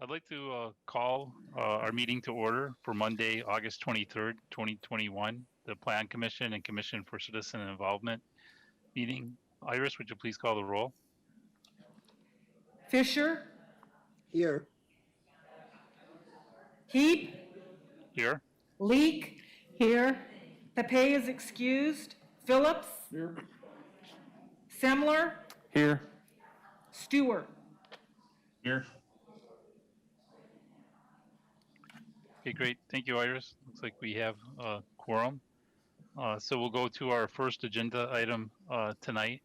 I'd like to call our meeting to order for Monday, August 23rd, 2021, the Plan Commission and Commission for Citizen Involvement meeting. Iris, would you please call the roll? Fisher, Here. Heap, Here. Leak, here. Papay is excused. Phillips, Here. Semler, Here. Stewart. Here. Okay, great. Thank you, Iris. Looks like we have a quorum. So we'll go to our first agenda item tonight,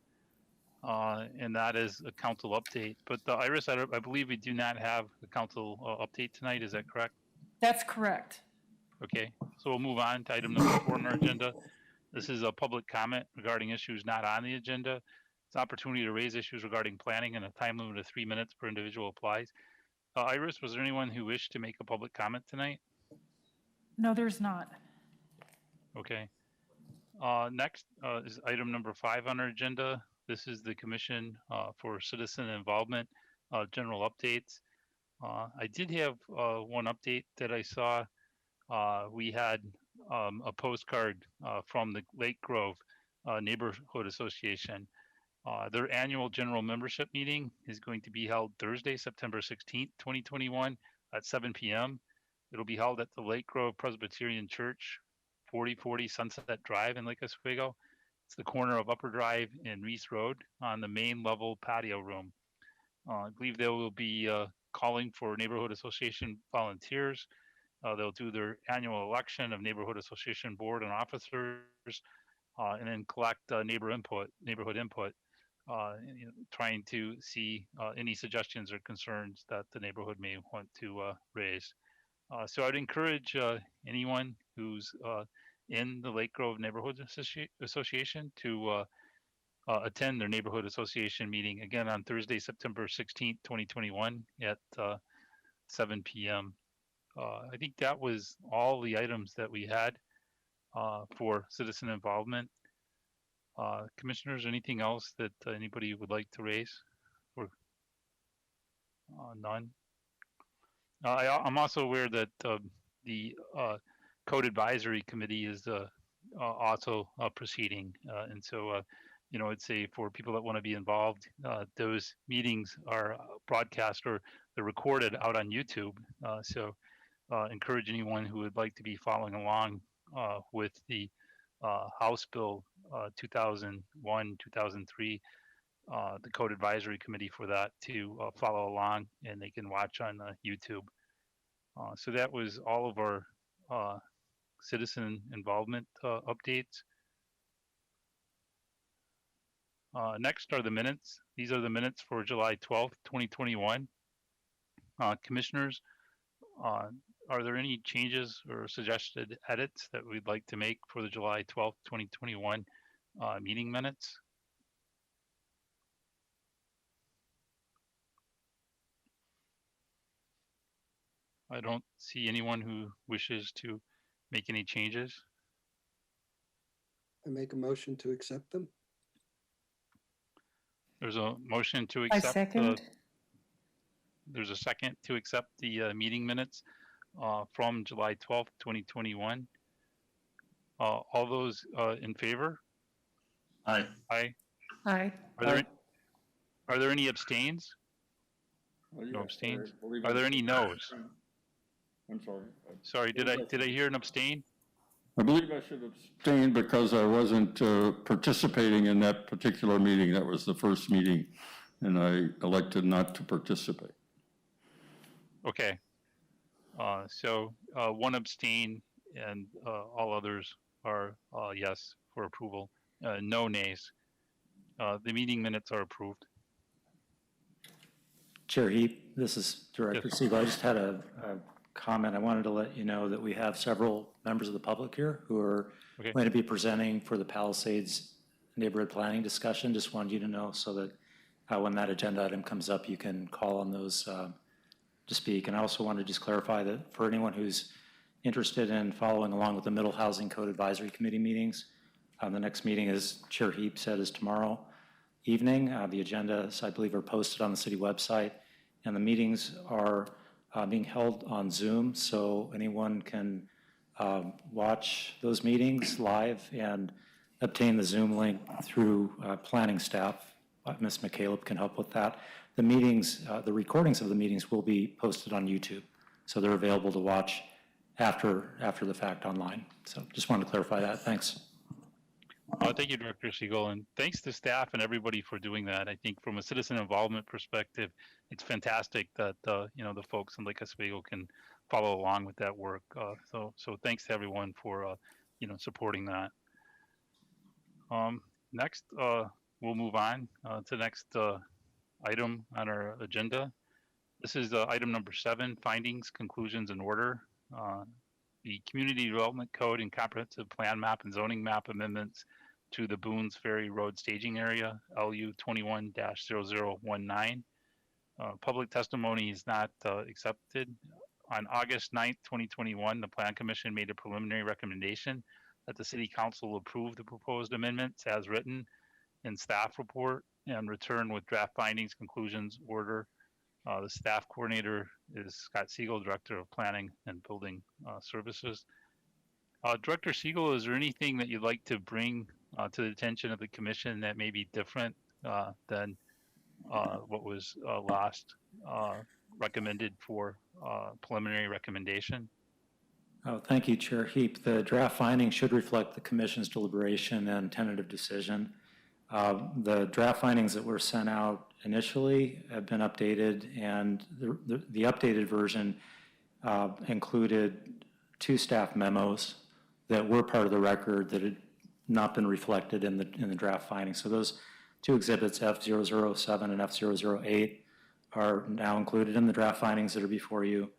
and that is a council update. But Iris, I believe we do not have a council update tonight. Is that correct? That's correct. Okay, so we'll move on to item number 4 on our agenda. This is a public comment regarding issues not on the agenda. It's an opportunity to raise issues regarding planning, and a time limit of 3 minutes per individual applies. Iris, was there anyone who wished to make a public comment tonight? No, there's not. Okay. Next is item number 5 on our agenda. This is the Commission for Citizen Involvement, general updates. I did have one update that I saw. We had a postcard from the Lake Grove Neighborhood Association. Their annual general membership meeting is going to be held Thursday, September 16th, 2021 at 7 p.m. It'll be held at the Lake Grove Presbyterian Church, 4040 Sunset Drive in Lake Oswego. It's the corner of Upper Drive and Reese Road on the main level patio room. I believe they will be calling for Neighborhood Association volunteers. They'll do their annual election of Neighborhood Association board and officers, and then collect neighborhood input, trying to see any suggestions or concerns that the neighborhood may want to raise. So I'd encourage anyone who's in the Lake Grove Neighborhood Association to attend their Neighborhood Association meeting again on Thursday, September 16th, 2021 at 7 p.m. I think that was all the items that we had for citizen involvement. Commissioners, anything else that anybody would like to raise? Or none? I'm also aware that the Code Advisory Committee is also proceeding, and so I'd say for people that want to be involved, those meetings are broadcast or they're recorded out on YouTube. So encourage anyone who would like to be following along with the House Bill 2001-2003, the Code Advisory Committee for that to follow along, and they can watch on YouTube. So that was all of our citizen involvement updates. Next are the minutes. These are the minutes for July 12th, 2021. Commissioners, are there any changes or suggested edits that we'd like to make for the July 12th, 2021 meeting minutes? I don't see anyone who wishes to make any changes. I make a motion to accept them. There's a motion to I accept. second. There's a second to accept the meeting minutes from July 12th, 2021. All those in favor? Aye. Aye. Aye. Are there any abstains? No abstains. Are there any no's? I'm sorry. Sorry, did I hear an abstain? I believe I should abstain because I wasn't participating in that particular meeting. That was the first meeting, and I elected not to participate. Okay. So one abstain, and all others are yes for approval. No nays. The meeting minutes are approved. Chair Heap, this is Director Yes. Siegel. I just had a comment. I wanted to let you know that we have several members of the public here who are going to be presenting for the Palisades neighborhood planning discussion. Just wanted you to know so that when that agenda item comes up, you can call on those to speak. And I also want to just clarify that for anyone who's interested in following along with the Middle Housing Code Advisory Committee meetings, the next meeting, as Chair Heap said, is tomorrow evening. The agendas, I believe, are posted on the city website, and the meetings are being held on Zoom, so anyone can watch those meetings live and obtain the Zoom link through planning staff. Ms. McCaleb can help with that. The meetings, the recordings of the meetings will be posted on YouTube, so they're available to watch after the fact online. So just wanted to clarify that. Thanks. Thank you, Director Siegel, and thanks to staff and everybody for doing that. I think from a citizen involvement perspective, it's fantastic that the folks in Lake Oswego can follow along with that work. So thanks to everyone for supporting that. Next, we'll move on to the next item on our agenda. This is item number 7: findings, conclusions, and order. The Community Development Code and Comprehensive Plan Map and Zoning Map amendments to the Boones Ferry Road Staging Area, LU 21-0019. Public testimony is not accepted. On August 9th, 2021, the Plan Commission made a preliminary recommendation that the City Council approve the proposed amendments as written in staff report and return with draft findings, conclusions, order. The staff coordinator is Scot Siegel, Director of Planning and Building Services. Director Siegel, is there anything that you'd like to bring to the attention of the commission that may be different than what was last recommended for preliminary recommendation? Oh, thank you, Chair Heap. The draft findings should reflect the commission's deliberation and tentative decision. The draft findings that were sent out initially have been updated, and the updated version included 2 staff memos that were part of the record that had not been reflected in the draft findings. So those 2 exhibits, F007 and F008, are now included in the draft findings that are before you.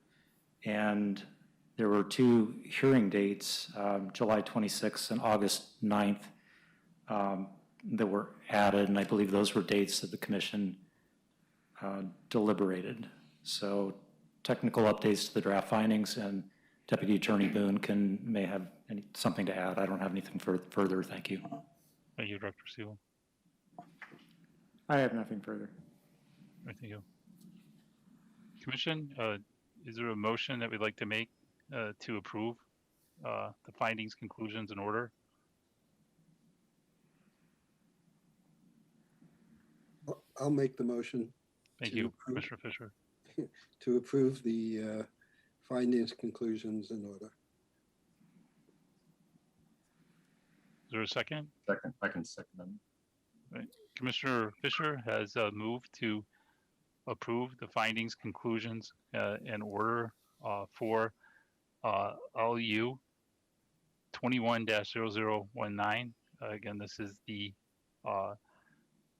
And there were 2 hearing dates, July 26th and August 9th, that were added, and I believe those were dates that the commission deliberated. So technical updates to the draft findings, and Deputy Attorney Boone may have something to add. I don't have anything further. Thank you. Thank you, Director Siegel. I have nothing further. Thank you. Commission, is there a motion that we'd like to make to approve the findings, conclusions, and order? I'll make the motion Thank To you, approve. Commissioner Fisher. to approve the findings, conclusions, and order. Is there a second? Second, I can second them. Commissioner Fisher has moved to approve the findings, conclusions, and order for LU 21-0019. Again, this is the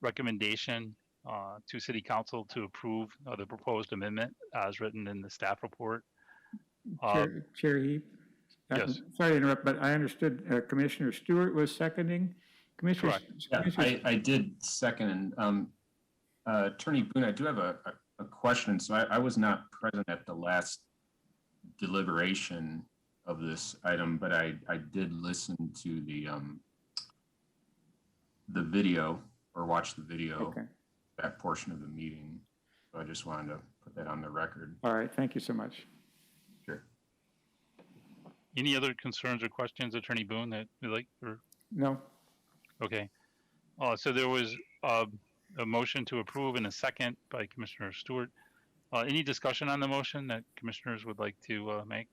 recommendation to City Council to approve the proposed amendment as written in the staff report. Chair Heap? Yes. Sorry to interrupt, but I understood Commissioner Stewart was seconding. Commissioner, Correct. Yeah, Commissioner- I did second. And Attorney Boone, I do have a question. So I was not present at the last deliberation of this item, but I did listen to the video or watch the video, Okay. that portion of the meeting. So I just wanted to put that on the record. All right, thank you so much. Sure. Any other concerns or questions, Attorney Boone, that you'd like? Or No, okay. So there was a motion to approve and a second by Commissioner Stewart. Any discussion on the motion that commissioners would like to make?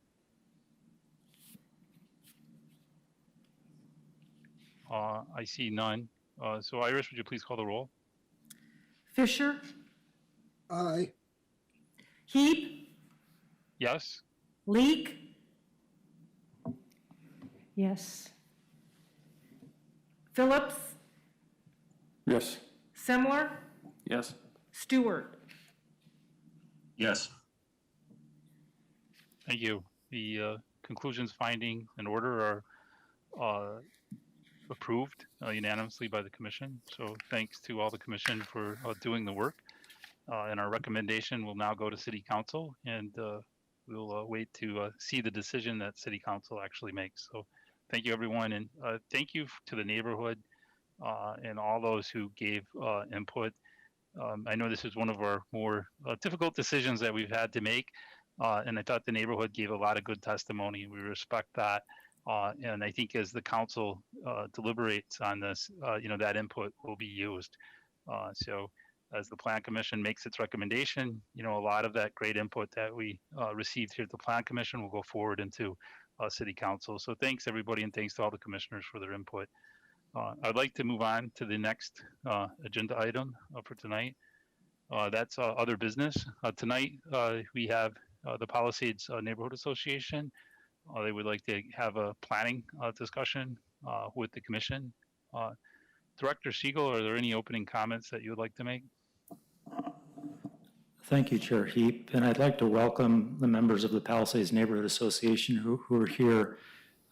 I see none. So Iris, would you please call the roll? Fisher, Aye. Heap, Yes? Leak. Yes. Phillips, Yes. Semler, Yes. Stewart. Yes. Thank you. The conclusions, finding, and order are approved unanimously by the commission. So thanks to all the commission for doing the work. And our recommendation will now go to City Council, and we'll wait to see the decision that City Council actually makes. So thank you, everyone, and thank you to the neighborhood and all those who gave input. I know this is one of our more difficult decisions that we've had to make, And I thought the neighborhood gave a lot of good testimony. We respect that. And I think as the council deliberates on this, that input will be used. So as the Plan Commission makes its recommendation, a lot of that great input that we received here at the Plan Commission will go forward into City Council. So thanks everybody, and thanks to all the commissioners for their input. I'd like to move on to the next agenda item for tonight. That's other business. Tonight we have the Palisades Neighborhood Association. They would like to have a planning discussion with the commission. Director Siegel, are there any opening comments that you would like to make? Thank you, Chair Heap. And I'd like to welcome the members of the Palisades Neighborhood Association who are here.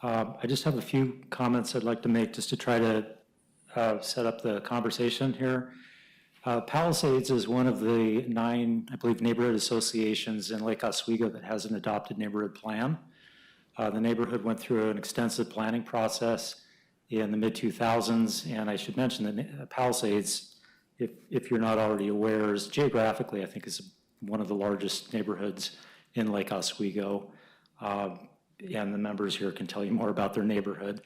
I just have a few comments I'd like to make just to try to set up the conversation here. Palisades is one of the 9, I believe, neighborhood associations in Lake Oswego that has an adopted neighborhood plan. The neighborhood went through an extensive planning process in the mid-2000s, and I should mention that Palisades, if you're not already aware, is geographically, I think, is one of the largest neighborhoods in Lake Oswego. And the members here can tell you more about their neighborhood.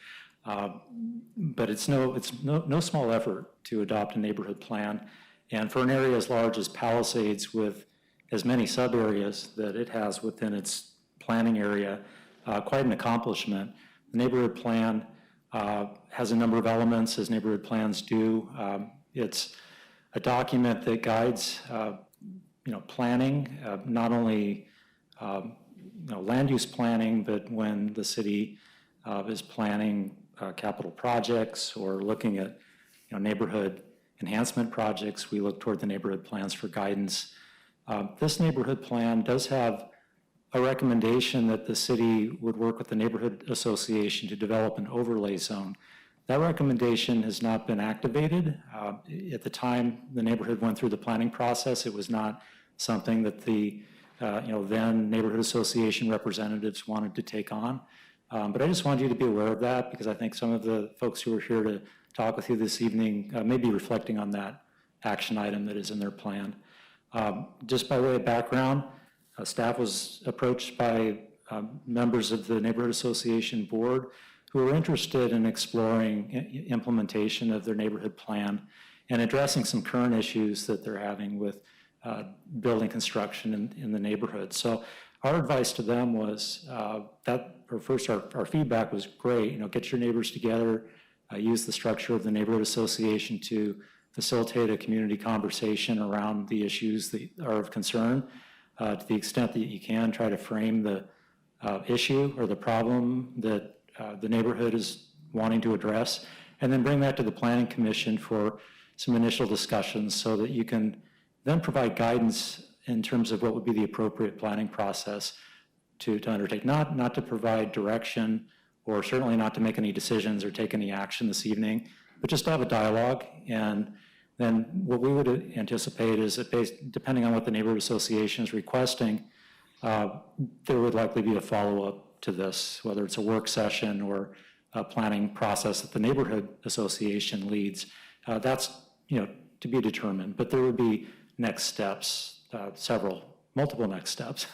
But it's no small effort to adopt a neighborhood plan. And for an area as large as Palisades, with as many sub-areas that it has within its planning area, quite an accomplishment. The neighborhood plan has a number of elements, as neighborhood plans do. It's a document that guides, planning, not only land use planning, but when the city is planning capital projects or looking at neighborhood enhancement projects, we look toward the neighborhood plans for guidance. This neighborhood plan does have a recommendation that the city would work with the neighborhood association to develop an overlay zone. That recommendation has not been activated. At the time the neighborhood went through the planning process, it was not something that the then neighborhood association representatives wanted to take on. But I just wanted you to be aware of that, because I think some of the folks who are here to talk with you this evening may be reflecting on that action item that is in their plan. Just by way of background, staff was approached by members of the neighborhood association board who were interested in exploring implementation of their neighborhood plan and addressing some current issues that they're having with building construction in the neighborhood. So our advice to them was our feedback was great. Get your neighbors together, use the structure of the neighborhood association to facilitate a community conversation around the issues that are of concern. To the extent that you can, try to frame the issue or the problem that the neighborhood is wanting to address, and then bring that to the Planning Commission for some initial discussions so that you can then provide guidance in terms of what would be the appropriate planning process to undertake, not to provide direction or certainly not to make any decisions or take any action this evening, but just to have a dialogue. And then what we would anticipate is that depending on what the neighborhood association is requesting, there would likely be a follow-up to this, whether it's a work session or a planning process that the neighborhood association leads. That's to be determined, but there would be next steps, multiple next steps,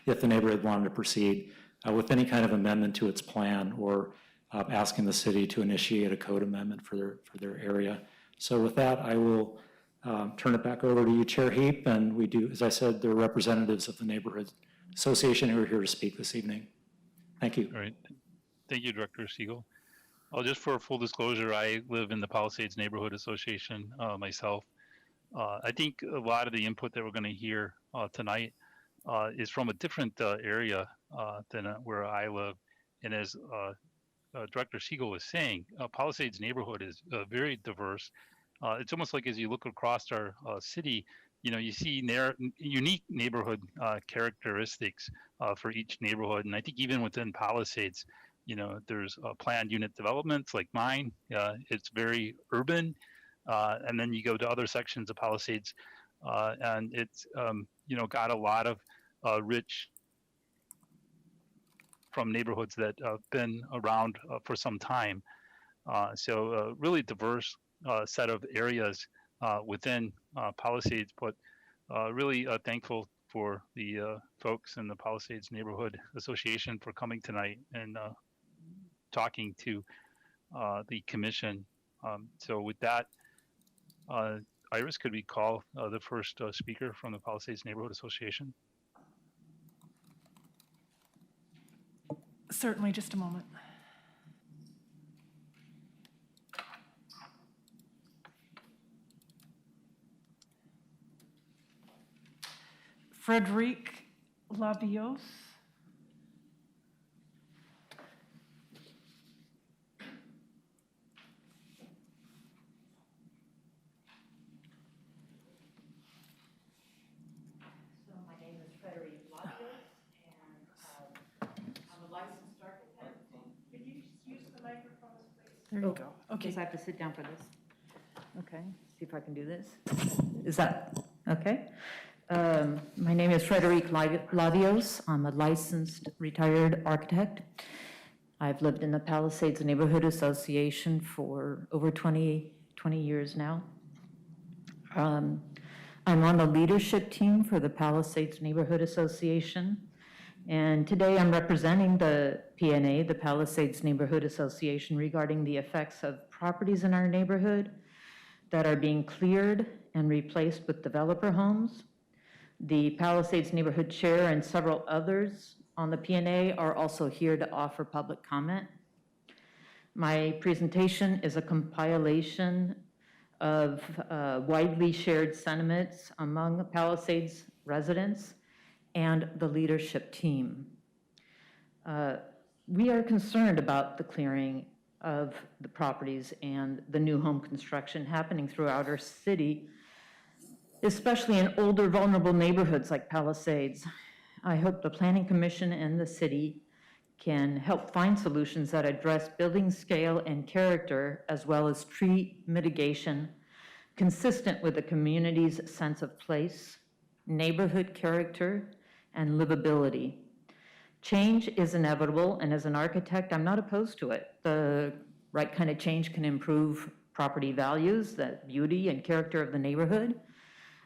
if the neighborhood wanted to proceed with any kind of amendment to its plan or asking the city to initiate a code amendment for their area. So with that, I will turn it back over to you, Chair Heap, and we do, as I said, there are representatives of the neighborhood association who are here to speak this evening. Thank you. All right. Thank you, Director Siegel. Just for full disclosure, I live in the Palisades Neighborhood Association myself. I think a lot of the input that we're going to hear tonight is from a different area than where I live. And as Director Siegel was saying, Palisades neighborhood is very diverse. It's almost like as you look across our city, you see unique neighborhood characteristics for each neighborhood. And I think even within Palisades, there's planned unit developments like mine. It's very urban. And then you go to other sections of Palisades, and it's got a lot of rich from neighborhoods that have been around for some time. So really diverse set of areas within Palisades, but really thankful for the folks in the Palisades Neighborhood Association for coming tonight and talking to the commission. So with that, Iris, could we call the first speaker from the Palisades Neighborhood Association? Certainly, just a moment. Frederic Labios. So my name is Ferry and I'm a licensed architect. Could you just use the microphone, please? There you go. Okay. Because I have to sit down for this. Okay, see if I can do this. Is that, okay? My name is Frederic Labios. I'm a licensed retired architect. I've lived in the Palisades Neighborhood Association for over 20 years now. I'm on the leadership team for the Palisades Neighborhood Association. And today I'm representing the PNA, the Palisades Neighborhood Association, regarding the effects of properties in our neighborhood that are being cleared and replaced with developer homes. The Palisades Neighborhood Chair and several others on the PNA are also here to offer public comment. My presentation is a compilation of widely shared sentiments among Palisades residents and the leadership team. We are concerned about the clearing of the properties and the new home construction happening throughout our city, especially in older, vulnerable neighborhoods like Palisades. I hope the Planning Commission and the city can help find solutions that address building scale and character, as well as tree mitigation, consistent with the community's sense of place, neighborhood character, and livability. Change is inevitable, and as an architect, I'm not opposed to it. The right kind of change can improve property values, the beauty and character of the neighborhood.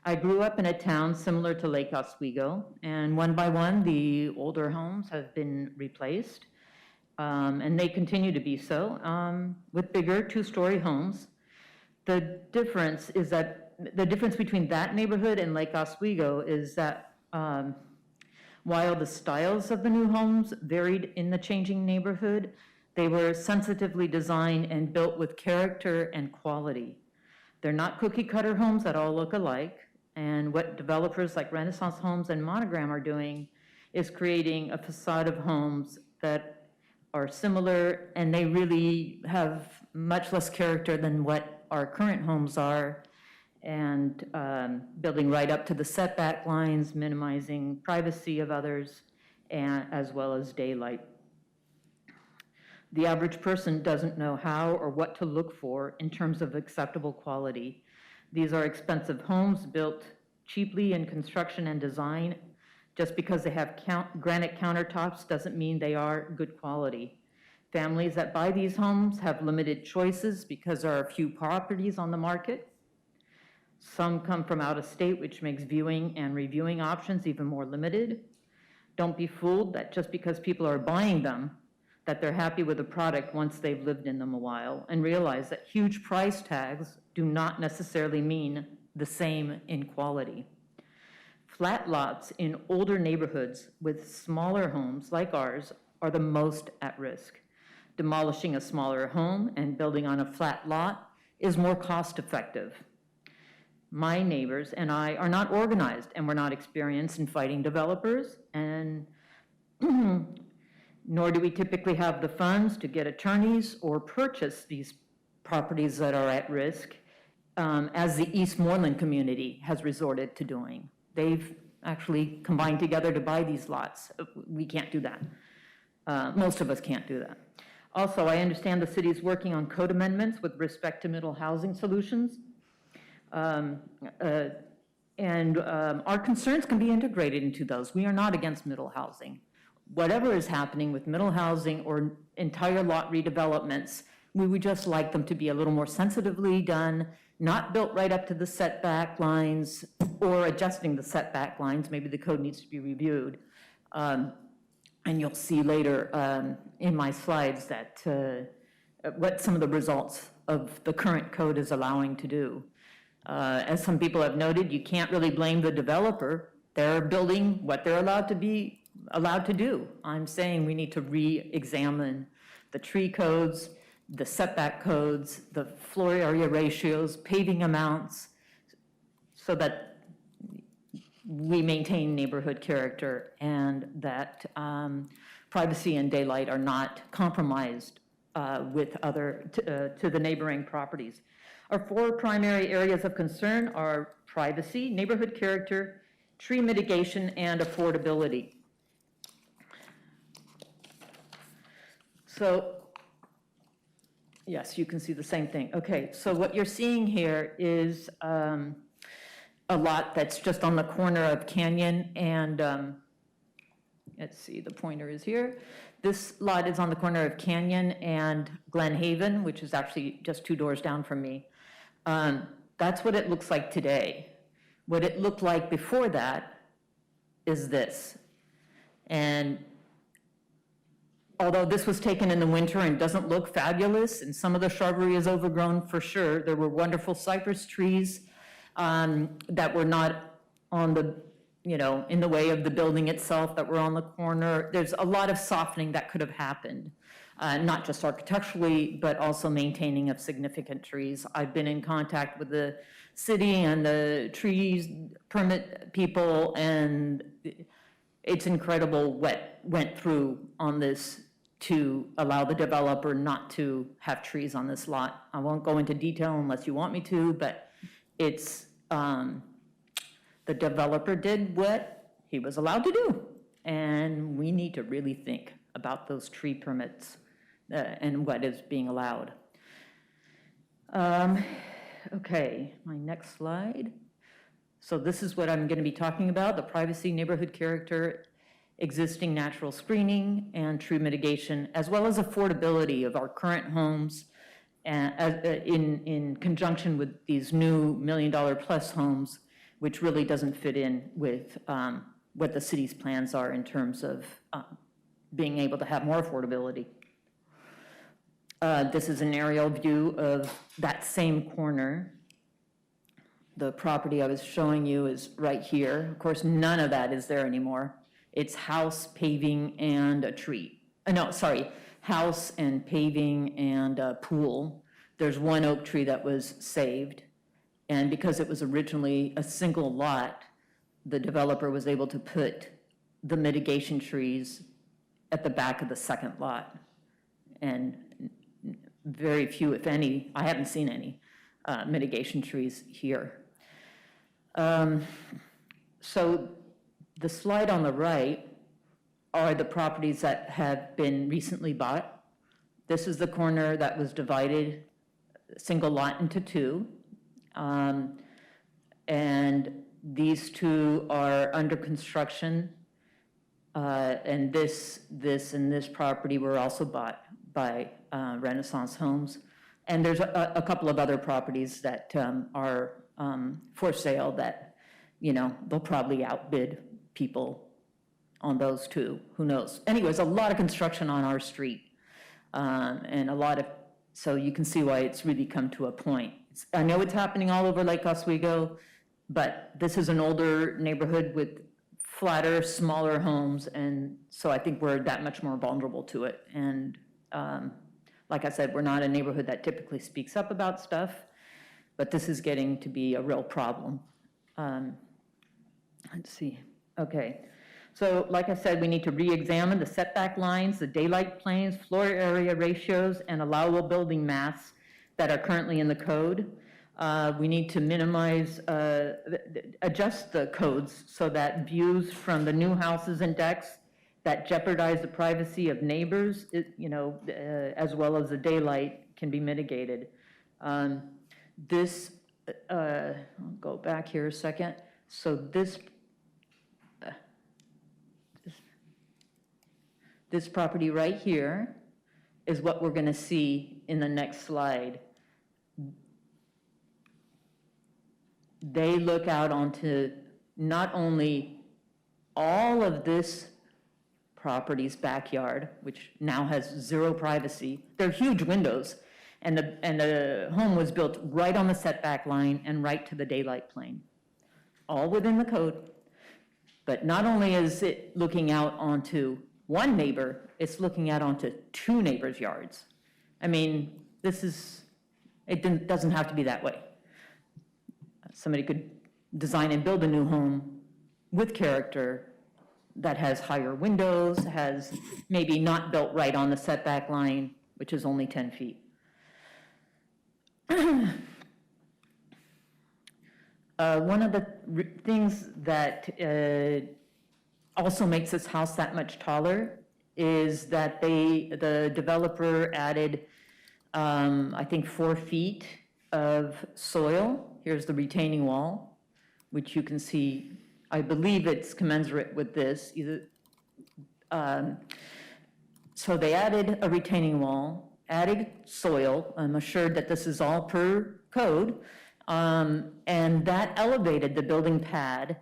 I grew up in a town similar to Lake Oswego, and one by one, the older homes have been replaced, and they continue to be so, with bigger two-story homes. The difference between that neighborhood and Lake Oswego is that while the styles of the new homes varied in the changing neighborhood, they were sensitively designed and built with character and quality. They're not cookie-cutter homes that all look alike, and what developers like Renaissance Homes and Monogram are doing is creating a facade of homes that are similar, and they really have much less character than what our current homes are, and building right up to the setback lines, minimizing privacy of others, and as well as daylight. The average person doesn't know how or what to look for in terms of acceptable quality. These are expensive homes built cheaply in construction and design. Just because they have granite countertops doesn't mean they are good quality. Families that buy these homes have limited choices because there are few properties on the market. Some come from out of state, which makes viewing and reviewing options even more limited. Don't be fooled that just because people are buying them, that they're happy with the product once they've lived in them a while, and realize that huge price tags do not necessarily mean the same in quality. Flat lots in older neighborhoods with smaller homes like ours are the most at risk. Demolishing a smaller home and building on a flat lot is more cost effective. My neighbors and I are not organized, and we're not experienced in fighting developers, and nor do we typically have the funds to get attorneys or purchase these properties that are at risk, as the Eastmoreland community has resorted to doing. They've actually combined together to buy these lots. We can't do that. Most of us can't do that. Also, I understand the city is working on code amendments with respect to middle housing solutions. Our concerns can be integrated into those. We are not against middle housing. Whatever is happening with middle housing or entire lot redevelopments, We would just like them to be a little more sensitively done, not built right up to the setback lines or adjusting the setback lines. Maybe the code needs to be reviewed. And you'll see later in my slides that what some of the results of the current code is allowing to do. As some people have noted, you can't really blame the developer. They're building what they're allowed to do. I'm saying we need to re-examine the tree codes, the setback codes, the floor area ratios, paving amounts, so that we maintain neighborhood character and that privacy and daylight are not compromised with to the neighboring properties. Our 4 primary areas of concern are privacy, neighborhood character, tree mitigation, and affordability. So, yes, you can see the same thing. Okay, so what you're seeing here is a lot that's just on the corner of Canyon and, let's see, the pointer is here. This lot is on the corner of Canyon and Glen Haven, which is actually just 2 doors down from me. That's what it looks like today. What it looked like before that is this. And although this was taken in the winter and doesn't look fabulous, and some of the shrubbery is overgrown for sure, there were wonderful cypress trees that were not on the, in the way of the building itself, that were on the corner. There's a lot of softening that could have happened, not just architecturally, but also maintaining of significant trees. I've been in contact with the city and the trees permit people, and it's incredible what went through on this to allow the developer not to have trees on this lot. I won't go into detail unless you want me to, but it's, the developer did what he was allowed to do. And we need to really think about those tree permits and what is being allowed. Okay, my next slide. So this is what I'm going to be talking about, the privacy, neighborhood character, existing natural screening, and tree mitigation, as well as affordability of our current homes in conjunction with these new $1 million plus homes, which really doesn't fit in with what the city's plans are in terms of being able to have more affordability. This is an aerial view of that same corner. The property I was showing you is right here. Of course, none of that is there anymore. It's house, paving, and a tree. No, sorry, house and paving and a pool. There's one oak tree that was saved. And because it was originally a single lot, the developer was able to put the mitigation trees at the back of the second lot. And very few, if any, I haven't seen any mitigation trees here. So the slide on the right are the properties that have been recently bought. This is the corner that was divided, single lot, into 2. And these 2 are under construction. And this and this property were also bought by Renaissance Homes. And there's a couple of other properties that are for sale that, they'll probably outbid people on those 2. Who knows? Anyways, a lot of construction on our street. And so you can see why it's really come to a point. I know it's happening all over Lake Oswego, but this is an older neighborhood with flatter, smaller homes, and so I think we're that much more vulnerable to it. And like I said, we're not a neighborhood that typically speaks up about stuff, but this is getting to be a real problem. Let's see. Okay. So like I said, we need to re-examine the setback lines, the daylight planes, floor area ratios, and allowable building mass that are currently in the code. We need to minimize, adjust the codes so that views from the new houses and decks that jeopardize the privacy of neighbors, as well as the daylight, can be mitigated. I'll go back here a second. So this property right here is what we're going to see in the next slide, they look out onto not only all of this property's backyard, which now has zero privacy. They're huge windows, and the home was built right on the setback line and right to the daylight plane, all within the code. But not only is it looking out onto one neighbor, it's looking out onto two neighbors' yards. I mean, it doesn't have to be that way. Somebody could design and build a new home with character that has higher windows, has maybe not built right on the setback line, which is only 10 feet. One of the things that also makes this house that much taller is that the developer added, I think, 4 feet of soil. Here's the retaining wall, which you can see, I believe it's commensurate with this. So they added a retaining wall, added soil. I'm assured that this is all per code. And that elevated the building pad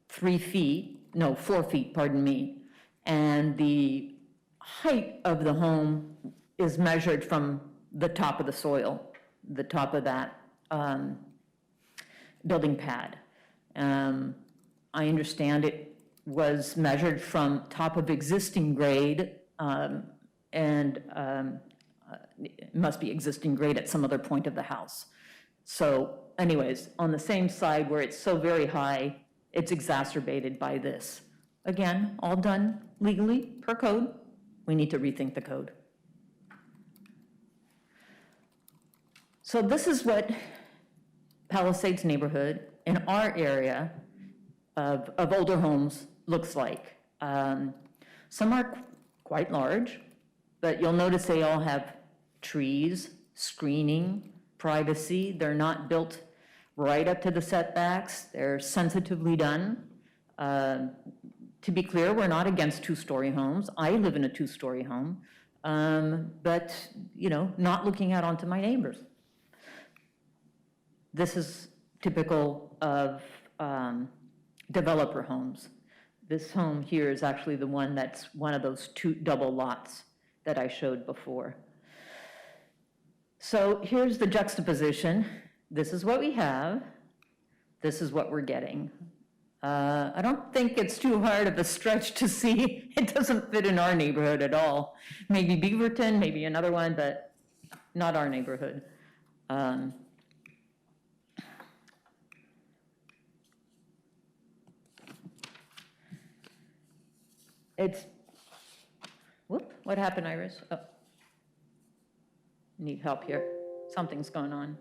4 feet, pardon me. And the height of the home is measured from the top of the soil, the top of that building pad. I understand it was measured from top of existing grade, and it must be existing grade at some other point of the house. So anyways, on the same side where it's so very high, it's exacerbated by this. Again, all done legally per code. We need to rethink the code. So this is what Palisades neighborhood in our area of older homes looks like. Some are quite large, but you'll notice they all have trees, screening, privacy. They're not built right up to the setbacks. They're sensitively done. To be clear, we're not against two-story homes. I live in a two-story home, but, not looking out onto my neighbors. This is typical of developer homes. This home here is actually the one that's one of those 2 double lots that I showed before. So here's the juxtaposition. This is what we have. This is what we're getting. I don't think it's too hard of a stretch to see it doesn't fit in our neighborhood at all. Maybe Beaverton, maybe another one, but not our neighborhood. What happened, Iris? Oh. Need help here. Something's going on.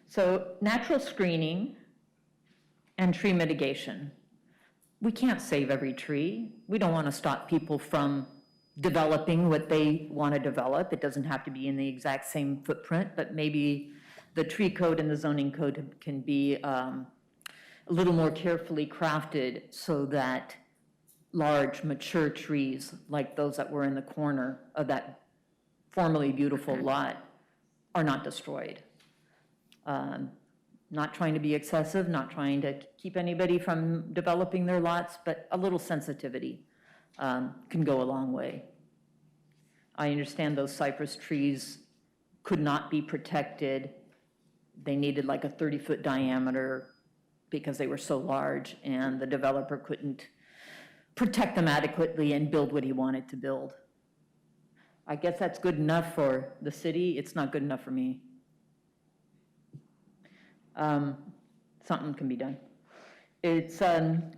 So natural screening and tree mitigation. We can't save every tree. We don't want to stop people from developing what they want to develop. It doesn't have to be in the exact same footprint, but maybe the tree code and the zoning code can be a little more carefully crafted so that large mature trees like those that were in the corner of that formerly beautiful lot are not destroyed. Not trying to be excessive, not trying to keep anybody from developing their lots, but a little sensitivity can go a long way. I understand those cypress trees could not be protected. They needed like a 30-foot diameter because they were so large, and the developer couldn't protect them adequately and build what he wanted to build. I guess that's good enough for the city. It's not good enough for me. Something can be done. It's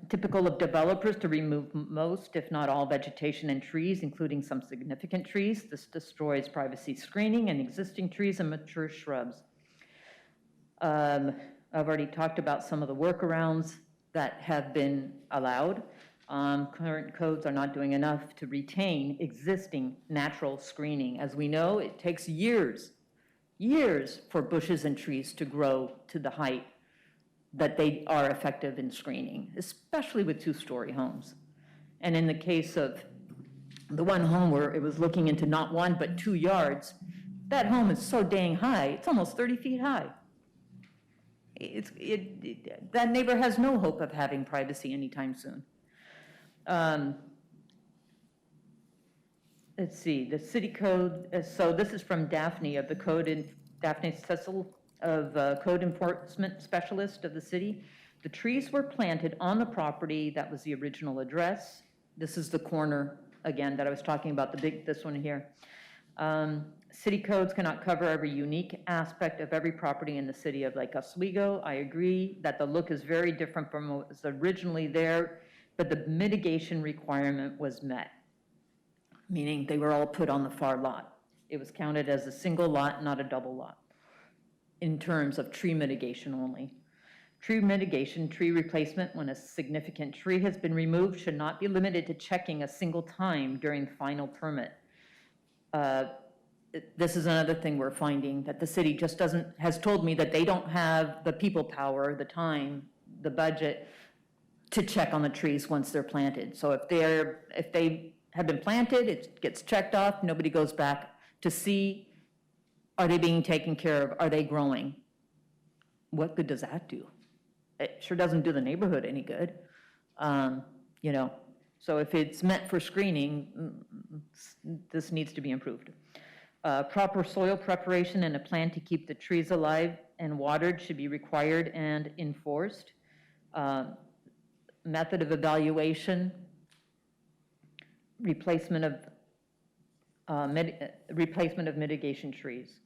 typical of developers to remove most, if not all, vegetation and trees, including some significant trees. This destroys privacy screening and existing trees and mature shrubs. I've already talked about some of the workarounds that have been allowed. Current codes are not doing enough to retain existing natural screening. As we know, it takes years for bushes and trees to grow to the height that they are effective in screening, especially with two-story homes. And in the case of the one home where it was looking into not 1, but 2 yards, that home is so dang high, it's almost 30 feet high. That neighbor has no hope of having privacy anytime soon. Let's see, the city code, so this is from Daphne of the Daphne Cecil of Code Enforcement Specialist of the city. The trees were planted on the property that was the original address. This is the corner, again, that I was talking about, this one here. City codes cannot cover every unique aspect of every property in the city of Lake Oswego. I agree that the look is very different from what was originally there, but the mitigation requirement was met, meaning they were all put on the far lot. It was counted as a single lot, not a double lot, in terms of tree mitigation only. Tree mitigation, tree replacement, when a significant tree has been removed, should not be limited to checking a single time during final permit. This is another thing we're finding, that the city just has told me that they don't have the people power, the time, the budget to check on the trees once they're planted. So if they have been planted, it gets checked off, nobody goes back to see, are they being taken care of, are they growing? What good does that do? It sure doesn't do the neighborhood any good. You know, so if it's meant for screening, this needs to be improved. Proper soil preparation and a plan to keep the trees alive and watered should be required and enforced. Method of evaluation, replacement of mitigation trees.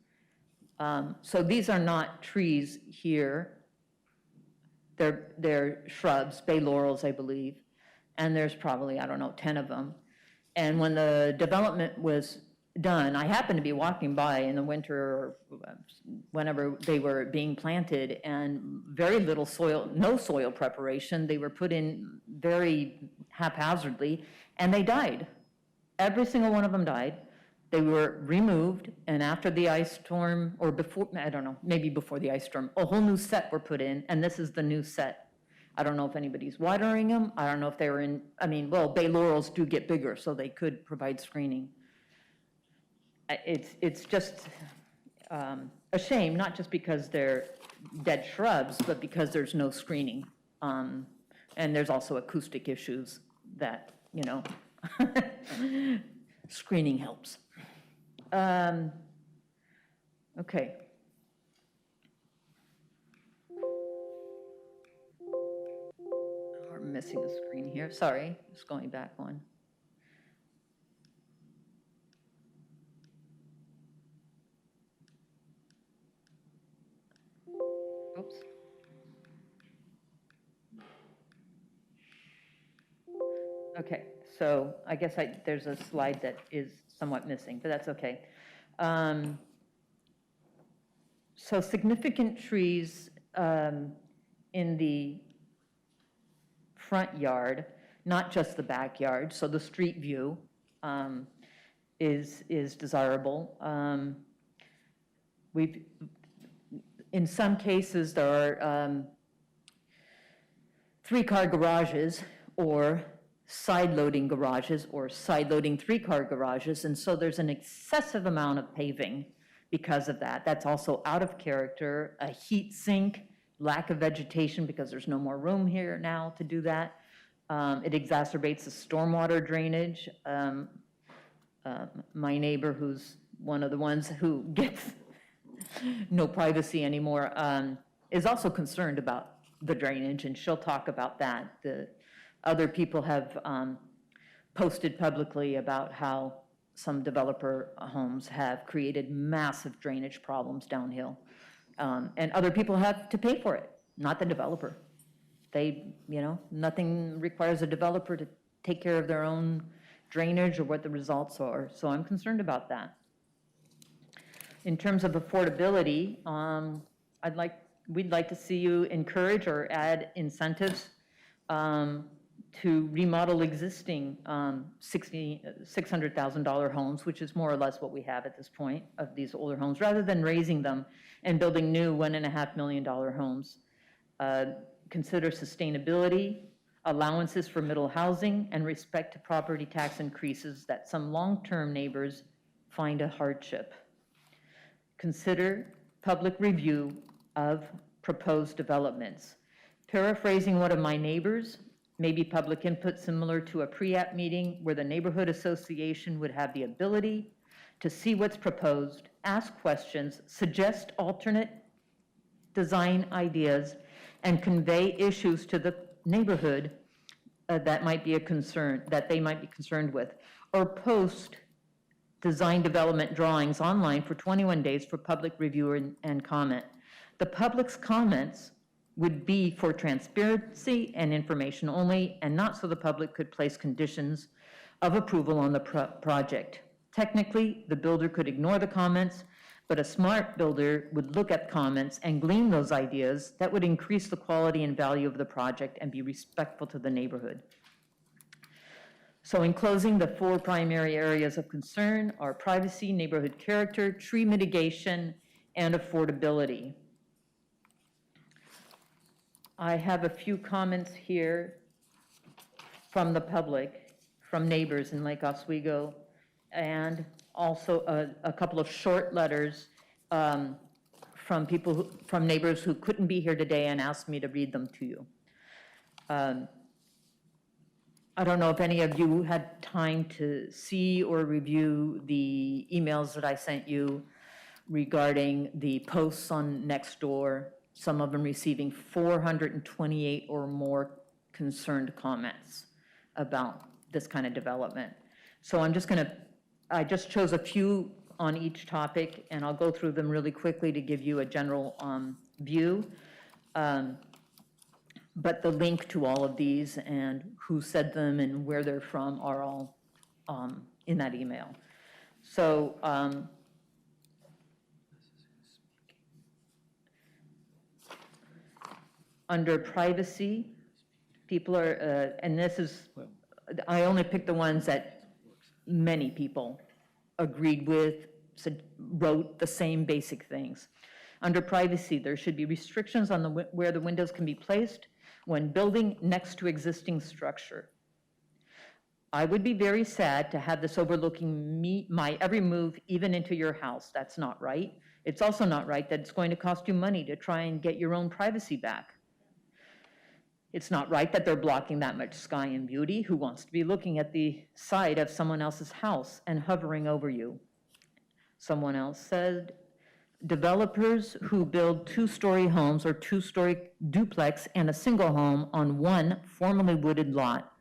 So these are not trees here. They're shrubs, bay laurels, I believe, and there's probably, I don't know, 10 of them. And when the development was done, I happened to be walking by in the winter or whenever they were being planted, and very little soil, no soil preparation. They were put in very haphazardly, and they died. Every single one of them died. They were removed, and after the ice storm, or before, I don't know, maybe before the ice storm, a whole new set were put in, and this is the new set. I don't know if anybody's watering them. I don't know if they were in, I mean, well, bay laurels do get bigger, so they could provide screening. It's just a shame, not just because they're dead shrubs, but because there's no screening. And there's also acoustic issues that, you know, screening helps. Okay. We're missing a screen here. Sorry, just going back one. Oops. Okay, so I guess there's a slide that is somewhat missing, but that's okay. So significant trees in the front yard, not just the backyard, so the street view is desirable. In some cases, there are 3-car garages or side-loading garages or side-loading 3-car garages, and so there's an excessive amount of paving because of that. That's also out of character, a heat sink, lack of vegetation because there's no more room here now to do that. It exacerbates the stormwater drainage. My neighbor, who's one of the ones who gets no privacy anymore, is also concerned about the drainage, and she'll talk about that. The other people have posted publicly about how some developer homes have created massive drainage problems downhill. And other people have to pay for it, not the developer. They, you know, nothing requires a developer to take care of their own drainage or what the results are. So I'm concerned about that. In terms of affordability, we'd like to see you encourage or add incentives to remodel existing $600,000 homes, which is more or less what we have at this point of these older homes, rather than raising them and building new $1.5 million homes. Consider sustainability, allowances for middle housing, and respect to property tax increases that some long-term neighbors find a hardship. Consider public review of proposed developments. Paraphrasing one of my neighbors, maybe public input similar to a pre-app meeting where the neighborhood association would have the ability to see what's proposed, ask questions, suggest alternate design ideas, and convey issues to the neighborhood that might be a concern, that they might be concerned with, or post design development drawings online for 21 days for public review and comment. The public's comments would be for transparency and information only, and not so the public could place conditions of approval on the project. Technically, the builder could ignore the comments, but a smart builder would look at comments and glean those ideas that would increase the quality and value of the project and be respectful to the neighborhood. So in closing, the 4 primary areas of concern are privacy, neighborhood character, tree mitigation, and affordability. I have a few comments here from the public, from neighbors in Lake Oswego, and also a couple of short letters from people, from neighbors who couldn't be here today and asked me to read them to you. I don't know if any of you had time to see or review the emails that I sent you regarding the posts on Nextdoor, some of them receiving 428 or more concerned comments about this kind of development. So I just chose a few on each topic, and I'll go through them really quickly to give you a general view. But the link to all of these and who said them and where they're from are all in that email. So under privacy, people are, and this is, I only picked the ones that many people agreed with, wrote the same basic things. Under privacy, there should be restrictions on where the windows can be placed when building next to existing structure. I would be very sad to have this overlooking my every move, even into your house. That's not right. It's also not right that it's going to cost you money to try and get your own privacy back. It's not right that they're blocking that much sky and beauty. Who wants to be looking at the side of someone else's house and hovering over you? Someone else said, developers who build 2-story homes or 2-story duplex and a single home on one formerly wooded lot.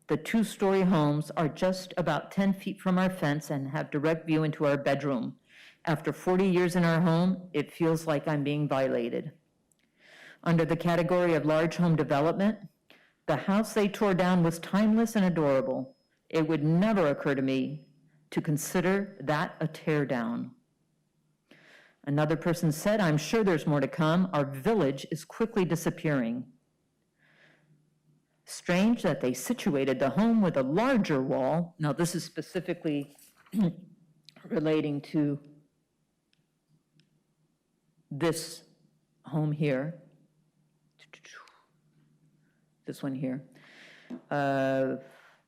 The 2-story homes are just about 10 feet from our fence and have direct view into our bedroom. After 40 years in our home, it feels like I'm being violated. Under the category of large home development, the house they tore down was timeless and adorable. It would never occur to me to consider that a tear down. Another person said, I'm sure there's more to come. Our village is quickly disappearing. Strange that they situated the home with a larger wall. Now, this is specifically relating to this home here. This one here.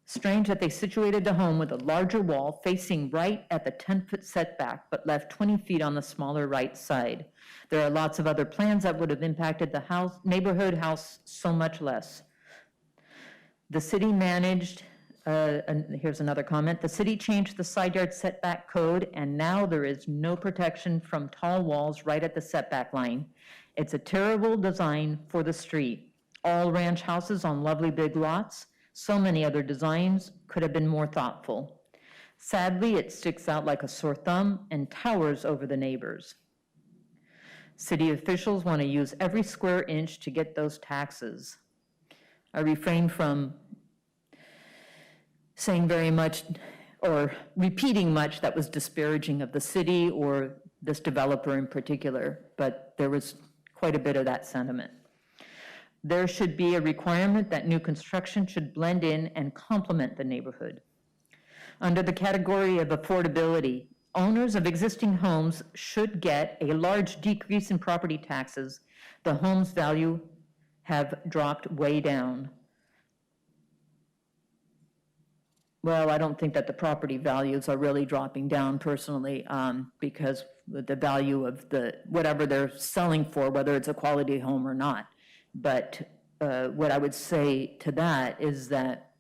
Strange that they situated the home with a larger wall facing right at the 10-foot setback, but left 20 feet on the smaller right side. There are lots of other plans that would have impacted the neighborhood house so much less. The city managed, and here's another comment, the city changed the side yard setback code, and now there is no protection from tall walls right at the setback line. It's a terrible design for the street. All ranch houses on lovely big lots. So many other designs could have been more thoughtful. Sadly, it sticks out like a sore thumb and towers over the neighbors. City officials want to use every square inch to get those taxes. I refrain from saying very much or repeating much that was disparaging of the city or this developer in particular, but there was quite a bit of that sentiment. There should be a requirement that new construction should blend in and complement the neighborhood. Under the category of affordability, owners of existing homes should get a large decrease in property taxes. The home's value have dropped way down. Well, I don't think that the property values are really dropping down personally, because the value of whatever they're selling for, whether it's a quality home or not. But what I would say to that is that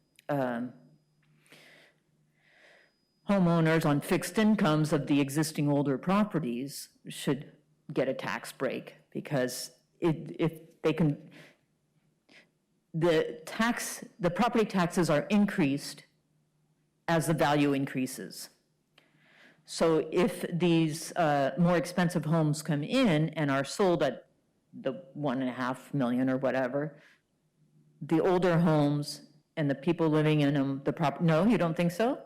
homeowners on fixed incomes of the existing older properties should get a tax break, because if they can, the property taxes are increased as the value increases. So if these more expensive homes come in and are sold at the 1.5 million or whatever, the older homes and the people living in them, no, you don't think so?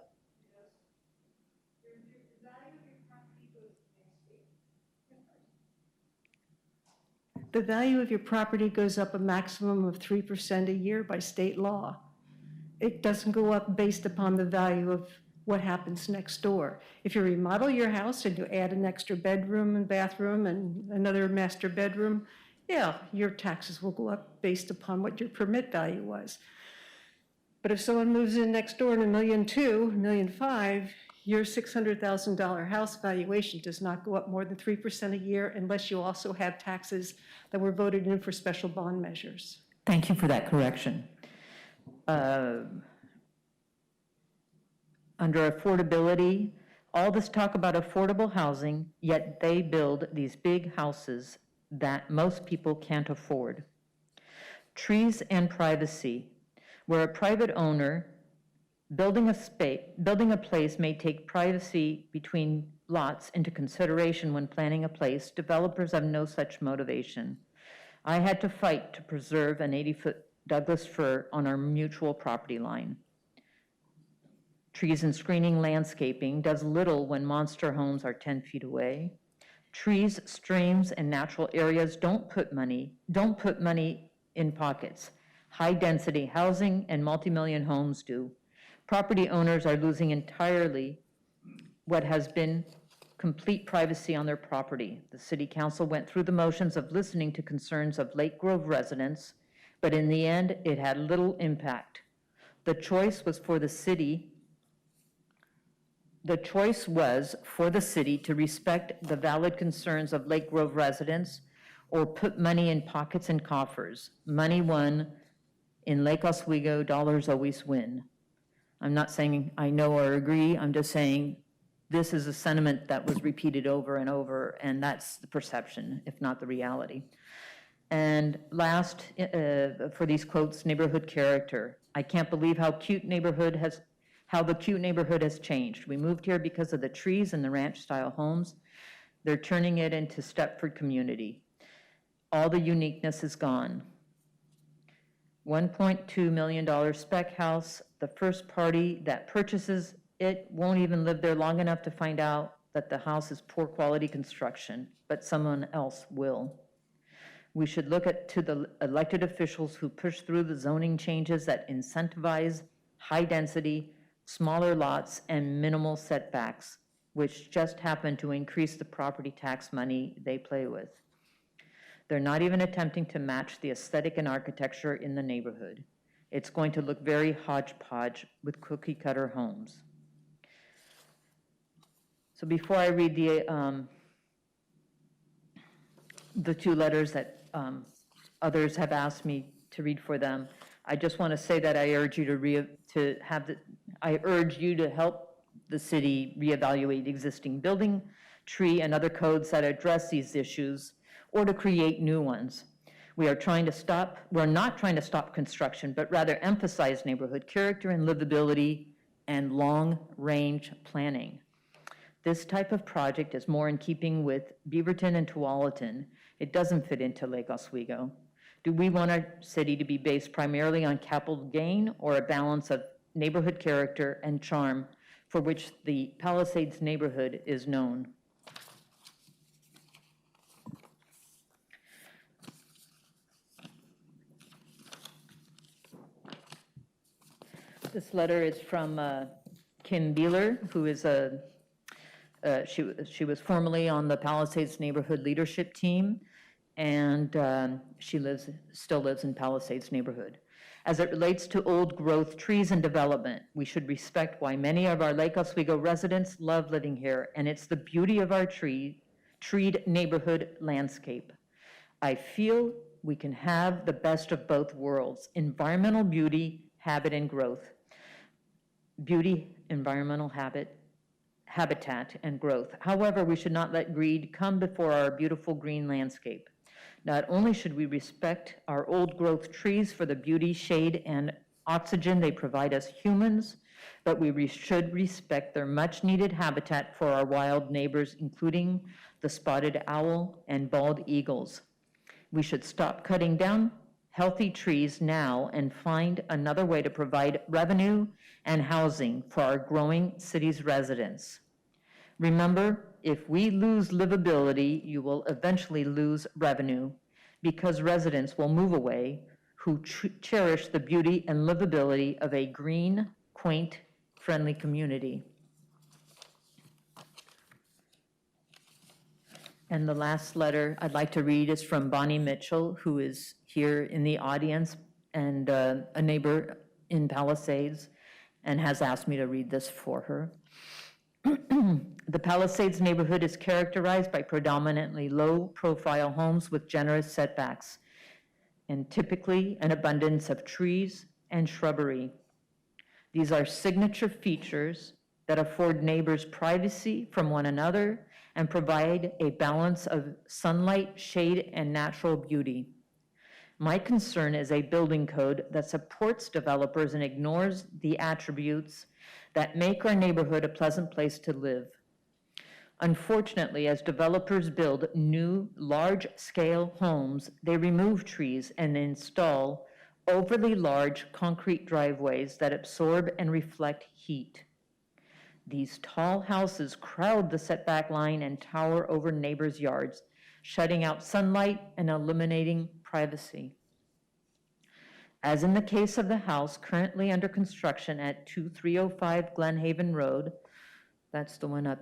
The value of your property goes up a maximum of 3% a year by state law. It doesn't go up based upon the value of what happens next door. If you remodel your house and you add an extra bedroom and bathroom and another master bedroom, yeah, your taxes will go up based upon what your permit value was. But if someone moves in next door in $1.2 million, $1.5 million, your $600,000 house valuation does not go up more than 3% a year unless you also have taxes that were voted in for special bond measures. Thank you for that correction. Under affordability, all this talk about affordable housing, yet they build these big houses that most people can't afford. Trees and privacy, where a private owner building a place may take privacy between lots into consideration when planning a place. Developers have no such motivation. I had to fight to preserve an 80-foot Douglas fir on our mutual property line. Trees and screening landscaping does little when monster homes are 10 feet away. Trees, streams, and natural areas don't put money in pockets. High-density housing and multi-million homes do. Property owners are losing entirely what has been complete privacy on their property. The City Council went through the motions of listening to concerns of Lake Grove residents, but in the end, it had little impact. The choice was for the city to respect the valid concerns of Lake Grove residents or put money in pockets and coffers. Money won. In Lake Oswego, dollars always win. I'm not saying I know or agree, I'm just saying this is a sentiment that was repeated over and over, and that's the perception, if not the reality. And last, for these quotes, neighborhood character. I can't believe how the cute neighborhood has changed. We moved here because of the trees and the ranch-style homes. They're turning it into Stepford community. All the uniqueness is gone. $1.2 million spec house. The first party that purchases it won't even live there long enough to find out that the house is poor quality construction, but someone else will. We should look to the elected officials who push through the zoning changes that incentivize high density, smaller lots, and minimal setbacks, which just happen to increase the property tax money they play with. They're not even attempting to match the aesthetic and architecture in the neighborhood. It's going to look very hodgepodge with cookie cutter homes. So before I read the two letters that others have asked me to read for them, I just want to say that I urge you to help the city reevaluate existing building, tree, and other codes that address these issues, or to create new ones. We're not trying to stop construction, but rather emphasize neighborhood character and livability and long-range planning. This type of project is more in keeping with Beaverton and Tualatin. It doesn't fit into Lake Oswego. Do we want our city to be based primarily on capital gain or a balance of neighborhood character and charm for which the Palisades neighborhood is known? This letter is from Kim Beeler, who is she was formerly on the Palisades Neighborhood Leadership Team, and she still lives in Palisades neighborhood. As it relates to old growth trees and development, we should respect why many of our Lake Oswego residents love living here, and it's the beauty of our treed neighborhood landscape. I feel we can have the best of both worlds: environmental beauty, habit, and growth. Beauty, environmental habitat, and growth. However, we should not let greed come before our beautiful green landscape. Not only should we respect our old growth trees for the beauty, shade, and oxygen they provide us humans, but we should respect their much needed habitat for our wild neighbors, including the spotted owl and bald eagles. We should stop cutting down healthy trees now and find another way to provide revenue and housing for our growing city's residents. Remember, if we lose livability, you will eventually lose revenue, because residents will move away who cherish the beauty and livability of a green, quaint, friendly community. And the last letter I'd like to read is from Bonnie Mitchell, who is here in the audience and a neighbor in Palisades, and has asked me to read this for her. The Palisades neighborhood is characterized by predominantly low-profile homes with generous setbacks, and typically an abundance of trees and shrubbery. These are signature features that afford neighbors privacy from one another and provide a balance of sunlight, shade, and natural beauty. My concern is a building code that supports developers and ignores the attributes that make our neighborhood a pleasant place to live. Unfortunately, as developers build new, large-scale homes, they remove trees and install overly large concrete driveways that absorb and reflect heat. These tall houses crowd the setback line and tower over neighbors' yards, shutting out sunlight and eliminating privacy. As in the case of the house currently under construction at 2305 Glenhaven Road, that's the one up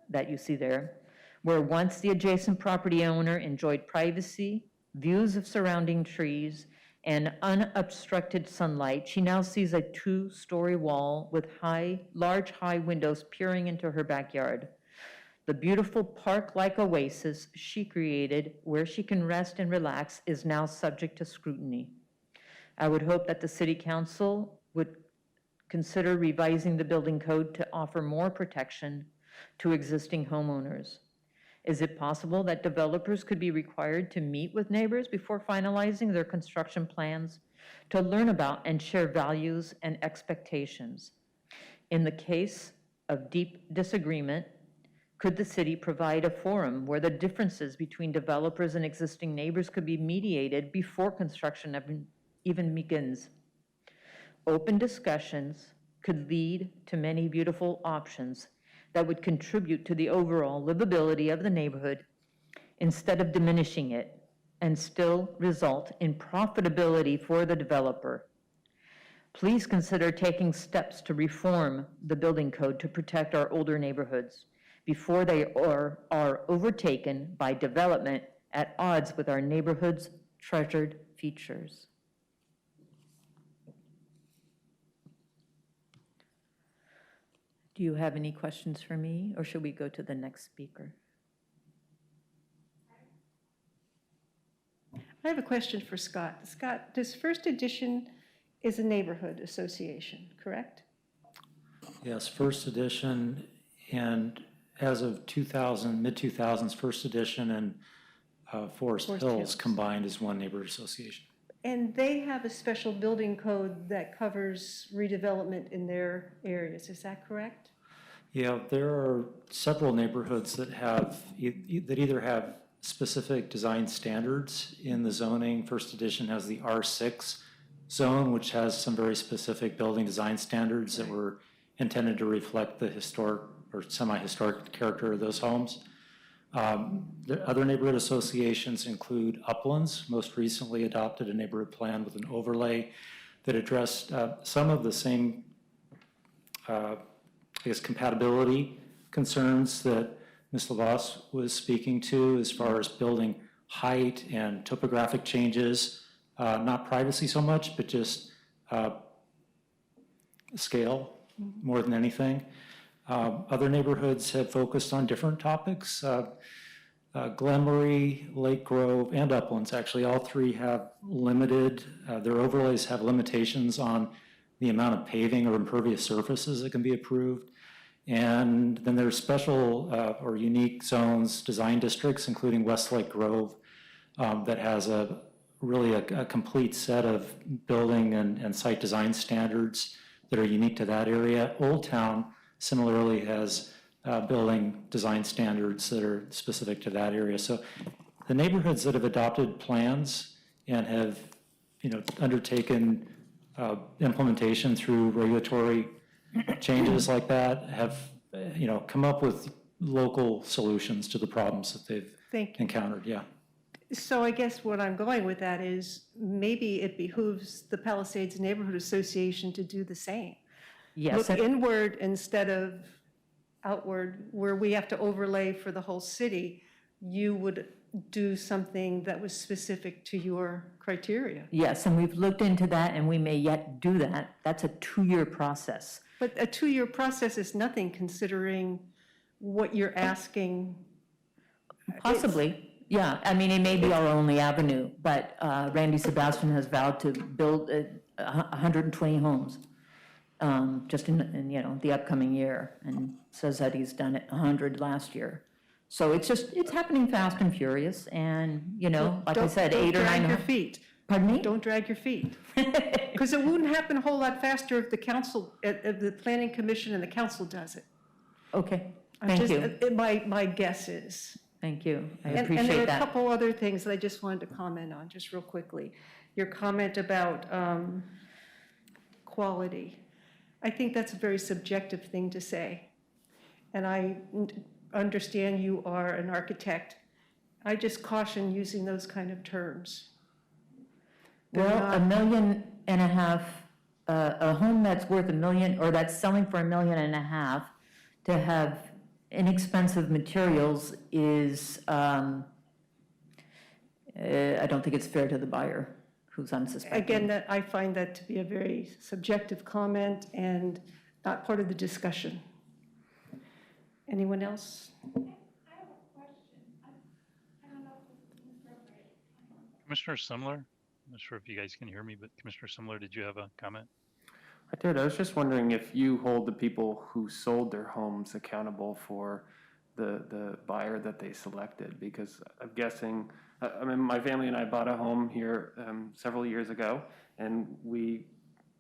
that you see there, where once the adjacent property owner enjoyed privacy, views of surrounding trees, and unobstructed sunlight, she now sees a two-story wall with large high windows peering into her backyard. The beautiful park-like oasis she created where she can rest and relax is now subject to scrutiny. I would hope that the City Council would consider revising the building code to offer more protection to existing homeowners. Is it possible that developers could be required to meet with neighbors before finalizing their construction plans to learn about and share values and expectations? In the case of deep disagreement, could the city provide a forum where the differences between developers and existing neighbors could be mediated before construction even begins? Open discussions could lead to many beautiful options that would contribute to the overall livability of the neighborhood instead of diminishing it, and still result in profitability for the developer. Please consider taking steps to reform the building code to protect our older neighborhoods before they are overtaken by development at odds with our neighborhood's treasured features. Do you have any questions for me, or should we go to the next speaker? I have a question for Scott. Scott, this First Edition is a neighborhood association, correct? Yes, First Edition, and as of 2000, mid-2000s, First Edition and Forest Hills combined as one neighborhood association. And they have a special building code that covers redevelopment in their areas, is that correct? Yeah, there are several neighborhoods that have, that either have specific design standards in the zoning. First Edition has the R6 zone, which has some very specific building design standards that were intended to reflect the historic or semi-historic character of those homes. The other neighborhood associations include Uplands, most recently adopted a neighborhood plan with an overlay that addressed some of the same, compatibility concerns that Ms. LaVos was speaking to as far as building height and topographic changes, not privacy so much, but just scale more than anything. Other neighborhoods have focused on different topics. Glenmurray, Lake Grove, and Uplands, actually, all three have limited, their overlays have limitations on the amount of paving or impervious surfaces that can be approved. And then there's special or unique zones, design districts, including West Lake Grove, that has really a complete set of building and site design standards that are unique to that area. Old Town similarly has building design standards that are specific to that area. So the neighborhoods that have adopted plans and have, undertaken implementation through regulatory changes like that have, come up with local solutions to the problems that they've Thank you. encountered. Yeah. So I guess what I'm going with that is maybe it behooves the Palisades Neighborhood Association to do the same. Yes, Look inward instead of outward, where we have to overlay for the whole city. You would do something that was specific to your criteria. yes, and we've looked into that, and we may yet do that. That's a 2-year process. But a 2-year process is nothing considering what you're asking. Possibly, yeah. I mean, it may be our only avenue, but Randy Sebastian has vowed to build 120 homes just in the upcoming year, and says that he's done it 100 last year. So it's happening fast and furious, and, like I said, 8 or 9. Don't drag your feet. Pardon me? Don't drag your feet. Because it wouldn't happen a whole lot faster if the council, if the planning commission and the council does it. Okay, thank you. My guess is. Thank you. I And appreciate there are a that. couple other things that I just wanted to comment on, just real quickly. Your comment about quality. I think that's a very subjective thing to say. And I understand you are an architect. I just caution using those kind of terms. They're Well, not- $1.5 million, a home that's worth $1 million, or that's selling for $1.5 million, to have inexpensive materials is, I don't think it's fair to the buyer who's unsuspecting. Again, I find that to be a very subjective comment and not part of the discussion. Anyone else? Commissioner Simler, I'm not sure if you guys can hear me, but Commissioner Simler, did you have a comment? I did. I was just wondering if you hold the people who sold their homes accountable for the buyer that they selected, because I'm guessing, I mean, my family and I bought a home here several years ago, and we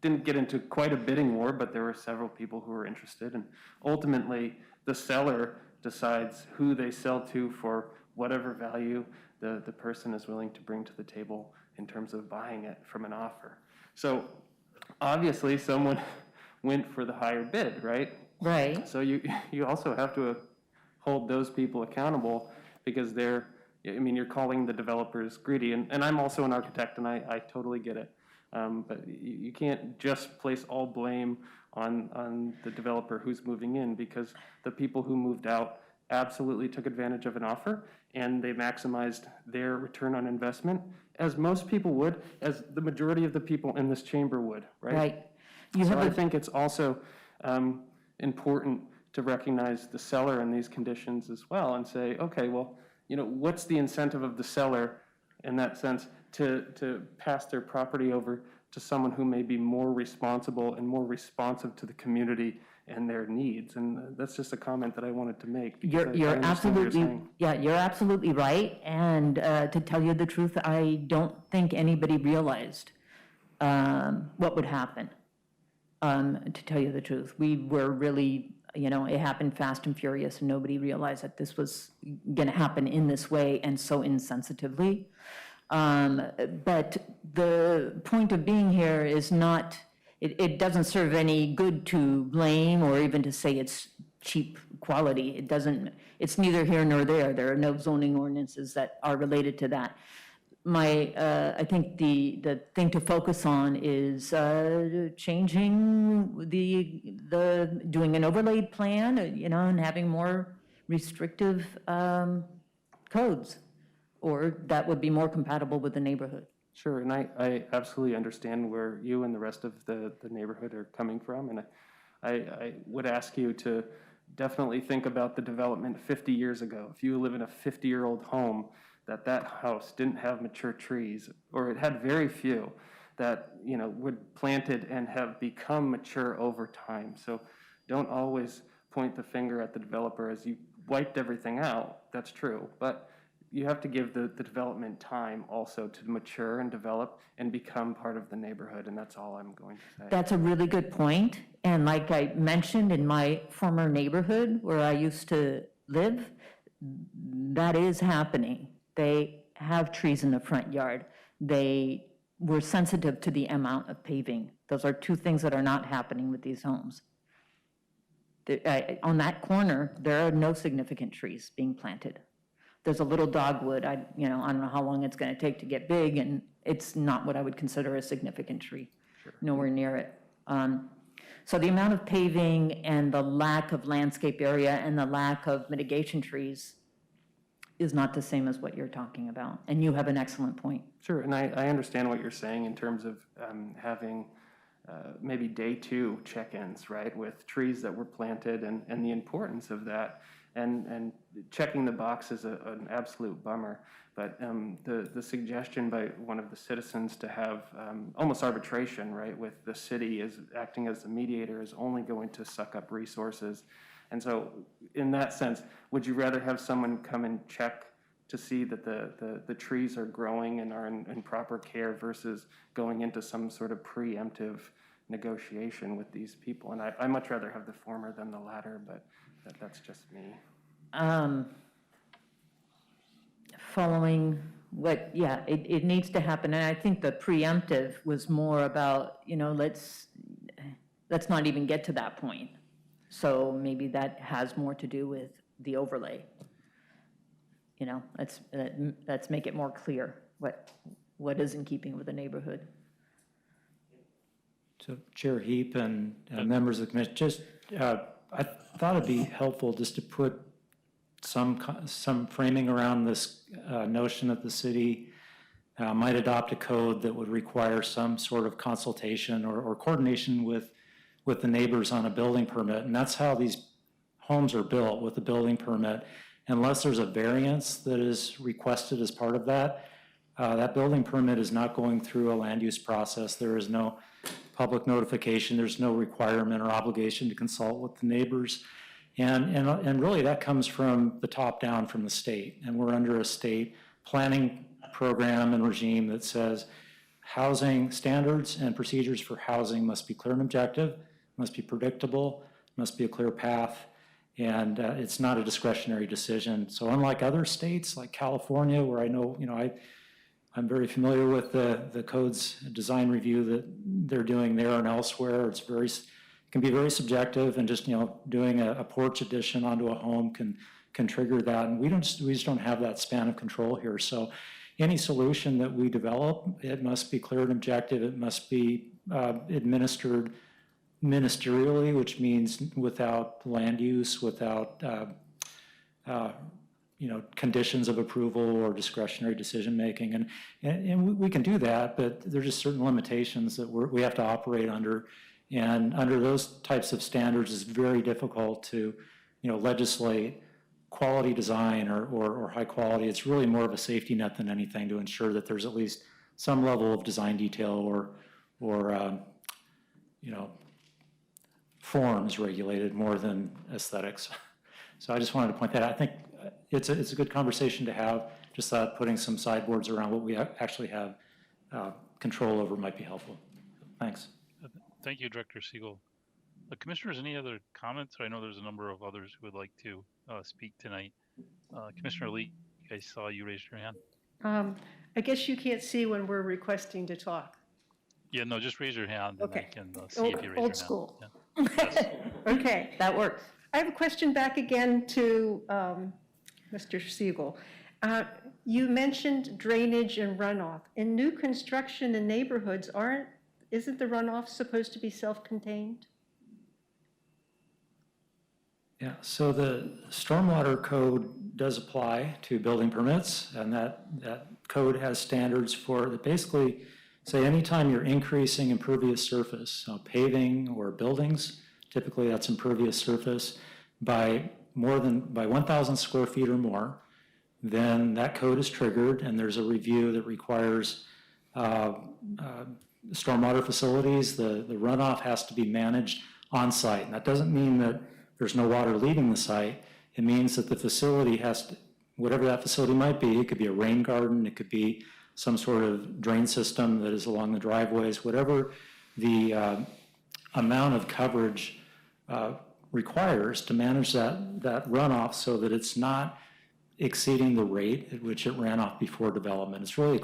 didn't get into quite a bidding war, but there were several people who were interested, and ultimately the seller decides who they sell to for whatever value the person is willing to bring to the table in terms of buying it from an offer. So obviously someone went for the higher bid, right? Right. So you also have to hold those people accountable, because you're calling the developers greedy. And I'm also an architect, and I totally get it. But you can't just place all blame on the developer who's moving in, because the people who moved out absolutely took advantage of an offer, and they maximized their return on investment, as most people would, as the majority of the people in this chamber would, right? Right. So I think it's also important to recognize the seller in these conditions as well, and say, okay, well, what's the incentive of the seller in that sense to pass their property over to someone who may be more responsible and more responsive to the community and their needs? And that's just a comment that I wanted to make. You're understand what absolutely, saying. yeah, you're absolutely right. And to tell you the truth, I don't think anybody realized what would happen, to tell you the truth. We were really, it happened fast and furious, and nobody realized that this was going to happen in this way and so insensitively. But the point of being here is not, it doesn't serve any good to blame or even to say it's cheap quality. It doesn't, it's neither here nor there. There are no zoning ordinances that are related to that. I think the thing to focus on is changing doing an overlaid plan, and having more restrictive codes. or that would be more compatible with the neighborhood. Sure, and I absolutely understand where you and the rest of the neighborhood are coming from, and I would ask you to definitely think about the development 50 years ago. If you live in a 50-year-old home, that house didn't have mature trees, or it had very few that, you know, would planted and have become mature over time. So don't always point the finger at the developer as you wiped everything out. That's true, but you have to give the development time also to mature and develop and become part of the neighborhood, and that's all I'm going to say. That's a really good point. And like I mentioned, in my former neighborhood where I used to live, that is happening. They have trees in the front yard. They were sensitive to the amount of paving. Those are two things that are not happening with these homes. On that corner, there are no significant trees being planted. There's a little dogwood. I don't know how long it's going to take to get big, and it's not what I would consider a significant tree. Sure. Nowhere near it. So the amount of paving and the lack of landscape area and the lack of mitigation trees is not the same as what you're talking about. And you have an excellent point. Sure, and I understand what you're saying in terms of having maybe day 2 check-ins, right, with trees that were planted and the importance of that. And checking the box is an absolute bummer. But the suggestion by one of the citizens to have almost arbitration, right, with the city is acting as the mediator is only going to suck up resources. And so in that sense, would you rather have someone come and check to see that the trees are growing and are in proper care versus going into some sort of preemptive negotiation with these people? And I much rather have the former than the latter, but that's just me. Following what, yeah, it needs to happen. And I think the preemptive was more about, let's not even get to that point. So maybe that has more to do with the overlay. Let's make it more clear what is in keeping with the neighborhood. So Chair Heap and members of the commission, I thought it'd be helpful just to put some framing around this notion that the city might adopt a code that would require some sort of consultation or coordination with the neighbors on a building permit. And that's how these homes are built, with a building permit. Unless there's a variance that is requested as part of that, that building permit is not going through a land use process. There is no public notification. There's no requirement or obligation to consult with the neighbors. And really that comes from the top down from the state. And we're under a state planning program and regime that says housing standards and procedures for housing must be clear and objective, must be predictable, must be a clear path, and it's not a discretionary decision. So unlike other states like California, where I know, I'm very familiar with the code's design review that they're doing there and elsewhere. It can be very subjective, and just doing a porch addition onto a home can trigger that. And we just don't have that span of control here. So any solution that we develop, it must be clear and objective. It must be administered ministerially, which means without land use, without conditions of approval or discretionary decision making, and we can do that, but there's just certain limitations that we have to operate under, and under those types of standards, it's very difficult to legislate quality design or high quality. It's really more of a safety net than anything to ensure that there's at least some level of design detail or forms regulated more than aesthetics. So I just wanted to point that out. I think it's a good conversation to have. Just thought putting some sideboards around what we actually have control over might be helpful. Thanks. Thank you, Director Siegel. Commissioners, any other comments? I know there's a number of others who would like to speak tonight. Commissioner Lee, I saw you raise your hand. I guess you can't see when we're requesting to talk. Yeah, no, just raise your hand Okay. and I can see if you raise your hand. Old school. Yeah. Yes. Okay. That works. I have a question back again to Mr. Siegel. You mentioned drainage and runoff. In new construction in neighborhoods, isn't the runoff supposed to be self-contained? Yeah, so the stormwater code does apply to building permits, and that code has standards for that basically say anytime you're increasing impervious surface, so paving or buildings, typically that's impervious surface, by 1,000 square feet or more, then that code is triggered, and there's a review that requires stormwater facilities, the runoff has to be managed on site. And that doesn't mean that there's no water leaving the site. It means that the facility has to, whatever that facility might be, it could be a rain garden, it could be some sort of drain system that is along the driveways, whatever the amount of coverage requires to manage that runoff so that it's not exceeding the rate at which it ran off before development. It's really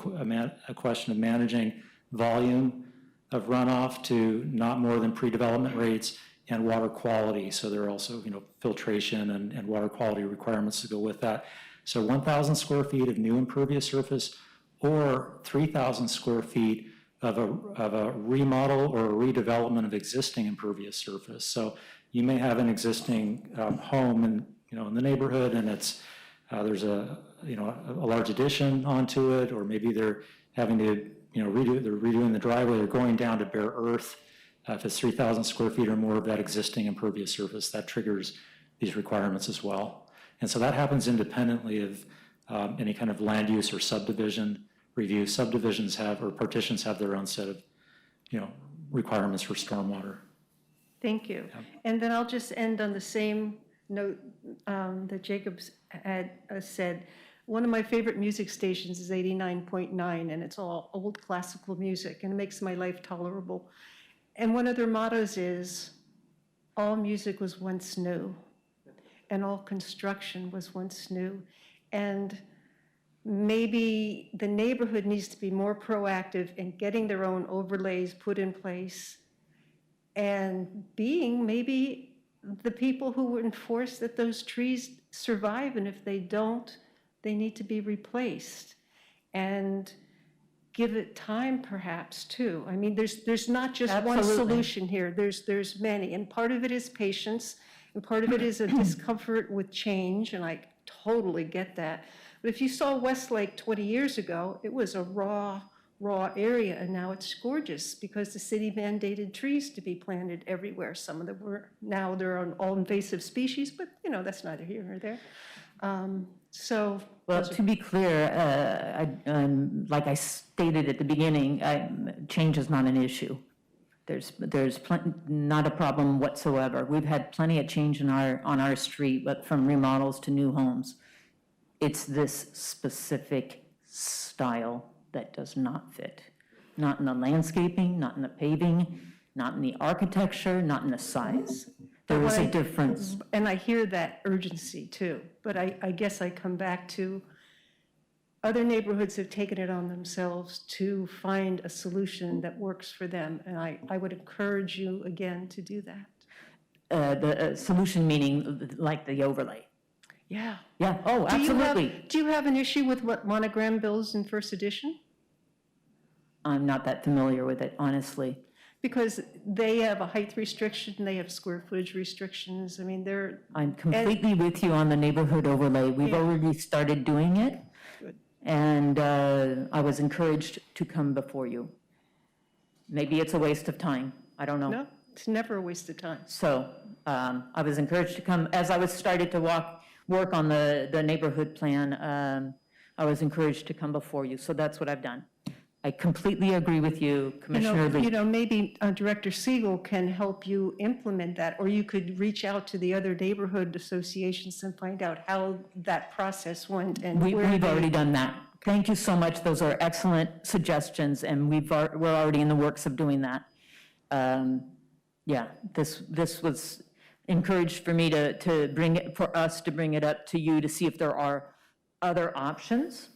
a question of managing volume of runoff to not more than pre-development rates and water quality. So there are also, filtration and water quality requirements to go with that. So 1,000 square feet of new impervious surface or 3,000 square feet of a remodel or a redevelopment of existing impervious surface. So you may have an existing home in the neighborhood, and there's a large addition onto it, or maybe they're having to they're redoing the driveway, they're going down to bare earth. If it's 3,000 square feet or more of that existing impervious surface, that triggers these requirements as well. And so that happens independently of any kind of land use or subdivision review. Subdivisions or partitions have their own set of, requirements for stormwater. Thank you. Yeah. And then I'll just end on the same note that Jacobs had said. One of my favorite music stations is 89.9, and it's all old classical music, and it makes my life tolerable. And one of their mottos is, all music was once new, and all construction was once new. And maybe the neighborhood needs to be more proactive in getting their own overlays put in place and being maybe the people who enforce that those trees survive, and if they don't, they need to be replaced. And give it time perhaps too. I mean, there's not just one Absolutely. solution here, there's many. And part of it is patience, and part of it is a discomfort with change, and I totally get that. But if you saw Westlake 20 years ago, it was a raw area, and now it's gorgeous because the city mandated trees to be planted everywhere. Some of them were, now they're on all invasive species, but that's neither here nor there. Well, to be clear, like I stated at the beginning, change is not an issue. There's not a problem whatsoever. We've had plenty of change on our street, but from remodels to new homes. It's this specific style that does not fit. Not in the landscaping, not in the paving, not in the architecture, not in the size. There is a difference. And I hear that urgency too, but I guess I come back to other neighborhoods have taken it on themselves to find a solution that works for them, and I would encourage you again to do that. The solution meaning like the overlay. Yeah. Yeah, oh, absolutely. Do you have an issue with what Monogram bills in first edition? I'm not that familiar with it, honestly. Because they have a height restriction, they have square footage restrictions. I mean, they're. I'm completely with you on the neighborhood overlay. We've already started doing it. Good. And I was encouraged to come before you. Maybe it's a waste of time. I don't know. No, it's never a waste of time. So I was encouraged to come. As I was started to work on the neighborhood plan, I was encouraged to come before you. So that's what I've done. I completely agree with you, Commissioner Lee. Maybe Director Siegel can help you implement that, or you could reach out to the other neighborhood associations and find out how that process went and We've where they. already done that. Thank you so much. Those are excellent suggestions, and we're already in the works of doing that. Yeah, this was encouraged for me to bring it, for us to bring it up to you to see if there are other options.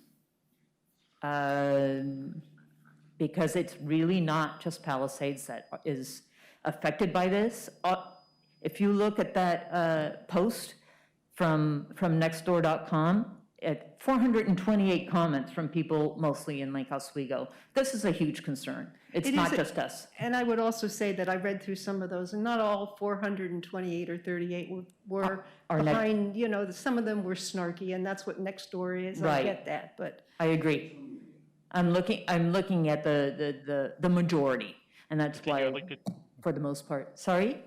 Because it's really not just Palisades that is affected by this. If you look at that post from nextdoor.com, at 428 comments from people mostly in Lake Oswego. This is a huge concern. It's It not is a- just us. And I would also say that I read through some of those, and not all 428 or 38 were Are neg- behind, some of them were snarky, and that's what next door is. I Right. get that, but I agree. I'm looking at the majority, and that's Okay, why, I'd like to, for the most part. Sorry?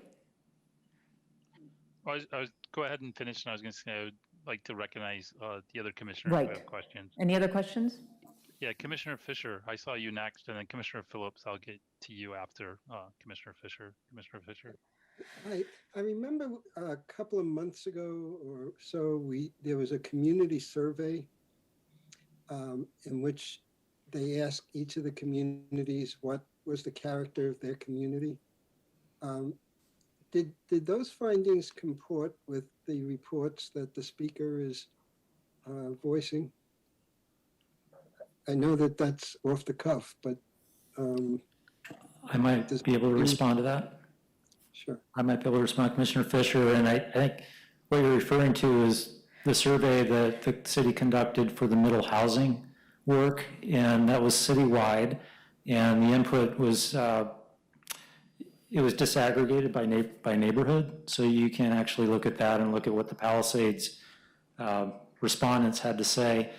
I was go ahead and finish, and I was going to say I would like to recognize the other commissioners who Right. have questions. Any other questions? Yeah, Commissioner Fisher, I saw you next, and then Commissioner Phillips, I'll get to you after Commissioner Fisher. Commissioner Fisher. I remember a couple of months ago or so, there was a community survey in which they asked each of the communities what was the character of their community. Did those findings comport with the reports that the speaker is voicing? I know that that's off the cuff, but I might be able to respond to that. sure. I might be able to respond, Commissioner Fisher, and I think what you're referring to is the survey that the city conducted for the middle housing work, and that was citywide, and the input was, it was disaggregated by neighborhood, so you can actually look at that and look at what the Palisades respondents had to say,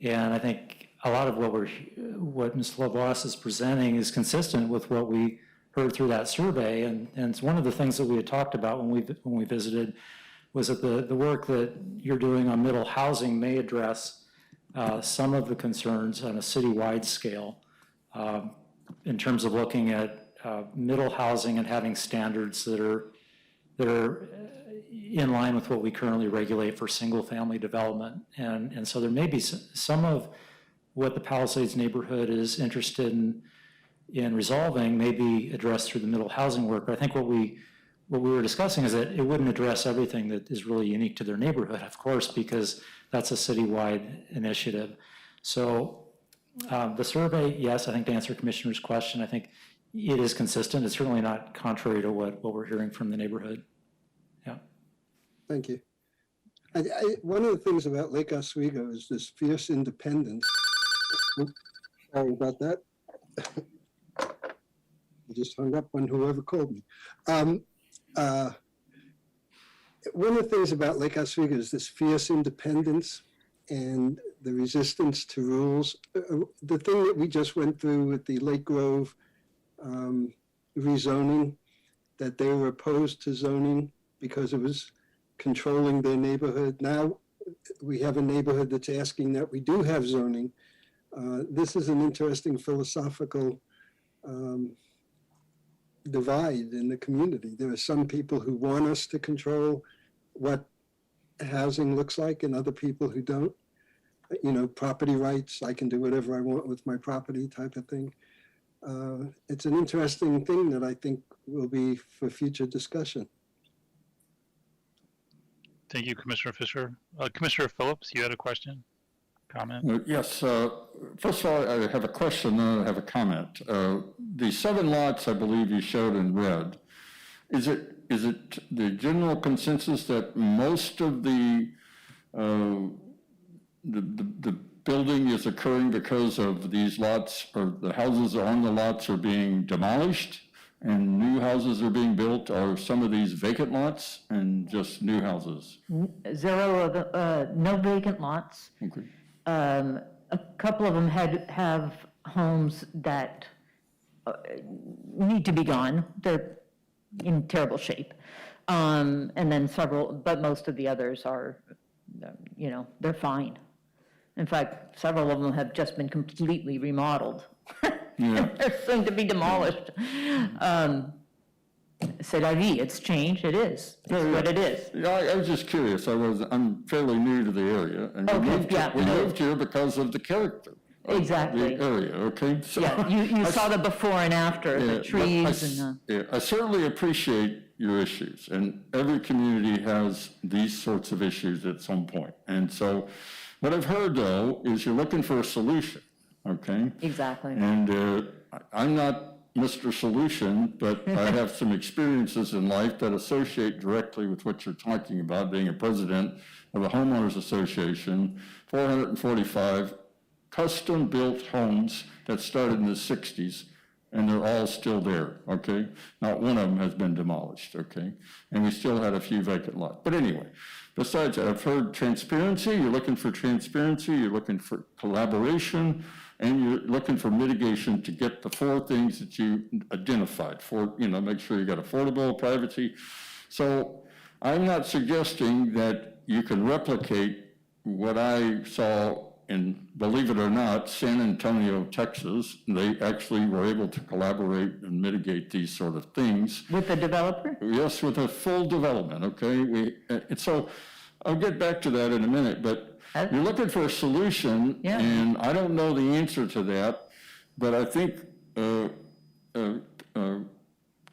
and I think a lot of what Ms. Lovelace is presenting is consistent with what we heard through that survey, and it's one of the things that we had talked about when we visited was that the work that you're doing on middle housing may address some of the concerns on a citywide scale in terms of looking at middle housing and having standards that are in line with what we currently regulate for single-family development, and so there may be some of what the Palisades neighborhood is interested in resolving may be addressed through the middle housing work. But I think what we were discussing is that it wouldn't address everything that is really unique to their neighborhood, of course, because that's a citywide initiative. So the survey, yes, I think to answer Commissioner's question, I think it is consistent. It's certainly not contrary to what we're hearing from the neighborhood. Yeah. Thank you. One of the things about Lake Oswego is this fierce independence. Oops, sorry about that. I just hung up on whoever called me. One of the things about Lake Oswego is this fierce independence and the resistance to rules. The thing that we just went through with the Lake Grove rezoning, that they were opposed to zoning because it was controlling their neighborhood. Now we have a neighborhood that's asking that we do have zoning. This is an interesting philosophical divide in the community. There are some people who want us to control what housing looks like and other people who don't. Property rights, I can do whatever I want with my property type of thing. It's an interesting thing that I think will be for future discussion. Thank you, Commissioner Fisher. Commissioner Phillips, you had a question, comment? Yes. First of all, I have a question, then I have a comment. The 7 lots I believe you showed in red, is it the general consensus that most of the building is occurring because of these lots, or the houses on the lots are being demolished and new houses are being built? Or some of these vacant lots and just new houses? No vacant lots. Okay. A couple of them have homes that need to be gone. They're in terrible shape. And then but most of the others are, they're fine. In fact, several of them have just been completely remodeled. Yeah. They're soon to be demolished. C'est la vie, it's changed, it is. It's what it is. Yeah, I was just curious. I'm fairly new to the area, and we moved here because of the character of Exactly. the area. Okay, so Yeah, you saw the before and after, the but trees and I certainly appreciate your issues, and every community has these sorts of issues at some point. And so, what I've heard though is you're looking for a solution. Okay. Exactly. And I'm not Mr. Solution, but I have some experiences in life that associate directly with what you're talking about, being a president of a homeowners association, 445 custom-built homes that started in the 60s, and they're all still there, okay? Not one of them has been demolished, okay? And we still had a few vacant lots. But anyway, besides that, I've heard transparency. You're looking for transparency, you're looking for collaboration, and you're looking for mitigation to get the 4 things that you identified for, make sure you got affordable, privacy. So I'm not suggesting that you can replicate what I saw in, believe it or not, San Antonio, Texas. They actually were able to collaborate and mitigate these sort of things. With the developer? Yes, with a full development, okay? And so I'll get back to that in a minute, but you're looking for a solution, Yeah. and I don't know the answer to that, but I think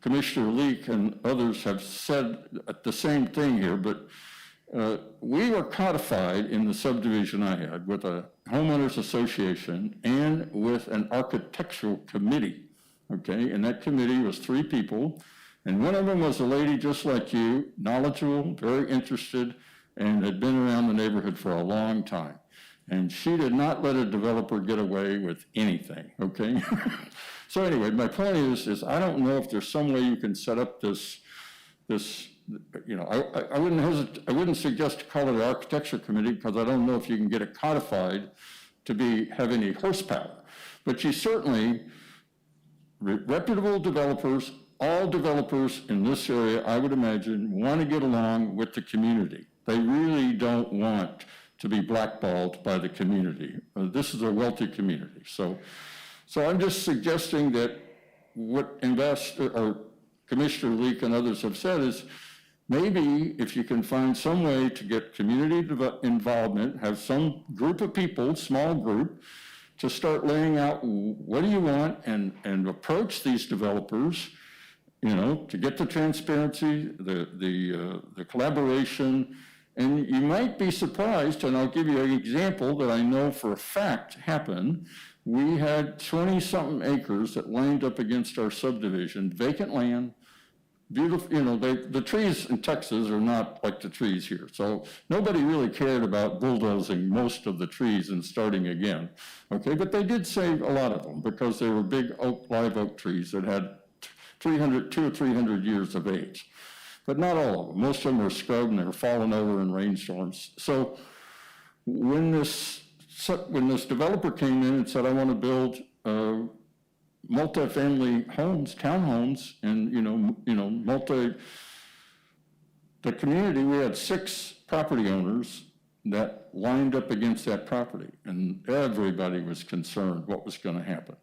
Commissioner Leak and others have said the same thing here, but we were codified in the subdivision I had with a homeowners association and with an architectural committee, okay? And that committee was 3 people, and one of them was a lady just like you, knowledgeable, very interested, and had been around the neighborhood for a long time. And she did not let a developer get away with anything, okay? So anyway, my point is I don't know if there's some way you can set up this I wouldn't suggest to call it an architecture committee, because I don't know if you can get it codified to have any horsepower. But you certainly, reputable developers, all developers in this area, I would imagine, want to get along with the community. They really don't want to be blackballed by the community. This is a wealthy community. So I'm just suggesting that what Commissioner Leak and others have said is, maybe if you can find some way to get community involvement, have some group of people, small group, to start laying out what do you want and approach these developers, to get the transparency, the collaboration. And you might be surprised, and I'll give you an example that I know for a fact happened. We had 20-something acres that lined up against our subdivision, vacant land, beautiful, the trees in Texas are not like the trees here. So nobody really cared about bulldozing most of the trees and starting again, okay? But they did save a lot of them because they were big live oak trees that had 200 or 300 years of age. But not all of them. Most of them were scrubbed and they were falling over in rainstorms. So when this developer came in and said, I want to build multifamily homes, townhomes, and the community, we had 6 property owners that lined up against that property, and everybody was concerned what was going to happen.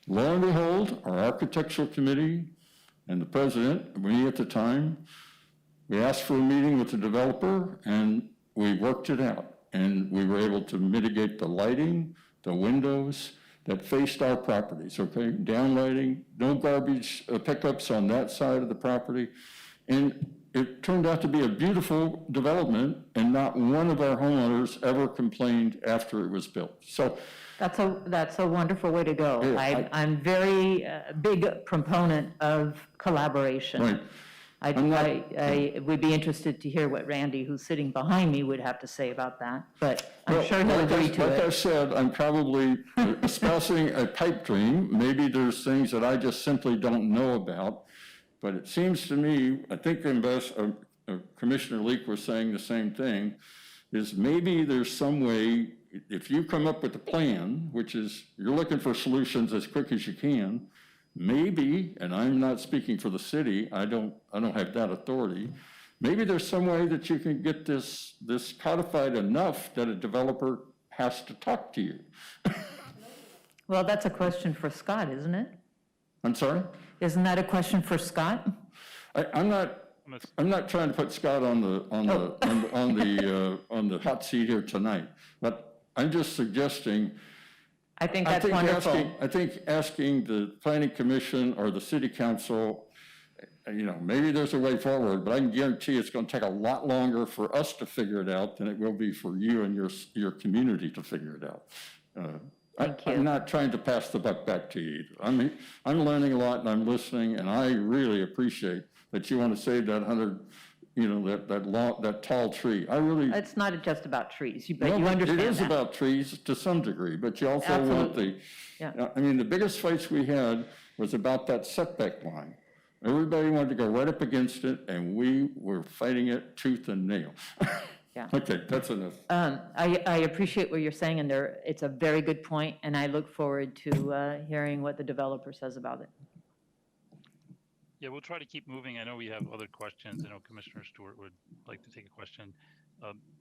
Lo and behold, our architectural committee and the president, me at the time, we asked for a meeting with the developer, and we worked it out. And we were able to mitigate the lighting, the windows that faced our properties, okay? Downlighting, no garbage pickups on that side of the property. And it turned out to be a beautiful development, and not one of our homeowners ever complained after it was built. So That's a wonderful way to go. Yeah, I'm very big proponent of collaboration. Right. I would be interested to hear what Randy, who's sitting behind me, would have to say about that, but I'm sure he'll agree to Like I it. said, I'm probably espousing a pipe dream. Maybe there's things that I just simply don't know about, but it seems to me, I think Commissioner Leak was saying the same thing, is maybe there's some way, if you come up with a plan, which is you're looking for solutions as quick as you can, maybe, and I'm not speaking for the city, I don't have that authority, maybe there's some way that you can get this codified enough that a developer has to talk to you. Well, that's a question for Scott, isn't it? I'm sorry? Isn't that a question for Scott? I'm not trying to put Scott on the hot seat here tonight, but I'm just suggesting. I think that's wonderful. I think asking the planning commission or the city council, maybe there's a way forward, but I can guarantee it's going to take a lot longer for us to figure it out than it will be for you and your community to figure it out. Thank I'm you. not trying to pass the buck back to you either. I'm learning a lot and I'm listening, and I really appreciate that you want to save that 100, that tall tree. I really. It's not just about trees, but Well, you but understand it is that. about trees to some degree, but you also want Absolutely. Yeah. I mean, the biggest fights we had was about that setback line. Everybody wanted to go right up against it, and we were fighting it tooth and nail. Yeah. Okay, that's enough. I appreciate what you're saying, and it's a very good point, and I look forward to hearing what the developer says about it. Yeah, we'll try to keep moving. I know we have other questions. I know Commissioner Stewart would like to take a question.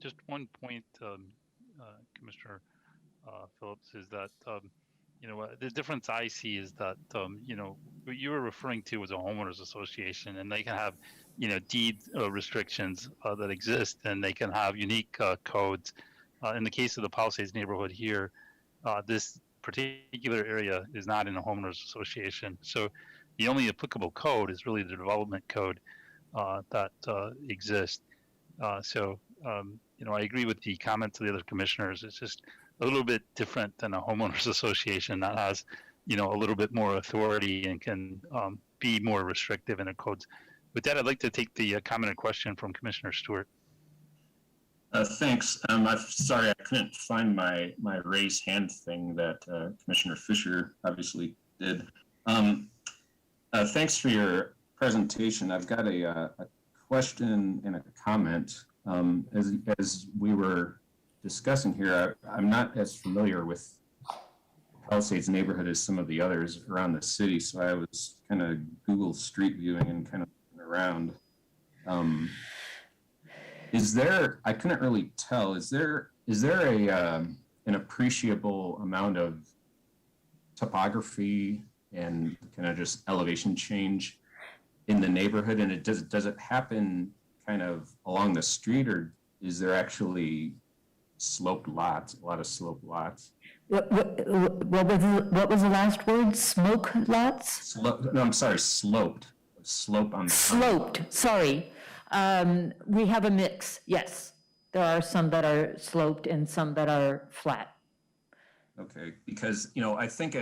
Just one point, Commissioner Phillips, is that, the difference I see is that, what you were referring to was a homeowners association, and they can have, deed restrictions that exist, and they can have unique codes. In the case of the Palisades neighborhood here, this particular area is not in a homeowners association. So the only applicable code is really the development code that exists. I agree with the comments of the other commissioners. It's just a little bit different than a homeowners association that has, a little bit more authority and can be more restrictive in their codes. With that, I'd like to take the comment and question from Commissioner Stewart. Thanks. I'm sorry I couldn't find my raise hand thing that Commissioner Fisher obviously did. Thanks for your presentation. I've got a question and a comment. As we were discussing here, I'm not as familiar with Palisades neighborhood as some of the others around the city, so I was kind of Google Street viewing and kind of looking around. I couldn't really tell, is there an appreciable amount of topography and kind of just elevation change in the neighborhood? And does it happen kind of along the street, or is there actually sloped lots, a lot of sloped lots? What was the last word? Smoke lots? No, I'm sorry, sloped. Slope on the Sloped, sorry. We have a mix, yes. There are some that are sloped and some that are flat. Okay, because, I think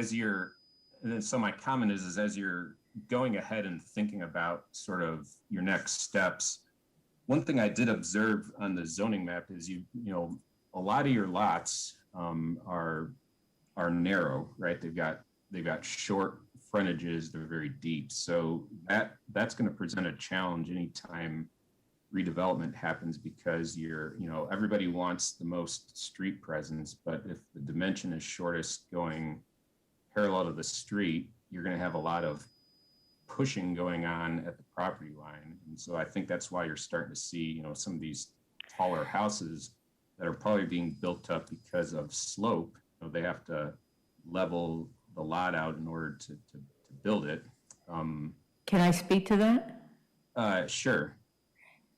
so my comment is as you're going ahead and thinking about sort of your next steps, one thing I did observe on the zoning map is a lot of your lots are narrow, right? They've got short frontages, they're very deep. So that's going to present a challenge anytime redevelopment happens, because everybody wants the most street presence, but if the dimension is shortest going parallel to the street, you're going to have a lot of pushing going on at the property line. And so I think that's why you're starting to see, some of these taller houses that are probably being built up because of slope. They have to level the lot out in order to build it. Can I speak to that? Sure.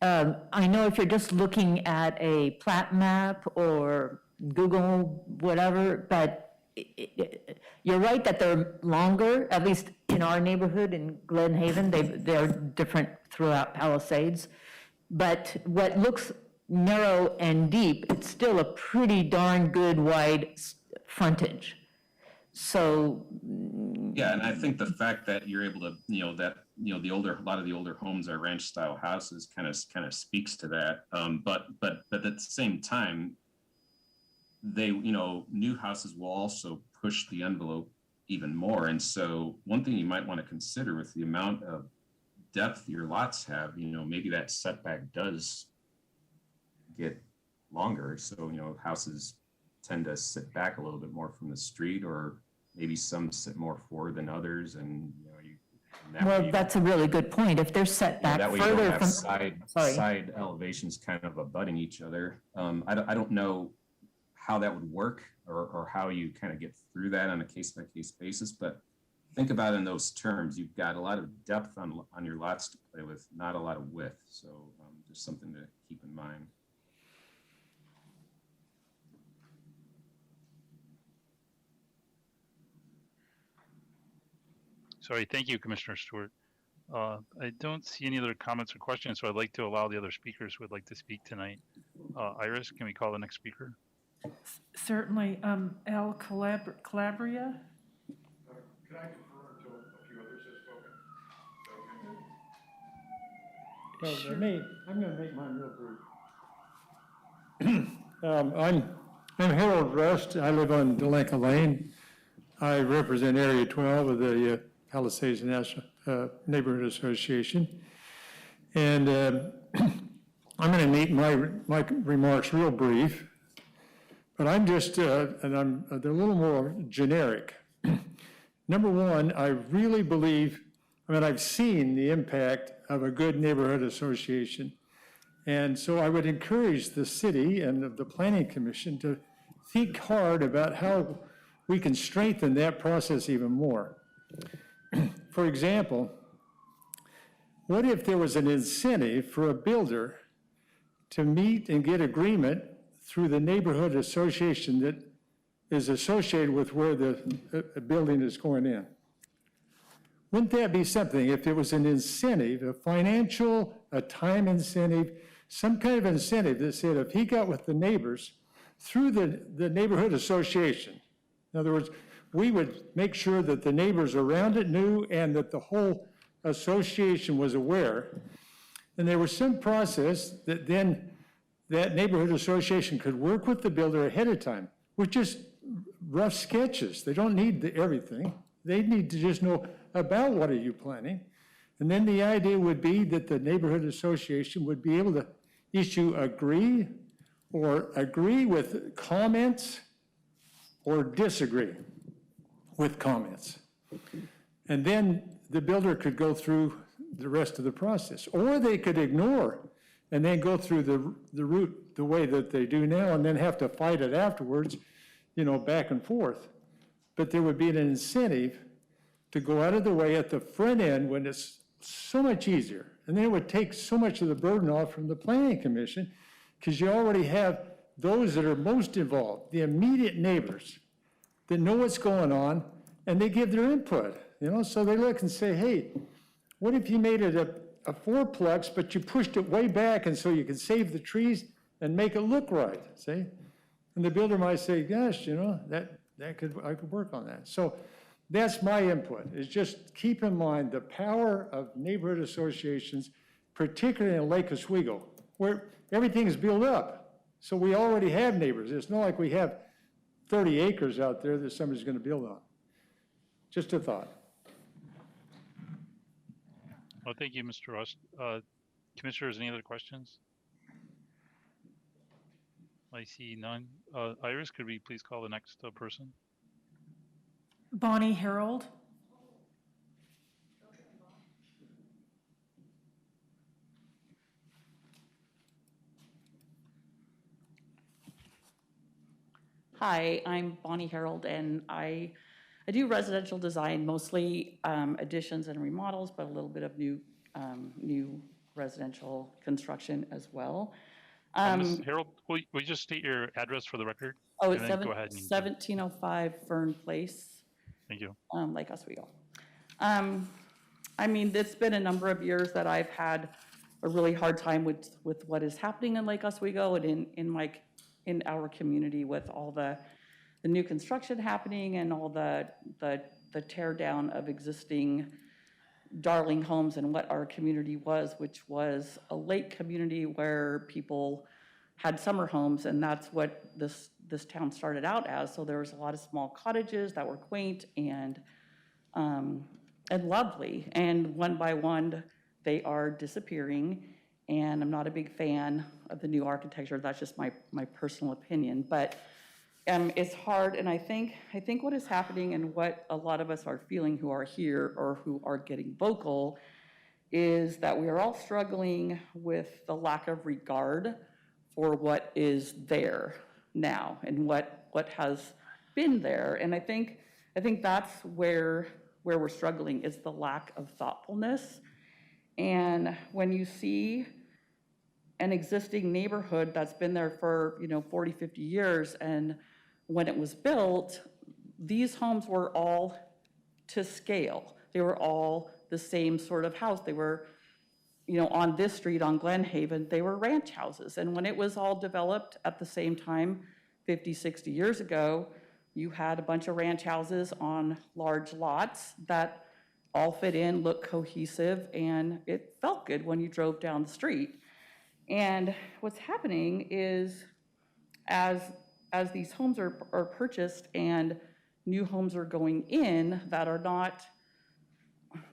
I know if you're just looking at a plat map or Google, whatever, but you're right that they're longer, at least in our neighborhood in Glen Haven. They're different throughout Palisades. But what looks narrow and deep, it's still a pretty darn good wide frontage. So. Yeah, and I think the fact that you're able to, a lot of the older homes are ranch style houses kind of speaks to that. But at the same time, new houses will also push the envelope even more. And so one thing you might want to consider with the amount of depth your lots have, maybe that setback does get longer. So, houses tend to sit back a little bit more from the street, or maybe some sit more forward than others. And, Well, that's a really good point. If they're set back that way you don't further have from. side elevations kind of abutting each other. I don't know how that would work, or how you kind of get through that on a case-by-case basis, but think about it in those terms. You've got a lot of depth on your lots to play with, not a lot of width. So just something to keep in mind. Sorry, thank you, Commissioner Stewart. I don't see any other comments or questions, so I'd like to allow the other speakers who would like to speak tonight. Iris, can we call the next speaker? Certainly, Al Calabria? Can I defer until a few others have spoken? I'm going to make mine real brief. I'm Harold Rust. I live on Delanca Lane. I represent Area 12 of the Palisades National Neighborhood Association. And I'm going to make my remarks real brief, but I'm just, they're a little more generic. Number one, I really believe, I've seen the impact of a good neighborhood association. And so I would encourage the city and the Planning Commission to think hard about how we can strengthen that process even more. For example, what if there was an incentive for a builder to meet and get agreement through the neighborhood association that is associated with where the building is going in? Wouldn't that be something if there was an incentive, a financial, a time incentive, some kind of incentive that said if he got with the neighbors through the neighborhood association, in other words, we would make sure that the neighbors around it knew and that the whole association was aware, and there was some process that then that neighborhood association could work with the builder ahead of time with just rough sketches. They don't need everything. They need to just know about what are you planning. And then the idea would be that the neighborhood association would be able to issue agree with comments or disagree with comments. And then the builder could go through the rest of the process. Or they could ignore and then go through the route the way that they do now and then have to fight it afterwards, back and forth. But there would be an incentive to go out of the way at the front end when it's so much easier. And then it would take so much of the burden off from the Planning Commission because you already have those that are most involved, the immediate neighbors that know what's going on and they give their input, So they look and say, hey, what if you made it a fourplex, but you pushed it way back and so you can save the trees and make it look right, see? And the builder might say, gosh, I could work on that. So that's my input, is just keep in mind the power of neighborhood associations, particularly in Lake Oswego, where everything is built up. So we already have neighbors. It's not like we have 30 acres out there that somebody's going to build on. Just a thought. Well, thank you, Mr. Rust. Commissioners, any other questions? I see none. Iris, could we please call the next person? Bonnie Harold? Hi, I'm Bonnie Harold, and I do residential design, mostly additions and remodels, but a little bit of new residential construction as well. Ms. Harold, will you just state your address for the record? Oh, it's go ahead and 1705 Fern Place. Thank you. Lake Oswego. It's been a number of years that I've had a really hard time with what is happening in Lake Oswego and in our community with all the new construction happening and all the tear down of existing darling homes and what our community was, which was a lake community where people had summer homes, and that's what this town started out as. So there was a lot of small cottages that were quaint and lovely, and one by one they are disappearing. And I'm not a big fan of the new architecture. That's just my personal opinion, but it's hard. And I think what is happening and what a lot of us are feeling who are here or who are getting vocal is that we are all struggling with the lack of regard for what is there now and what has been there. And I think that's where we're struggling, is the lack of thoughtfulness. And when you see an existing neighborhood that's been there for 40, 50 years, and when it was built, these homes were all to scale. They were all the same sort of house. They were, on this street on Glen Haven, they were ranch houses. And when it was all developed at the same time, 50, 60 years ago, you had a bunch of ranch houses on large lots that all fit in, looked cohesive, and it felt good when you drove down the street. And what's happening is as these homes are purchased and new homes are going in that are not,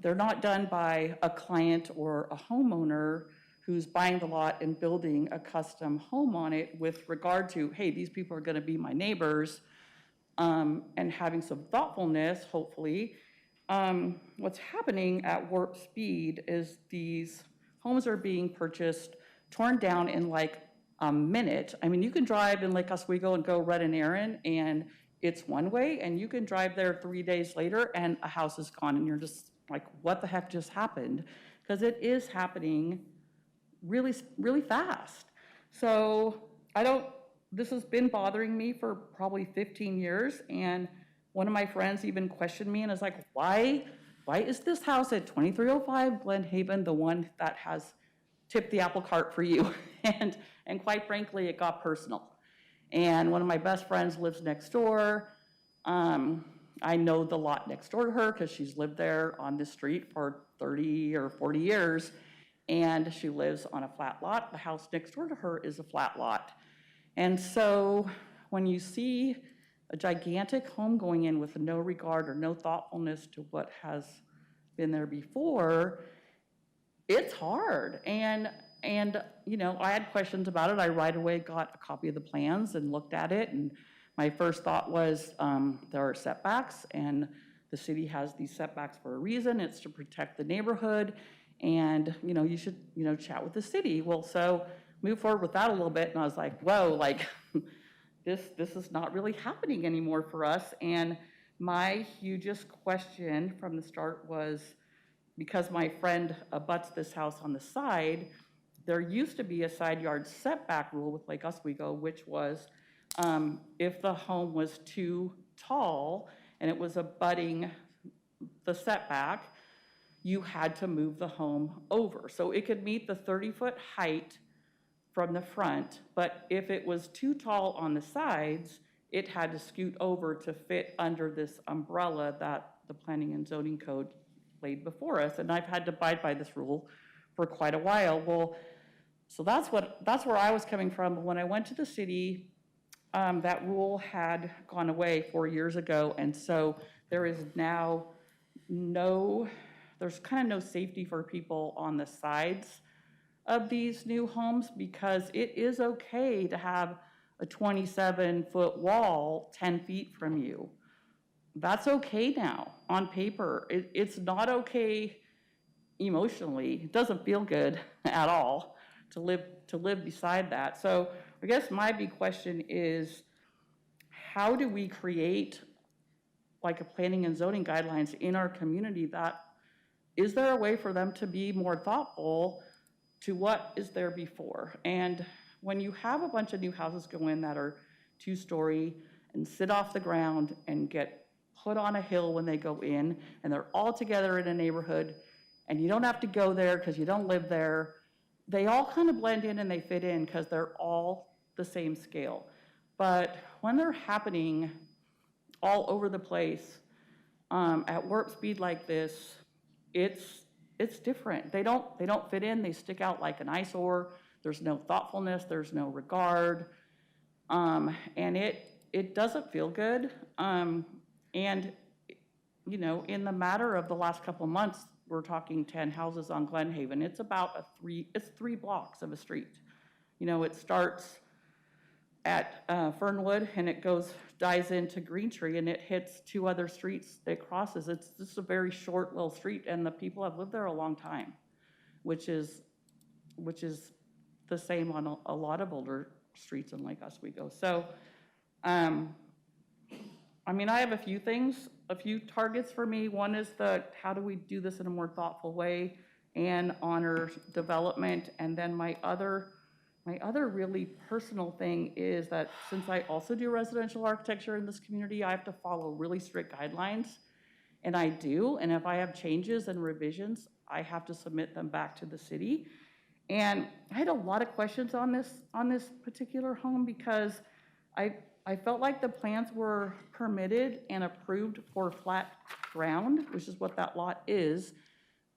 they're not done by a client or a homeowner who's buying the lot and building a custom home on it with regard to, hey, these people are going to be my neighbors, and having some thoughtfulness, hopefully. What's happening at warp speed is these homes are being purchased, torn down in like a minute. I mean, you can drive in Lake Oswego and go run an errand, and it's one way, and you can drive there 3 days later, and a house is gone, and you're just like, what the heck just happened? Because it is happening really, really fast. So this has been bothering me for probably 15 years, and one of my friends even questioned me and is like, why is this house at 2305 Glen Haven the one that has tipped the apple cart for you? And quite frankly, it got personal. And one of my best friends lives next door. I know the lot next door to her because she's lived there on this street for 30 or 40 years, and she lives on a flat lot. The house next door to her is a flat lot. And so when you see a gigantic home going in with no regard or no thoughtfulness to what has been there before, it's hard. And you know, I had questions about it. I right away got a copy of the plans and looked at it, and my first thought was there are setbacks, and the city has these setbacks for a reason. It's to protect the neighborhood, and you know, you should, you know, chat with the city. Well, so move forward with that a little bit, and I was like, whoa, like this is not really happening anymore for us. And my hugest question from the start was, because my friend abuts this house on the side, there used to be a side yard setback rule with Lake Oswego, which was if the home was too tall and it was abutting the setback, you had to move the home over. So it could meet the 30-foot height from the front, but if it was too tall on the sides, it had to scoot over to fit under this umbrella that the Planning and Zoning Code laid before us. And I've had to abide by this rule for quite a while. Well, so that's where I was coming from. But when I went to the city, that rule had gone away 4 years ago, and so there is now there's kind of no safety for people on the sides of these new homes, because it is okay to have a 27-foot wall 10 feet from you. That's okay now on paper. It's not okay emotionally. It doesn't feel good at all to live beside that. So I guess my big question is, how do we create like a planning and zoning guidelines in our community that, is there a way for them to be more thoughtful to what is there before? And when you have a bunch of new houses go in that are 2-story and sit off the ground and get put on a hill when they go in, and they're all together in a neighborhood, and you don't have to go there because you don't live there, they all kind of blend in and they fit in because they're all the same scale. But when they're happening all over the place at warp speed like this, it's different. They don't fit in. They stick out like an eyesore. There's no thoughtfulness. There's no regard, and it doesn't feel good. And you know, in the matter of the last couple of months, we're talking 10 houses on Glen Haven. It's about it's 3 blocks of a street. You know, it starts at Fernwood and it dives into Green Tree, and it hits 2 other streets it crosses. It's just a very short little street, and the people have lived there a long time, which is the same on a lot of older streets in Lake Oswego. So, I mean, I have a few targets for me. One is how do we do this in a more thoughtful way and honor development? And then my other really personal thing is that since I also do residential architecture in this community, I have to follow really strict guidelines, and I do. And if I have changes and revisions, I have to submit them back to the city. And I had a lot of questions on this particular home, because I felt like the plans were permitted and approved for flat ground, which is what that lot is.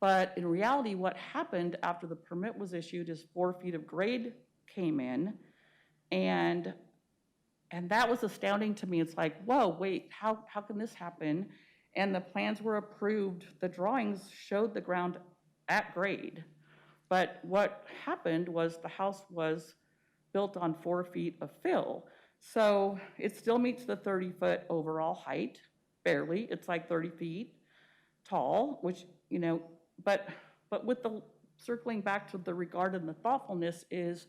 But in reality, what happened after the permit was issued is 4 feet of grade came in, and that was astounding to me. It's like, whoa, wait, how can this happen? And the plans were approved, the drawings showed the ground at grade. But what happened was the house was built on 4 feet of fill. So it still meets the 30-foot overall height, barely. It's like 30 feet tall, which, you know, but with the circling back to the regard and the thoughtfulness is,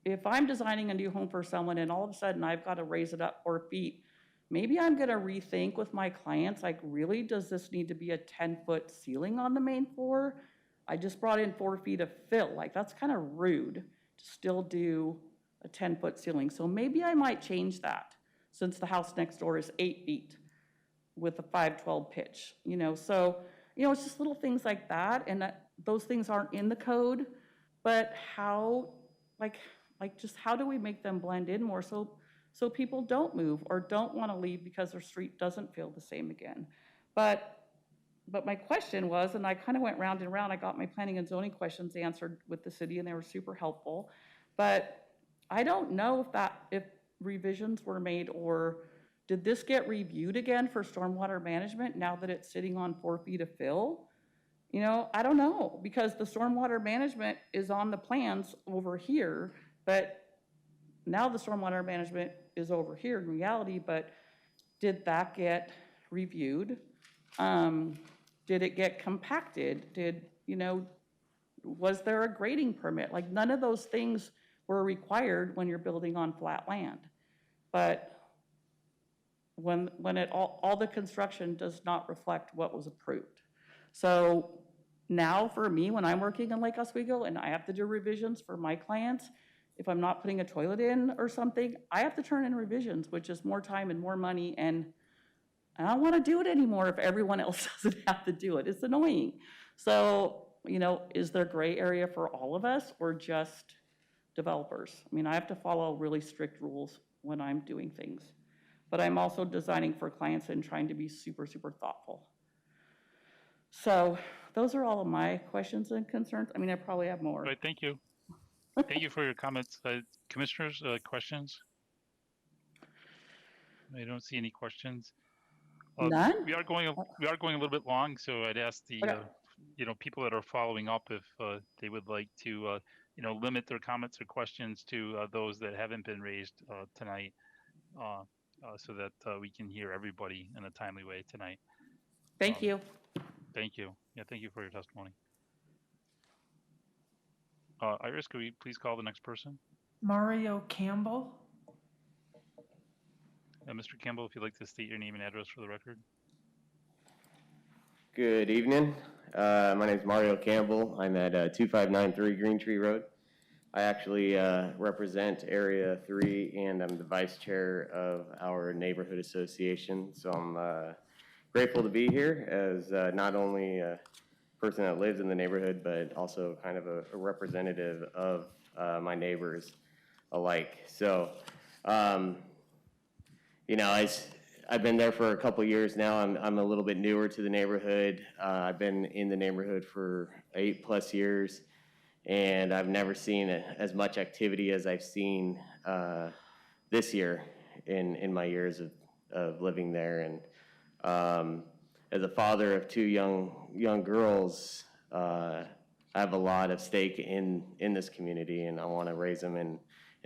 if I'm designing a new home for someone and all of a sudden I've got to raise it up 4 feet, maybe I'm going to rethink with my clients, like, really, does this need to be a 10-foot ceiling on the main floor? I just brought in 4 feet of fill. Like, that's kind of rude to still do a 10-foot ceiling. So maybe I might change that, since the house next door is 8 feet with a 512 pitch, you know. So, you know, it's just little things like that, and those things aren't in the code, but how, like just how do we make them blend in more so people don't move or don't want to leave because their street doesn't feel the same again. But my question was, and I kind of went round and round, I got my planning and zoning questions answered with the city, and they were super helpful. But I don't know if revisions were made, or did this get reviewed again for stormwater management now that it's sitting on 4 feet of fill? You know, I don't know, because the stormwater management is on the plans over here, but now the stormwater management is over here in reality, but did that get reviewed? Did it get compacted? You know, was there a grading permit? Like, none of those things were required when you're building on flat land. But when all the construction does not reflect what was approved. So now for me, when I'm working in Lake Oswego and I have to do revisions for my clients, if I'm not putting a toilet in or something, I have to turn in revisions, which is more time and more money, and I don't want to do it anymore if everyone else doesn't have to do it. It's annoying. So, you know, is there gray area for all of us or just developers? I mean, I have to follow really strict rules when I'm doing things, but I'm also designing for clients and trying to be super, super thoughtful. So those are all of my questions and concerns. I mean, I probably have more. Right, thank you. Thank you for your comments. Commissioners, questions? I don't see any questions. None? We are going a little bit long, so I'd ask the you know, people that are following up if they would like to you know, limit their comments or questions to those that haven't been raised tonight, so that we can hear everybody in a timely way tonight. Thank you. Thank you. Yeah, thank you for your testimony. Iris, could we please call the next person? Mario Campbell. Mr. Campbell, if you'd like to state your name and address for the record. Good evening. My name is Mario Campbell. I'm at 2593 Green Tree Road. I actually represent Area 3, and I'm the vice chair of our neighborhood association. So I'm grateful to be here as not only a person that lives in the neighborhood, but also kind of a representative of my neighbors alike. So, you know, I've been there for a couple years now. I'm a little bit newer to the neighborhood. I've been in the neighborhood for 8+ years, and I've never seen as much activity as I've seen this year in my years of living there. And as a father of 2 young girls, I have a lot of stake in this community, and I want to raise them in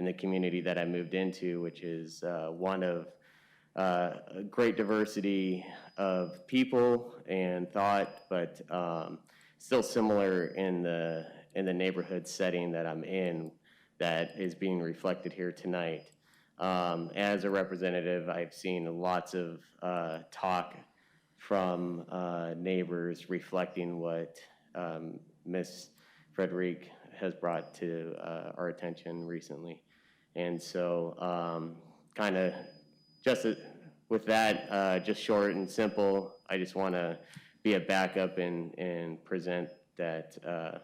the community that I moved into, which is one of a great diversity of people and thought, but still similar in the neighborhood setting that I'm in that is being reflected here tonight. As a representative, I've seen lots of talk from neighbors reflecting what Ms. Frederique has brought to our attention recently. And so kind of just with that, just short and simple, I just want to be a backup and present that,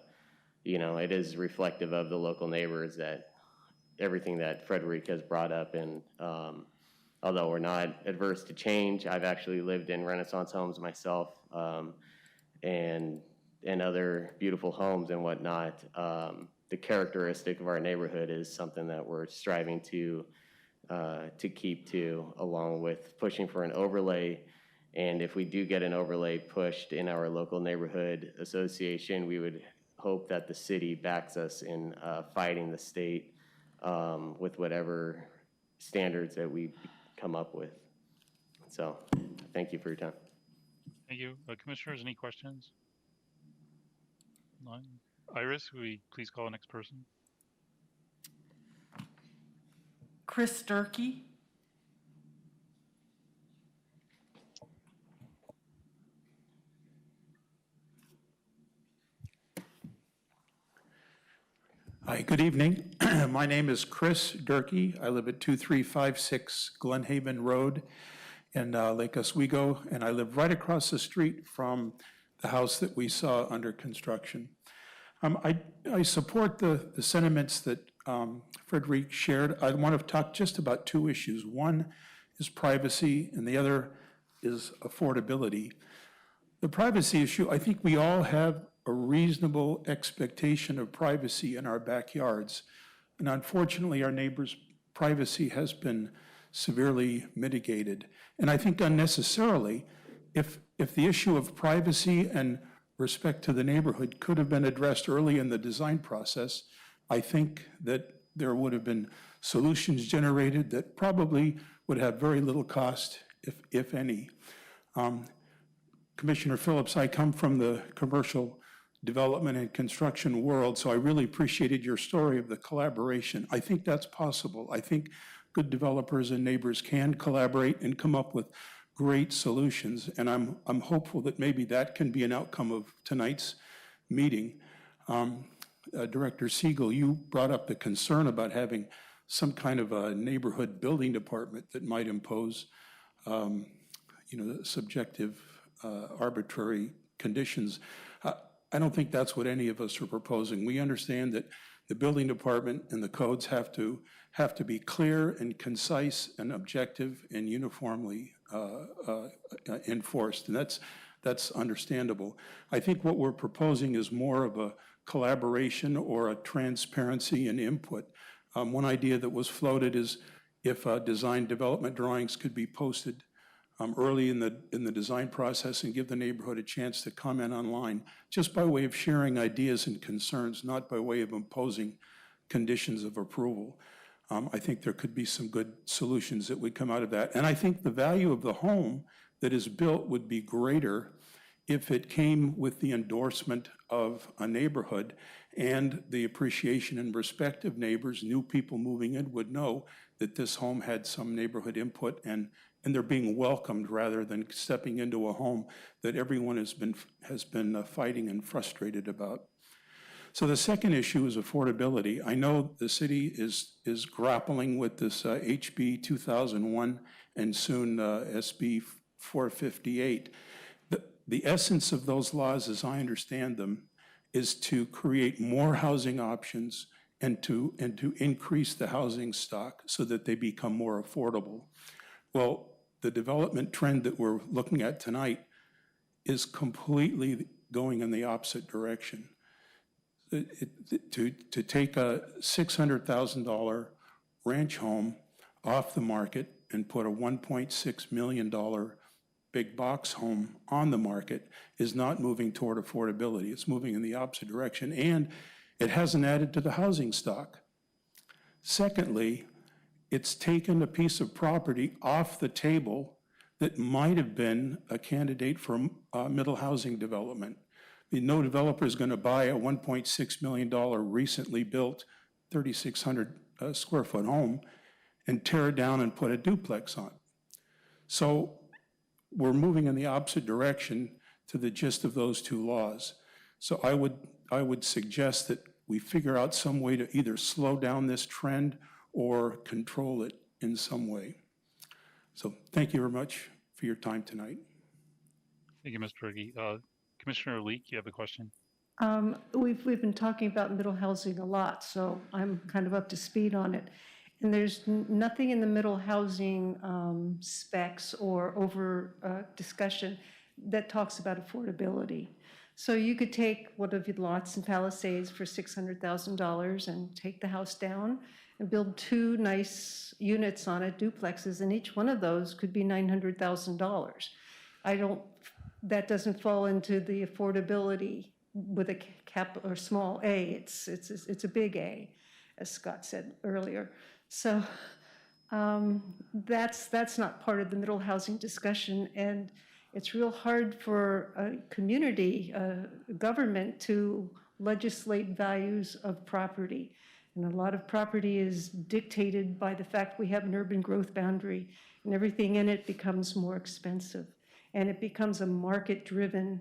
you know, it is reflective of the local neighbors that everything that Frederick has brought up. And although we're not adverse to change, I've actually lived in Renaissance homes myself, and other beautiful homes and whatnot. The characteristic of our neighborhood is something that we're striving to keep to, along with pushing for an overlay. And if we do get an overlay pushed in our local neighborhood association, we would hope that the city backs us in fighting the state with whatever standards that we come up with. So thank you for your time. Thank you. Commissioners, any questions? None. Iris, will you please call the next person? Chris Durkee. Hi, good evening. My name is Chris Durkee. I live at 2356 Glenhaven Road in Lake Oswego, and I live right across the street from the house that we saw under construction. I support the sentiments that Frederick shared. I want to talk just about two issues. One is privacy, and the other is affordability. The privacy issue, I think we all have a reasonable expectation of privacy in our backyards. And unfortunately, our neighbors' privacy has been severely mitigated. And I think unnecessarily, if the issue of privacy and respect to the neighborhood could have been addressed early in the design process, I think that there would have been solutions generated that probably would have very little cost, if any. Commissioner Phillips, I come from the commercial development and construction world, so I really appreciated your story of the collaboration. I think that's possible. I think good developers and neighbors can collaborate and come up with great solutions, and I'm hopeful that maybe that can be an outcome of tonight's meeting. Director Siegel, you brought up the concern about having some kind of a neighborhood building department that might impose, subjective, arbitrary conditions. I don't think that's what any of us are proposing. We understand that the building department and the codes have to be clear and concise and objective and uniformly enforced, and that's understandable. I think what we're proposing is more of a collaboration or a transparency and input. One idea that was floated is if design development drawings could be posted early in the design process and give the neighborhood a chance to comment online, just by way of sharing ideas and concerns, not by way of imposing conditions of approval. I think there could be some good solutions that would come out of that. And I think the value of the home that is built would be greater if it came with the endorsement of a neighborhood and the appreciation and respect of neighbors. New people moving in would know that this home had some neighborhood input, and they're being welcomed rather than stepping into a home that everyone has been fighting and frustrated about. So the second issue is affordability. I know the city is grappling with this HB 2001 and soon SB 458. The essence of those laws, as I understand them, is to create more housing options and to increase the housing stock so that they become more affordable. Well, the development trend that we're looking at tonight is completely going in the opposite direction. To take a $600,000 ranch home off the market and put a $1.6 million big box home on the market is not moving toward affordability. It's moving in the opposite direction, and it hasn't added to the housing stock. Secondly, it's taken a piece of property off the table that might have been a candidate for middle housing development. I mean, no developer is going to buy a $1.6 million recently built 3,600 square foot home and tear it down and put a duplex on. So we're moving in the opposite direction to the gist of those two laws. So I would suggest that we figure out some way to either slow down this trend or control it in some way. So thank you very much for your time tonight. Thank you, Mr. Riggi. Commissioner Leek, you have a question? We've been talking about middle housing a lot, so I'm kind of up to speed on it. And there's nothing in the middle housing specs or over discussion that talks about affordability. So you could take one of your lots in Palisades for $600,000 and take the house down and build 2 nice units on it, duplexes, and each one of those could be $900,000. That doesn't fall into the affordability with a cap or small a. It's a big A, as Scott said earlier. So that's not part of the middle housing discussion, and it's real hard for a community, government to legislate values of property. And a lot of property is dictated by the fact we have an urban growth boundary, and everything in it becomes more expensive. And it becomes a market-driven,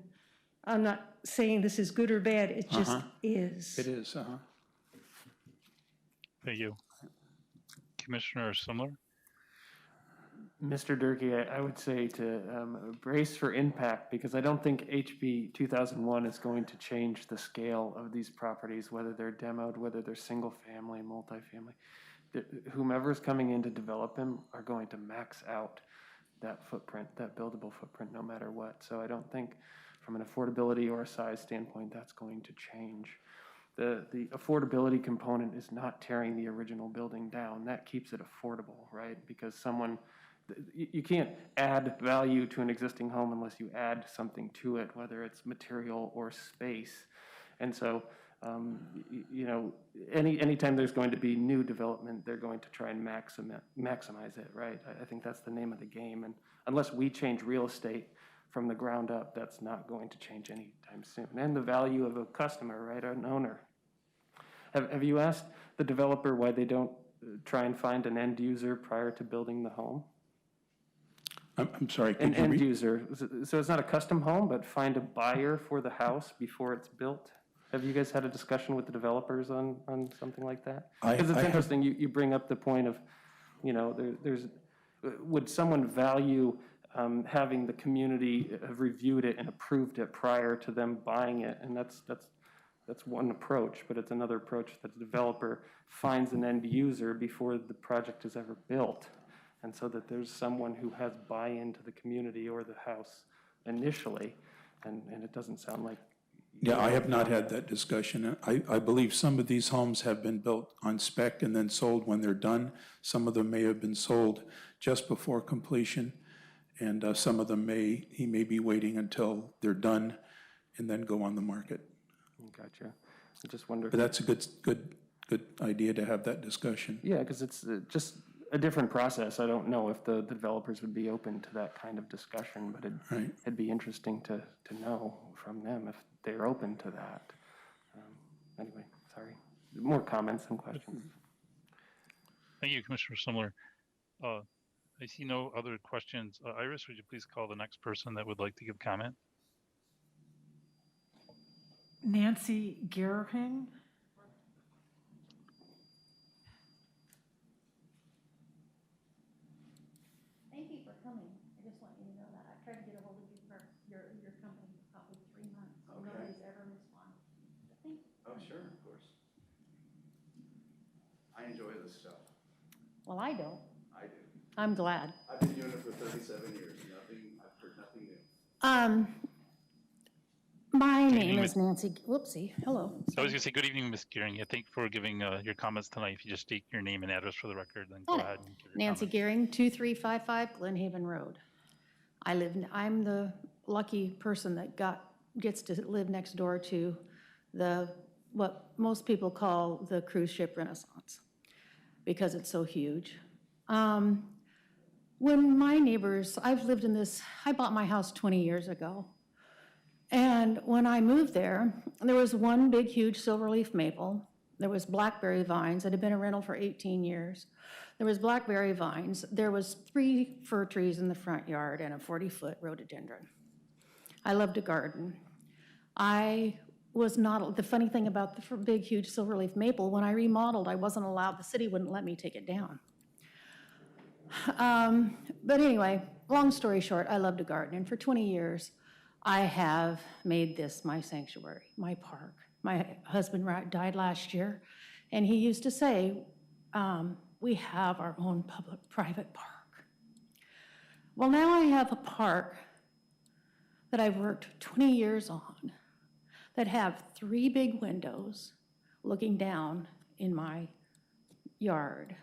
I'm not saying this is good or bad, it just is. It is, Thank you. Commissioner Simler? Mr. Durkee, I would say to brace for impact, because I don't think HB 2001 is going to change the scale of these properties, whether they're demoed, whether they're single family, multifamily. Whomever's coming in to develop them are going to max out that footprint, that buildable footprint, no matter what. So I don't think from an affordability or a size standpoint, that's going to change. The affordability component is not tearing the original building down. That keeps it affordable, right? Because you can't add value to an existing home unless you add something to it, whether it's material or space. And so, anytime there's going to be new development, they're going to try and maximize it, right? I think that's the name of the game. And unless we change real estate from the ground up, that's not going to change anytime soon. And the value of a customer, right, an owner. Have you asked the developer why they don't try and find an end user prior to building the home? I'm sorry. An end user. So it's not a custom home, but find a buyer for the house before it's built? Have you guys had a discussion with the developers on something like that? Because it's interesting, you bring up the point of, would someone value having the community have reviewed it and approved it prior to them buying it? And that's one approach, but it's another approach that the developer finds an end user before the project is ever built. And so that there's someone who has buy-in to the community or the house initially, and it doesn't sound like. Yeah, I have not had that discussion. I believe some of these homes have been built on spec and then sold when they're done. Some of them may have been sold just before completion, and some of them he may be waiting until they're done and then go on the market. Gotcha. I just wonder. But that's a good idea to have that discussion. Yeah, because it's just a different process. I don't know if the developers would be open to that kind of discussion, but it'd be interesting to know from them if they're open to that. Anyway, sorry. More comments and questions. Thank you, Commissioner Simler. I see no other questions. Iris, would you please call the next person that would like to give comment? Nancy Gerhing. Thank you for coming. I just want you to know that. I've tried to get a hold of you for your company for probably 3 months. Okay. Nobody's ever responded. Thank you. Oh, sure, of course. I enjoy this stuff. Well, I don't. I do. I'm glad. I've been doing it for 37 years. I've heard nothing new. My name is Nancy. Whoopsie. Hello. I was going to say good evening, Ms. Gearing. Thank you for giving your comments tonight. If you just state your name and address for the record, then go ahead and give your Nancy comment. Gearing, 2355 Glenhaven Road. I'm the lucky person that gets to live next door to what most people call the cruise ship renaissance, because it's so huge. When my neighbors, I bought my house 20 years ago. And when I moved there was one big, huge silverleaf maple. There was blackberry vines. It had been a rental for 18 years. There was blackberry vines. There was 3 fir trees in the front yard and a 40-foot rhododendron. I loved to garden. The funny thing about the big, huge silverleaf maple, when I remodeled, I wasn't allowed, the city wouldn't let me take it down. But anyway, long story short, I loved to garden. And for 20 years, I have made this my sanctuary, my park. My husband died last year, and he used to say, we have our own public-private park. Well, now I have a park that I've worked 20 years on that have 3 big windows looking down in my yard.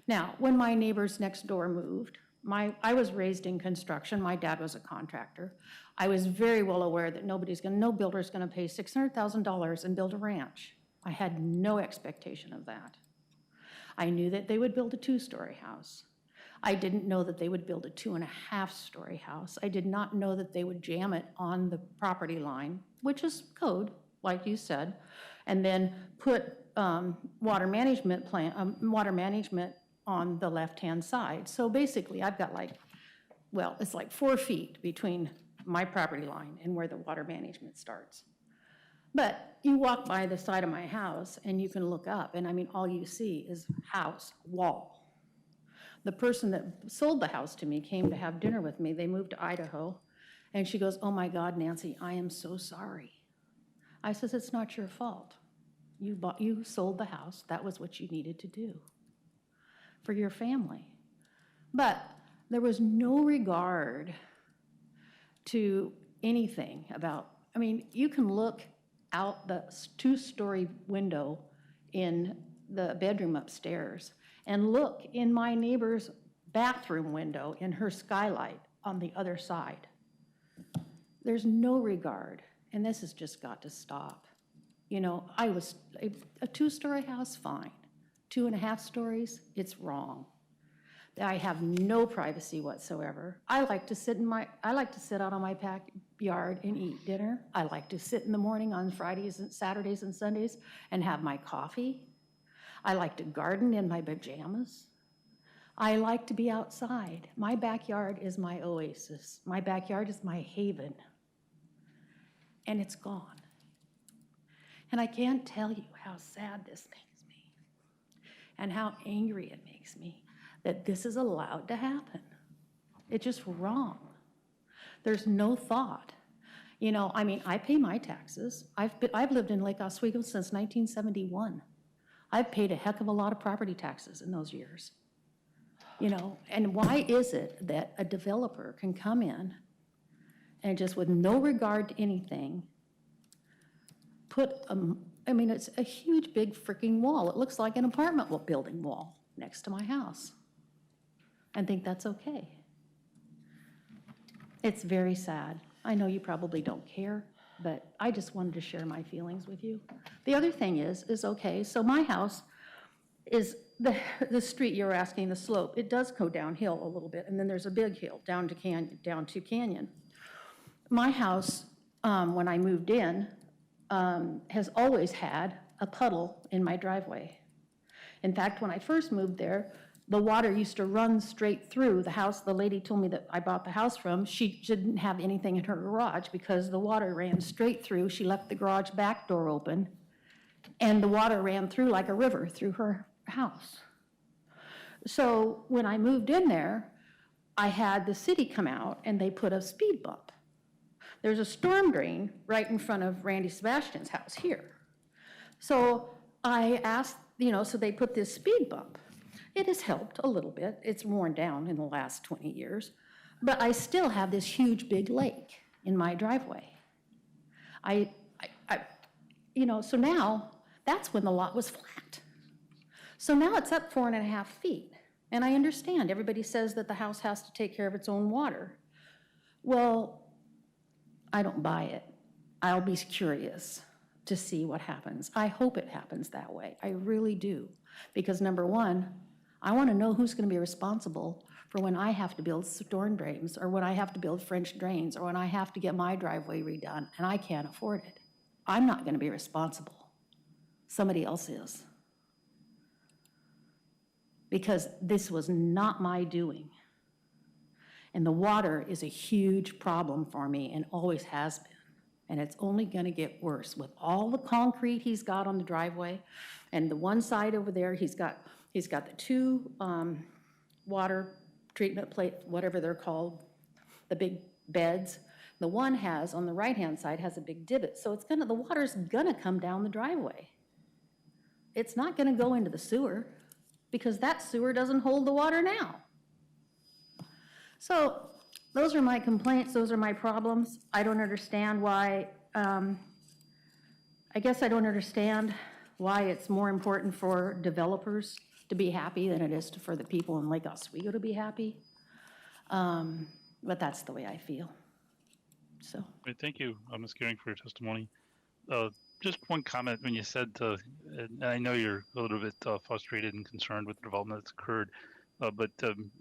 Now, when my neighbors next door moved, I was raised in construction. My dad was a contractor. I was very well aware that no builder's gonna pay $600,000 and build a ranch. I had no expectation of that. I knew that they would build a 2-story house. I didn't know that they would build a 2.5-story house. I did not know that they would jam it on the property line, which is code, like you said, and then put water management on the left-hand side. So basically, I've got it's like 4 feet between my property line and where the water management starts. But you walk by the side of my house and you can look up, and I mean, all you see is house, wall. The person that sold the house to me came to have dinner with me. They moved to Idaho, and she goes, "Oh my God, Nancy, I am so sorry." I says, "It's not your fault. You sold the house. That was what you needed to do for your family." But there was no regard to anything about, I mean, you can look out the 2-story window in the bedroom upstairs and look in my neighbor's bathroom window in her skylight on the other side. There's no regard, and this has just got to stop. You know, a 2-story house, fine. 2.5 stories, it's wrong. I have no privacy whatsoever. I like to sit out on my backyard and eat dinner. I like to sit in the morning on Fridays and Saturdays and Sundays and have my coffee. I like to garden in my pajamas. I like to be outside. My backyard is my oasis. My backyard is my haven. And it's gone. And I can't tell you how sad this makes me and how angry it makes me that this is allowed to happen. It's just wrong. There's no thought. You know, I mean, I pay my taxes. I've lived in Lake Oswego since 1971. I've paid a heck of a lot of property taxes in those years. You know, and why is it that a developer can come in and just with no regard to anything, it's a huge big freaking wall. It looks like an apartment building wall next to my house, and think that's okay. It's very sad. I know you probably don't care, but I just wanted to share my feelings with you. The other thing is okay, so my house is the street you're asking, the slope, it does go downhill a little bit, and then there's a big hill down to canyon. My house, when I moved in, has always had a puddle in my driveway. In fact, when I first moved there, the water used to run straight through the house. The lady told me that I bought the house from, she didn't have anything in her garage because the water ran straight through. She left the garage back door open, and the water ran through like a river through her house. So when I moved in there, I had the city come out and they put a speed bump. There's a storm drain right in front of Randy Sebastian's house here. So I asked, so they put this speed bump. It has helped a little bit. It's worn down in the last 20 years, but I still have this huge big lake in my driveway. So now that's when the lot was flat. So now it's up 4.5 feet. And I understand everybody says that the house has to take care of its own water. Well, I don't buy it. I'll be curious to see what happens. I hope it happens that way. I really do. Because number one, I want to know who's going to be responsible for when I have to build storm drains, or when I have to build French drains, or when I have to get my driveway redone and I can't afford it. I'm not going to be responsible. Somebody else is. Because this was not my doing. And the water is a huge problem for me and always has been. And it's only going to get worse with all the concrete he's got on the driveway. And the one side over there, he's got the 2 water treatment plate, whatever they're called, the big beds. The one has, on the right-hand side, has a big divot, so the water's gonna come down the driveway. It's not gonna go into the sewer, because that sewer doesn't hold the water now. So, those are my complaints, those are my problems. I don't understand why, I guess I don't understand why it's more important for developers to be happy than it is for the people in Lake Oswego to be happy. But that's the way I feel, so. Great, thank you, Ms. Gearing, for your testimony. Just one comment when you said, and I know you're a little bit frustrated and concerned with the development that's occurred, but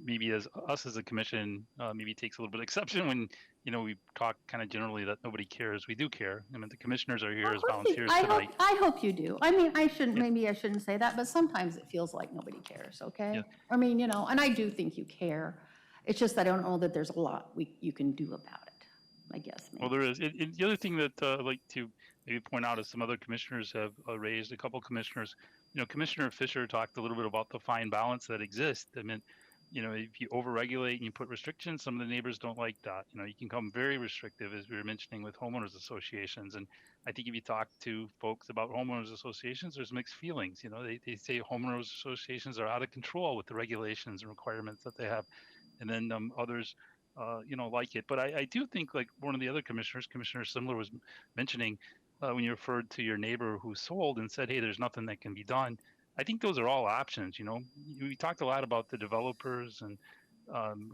maybe as a commission, maybe takes a little bit of exception when, we talk kind of generally that nobody cares. We do care. I mean, the commissioners are here as volunteers tonight. I hope you do. I mean, maybe I shouldn't say that, but sometimes it feels like nobody cares, okay? Yeah. I mean, and I do think you care. It's just I don't know that there's a lot you can do about it, I guess. Maybe. Well, there is. The other thing that I'd like to maybe point out is some other commissioners have raised, a couple commissioners. Commissioner Fisher talked a little bit about the fine balance that exists. I mean, if you overregulate and you put restrictions, some of the neighbors don't like that. You can become very restrictive, as we were mentioning, with homeowners associations. And I think if you talk to folks about homeowners associations, there's mixed feelings. They say homeowners associations are out of control with the regulations and requirements that they have. And then others, like it. But I do think, like one of the other commissioners, Commissioner Simler, was mentioning when you referred to your neighbor who sold and said, hey, there's nothing that can be done. I think those are all options. We talked a lot about the developers, and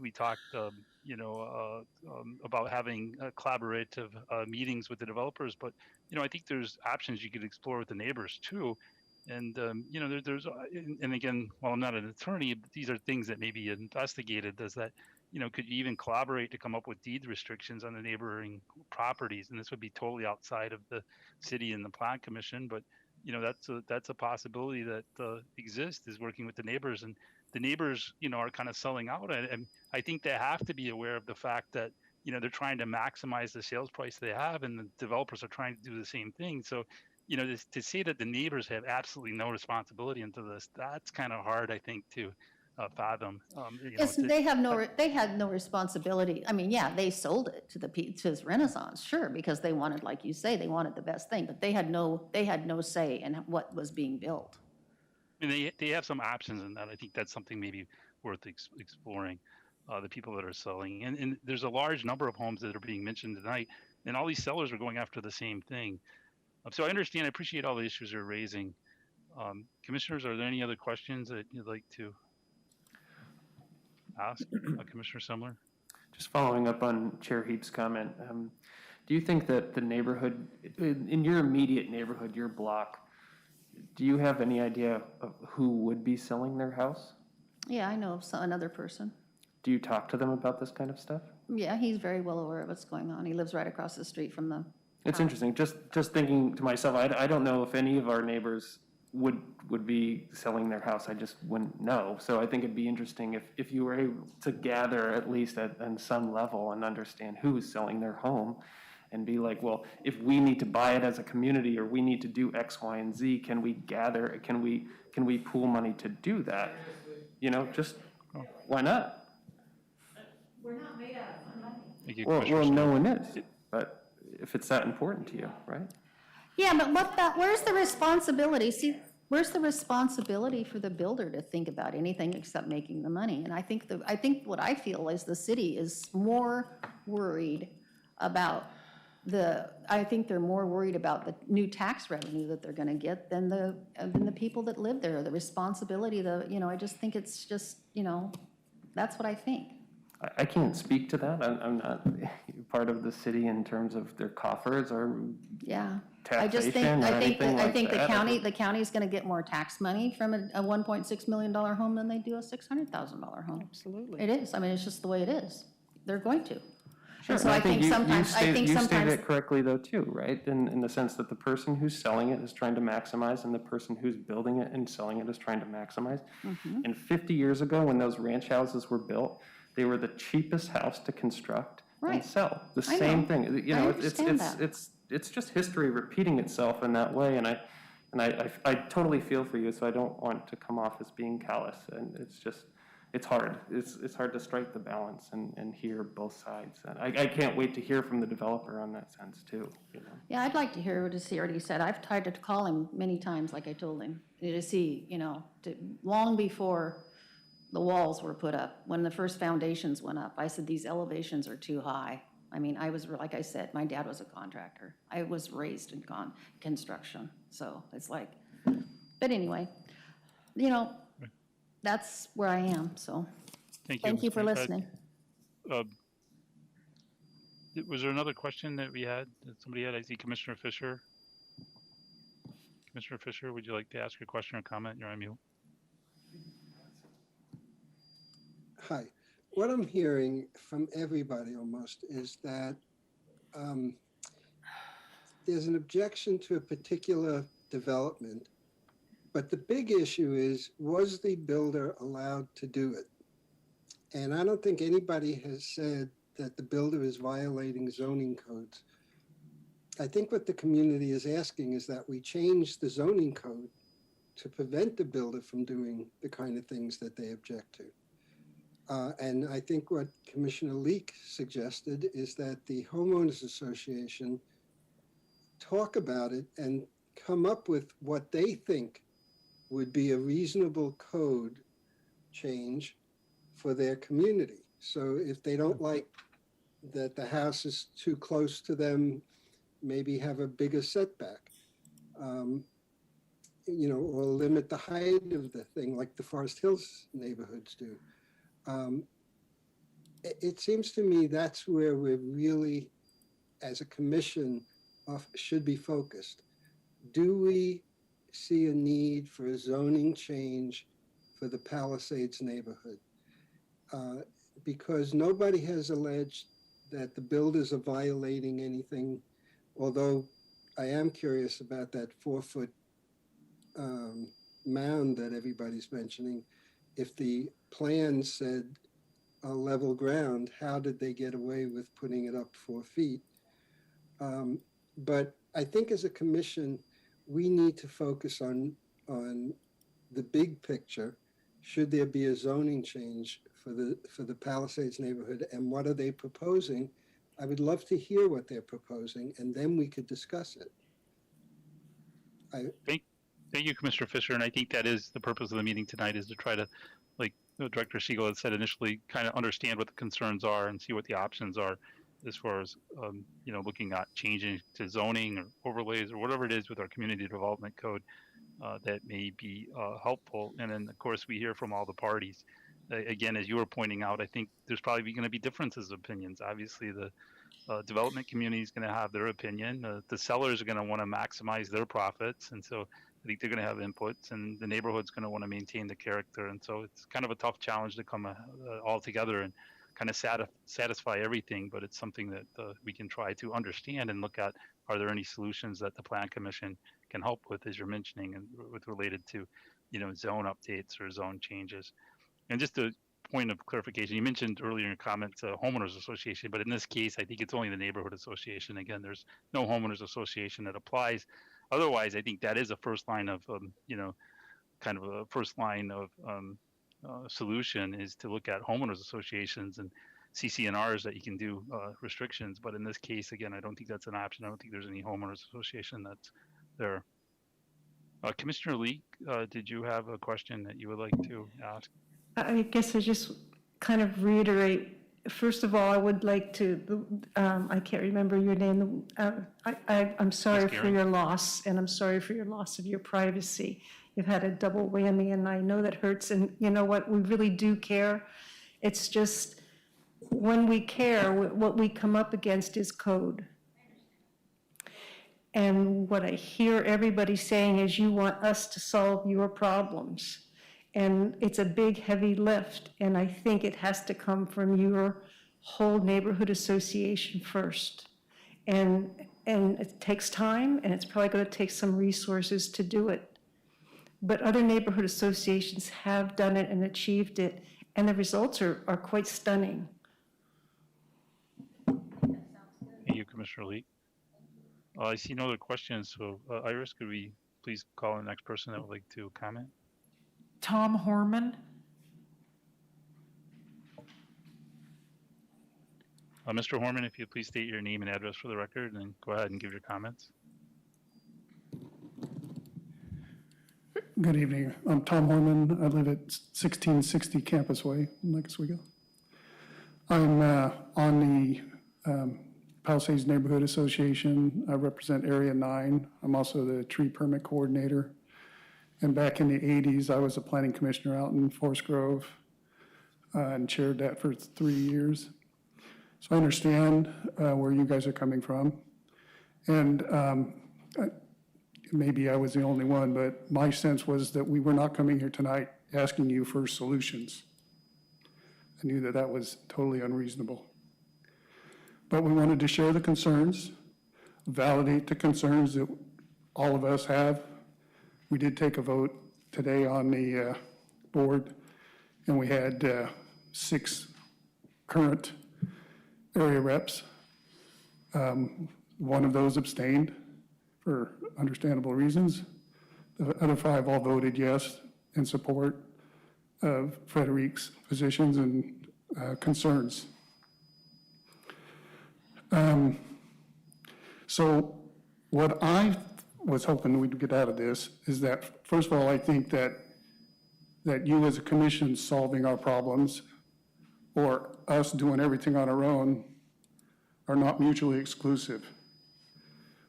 we talked, about having collaborative meetings with the developers. But, I think there's options you could explore with the neighbors too. And, and again, while I'm not an attorney, these are things that may be investigated. Does that, could you even collaborate to come up with deed restrictions on the neighboring properties? And this would be totally outside of the city and the plan commission. But, that's a possibility that exists, is working with the neighbors. And the neighbors, are kind of selling out. And I think they have to be aware of the fact that, they're trying to maximize the sales price they have, and the developers are trying to do the same thing. So, to say that the neighbors have absolutely no responsibility into this, that's kind of hard, I think, to fathom. They had no responsibility. I mean, yeah, they sold it to Renaissance, sure, because they wanted, like you say, they wanted the best thing, but they had no say in what was being built. I mean, they have some options in that. I think that's something maybe worth exploring. The people that are selling, and there's a large number of homes that are being mentioned tonight, and all these sellers are going after the same thing. So I understand, I appreciate all the issues you're raising. Commissioners, are there any other questions that you'd like to ask Commissioner Simler? Just following up on Chair Heap's comment, do you think that the neighborhood, in your immediate neighborhood, your block, do you have any idea of who would be selling their house? Yeah, I know of another person. Do you talk to them about this kind of stuff? Yeah, he's very well aware of what's going on. He lives right across the street from the It's interesting. Just thinking to myself, I don't know if any of our neighbors would be selling their house. I just wouldn't know. So I think it'd be interesting if you were able to gather at least on some level and understand who is selling their home, and be like, well, if we need to buy it as a community, or we need to do X, Y, and Z, can we gather? Can we pool money to do that? Just why not? We're not made out of money. Well, no one is. But if it's that important to you, right? Yeah, but where's the responsibility? See, where's the responsibility for the builder to think about anything except making the money? And I think what I feel is the city is more worried about I think they're more worried about the new tax revenue that they're going to get than the people that live there. The responsibility, I just think it's just, that's what I think. I can't speak to that. I'm not part of the city in terms of their coffers or taxation or anything like that. The county's going to get more tax money from a $1.6 million home than they do a $600,000 home. Absolutely. It is. I mean, it's just the way it is. They're going to. Sure. So I think sometimes, you stated it correctly though too, right? In the sense that the person who's selling it is trying to maximize, and the person who's building it and selling it is trying to maximize. Mm-hmm. And 50 years ago, when those ranch houses were built, they were the cheapest house to construct and sell. The same thing. It's just history repeating itself in that way. And I totally feel for you, so I don't want to come off as being callous. And it's just, it's hard. It's hard to strike the balance and hear both sides. And I can't wait to hear from the developer on that sense too, you know. Yeah, I'd like to hear what he said. I've tried to call him many times, like I told him, to see, long before the walls were put up, when the first foundations went up, I said, these elevations are too high. I mean, like I said, my dad was a contractor. I was raised in construction, so it's like, but anyway, that's where I am, so. Thank you for listening. Was there another question that we had, that somebody had? I see Commissioner Fisher. Commissioner Fisher, would you like to ask a question or comment? You're on mute. Hi. What I'm hearing from everybody almost is that there's an objection to a particular development, but the big issue is, was the builder allowed to do it? And I don't think anybody has said that the builder is violating zoning codes. I think what the community is asking is that we change the zoning code to prevent the builder from doing the kind of things that they object to. And I think what Commissioner Leek suggested is that the homeowners association talk about it and come up with what they think would be a reasonable code change for their community. So if they don't like that the house is too close to them, maybe have a bigger setback, or limit the height of the thing like the Forest Hills neighborhoods do. It seems to me that's where we're really, as a commission, should be focused. Do we see a need for a zoning change for the Palisades neighborhood? Because nobody has alleged that the builders are violating anything, although I am curious about that 4-foot mound that everybody's mentioning. If the plan said level ground, how did they get away with putting it up 4 feet? But I think as a commission, we need to focus on the big picture. Should there be a zoning change for the Palisades neighborhood, and what are they proposing? I would love to hear what they're proposing, and then we could discuss it. Thank you, Commissioner Fisher, and I think that is the purpose of the meeting tonight, is to try to, like Director Siegel had said initially, kind of understand what the concerns are and see what the options are as far as, looking at changing to zoning or overlays or whatever it is with our community development code that may be helpful. And then, of course, we hear from all the parties. Again, as you were pointing out, I think there's probably going to be differences of opinions. Obviously, the development community is going to have their opinion. The sellers are going to want to maximize their profits. And so I think they're going to have inputs, and the neighborhood's going to want to maintain the character. And so it's kind of a tough challenge to come all together and kind of satisfy everything. But it's something that we can try to understand and look at. Are there any solutions that the Plan Commission can help with, as you're mentioning, and with related to, zone updates or zone changes? And just a point of clarification, you mentioned earlier in your comments homeowners association, but in this case, I think it's only the neighborhood association. Again, there's no homeowners association that applies. Otherwise, I think that is a first line of, kind of a first line of solution, is to look at homeowners associations and CCNRs that you can do restrictions. But in this case, again, I don't think that's an option. I don't think there's any homeowners association that's there. Commissioner Lee, did you have a question that you would like to ask? I guess I just kind of reiterate, first of all, I would like to, I can't remember your name. I'm sorry for your loss, and I'm sorry for your loss of your privacy. You've had a double whammy, and I know that hurts, and you know what, we really do care. It's just, when we care, what we come up against is code. And what I hear everybody saying is, you want us to solve your problems. And it's a big, heavy lift, and I think it has to come from your whole neighborhood association first. And it takes time, and it's probably going to take some resources to do it. But other neighborhood associations have done it and achieved it, and the results are quite stunning. Thank you, Commissioner Lee. I see no other questions, so Iris, could we please call the next person that would like to comment? Tom Horman. Mr. Horman, if you please state your name and address for the record, and then go ahead and give your comments. Good evening. I'm Tom Horman. I live at 1660 Campus Way in Lake Oswego. I'm on the Palisades Neighborhood Association. I represent Area 9. I'm also the tree permit coordinator. And back in the 80s, I was a planning commissioner out in Forest Grove and chaired that for 3 years. So I understand where you guys are coming from. And maybe I was the only one, but my sense was that we were not coming here tonight asking you for solutions. I knew that that was totally unreasonable. But we wanted to share the concerns, validate the concerns that all of us have. We did take a vote today on the board, and we had 6 current area reps. One of those abstained for understandable reasons. The other 5 all voted yes in support of Frederick's positions and concerns. So what I was hoping we'd get out of this is that, first of all, I think that you as a commission solving our problems or us doing everything on our own are not mutually exclusive.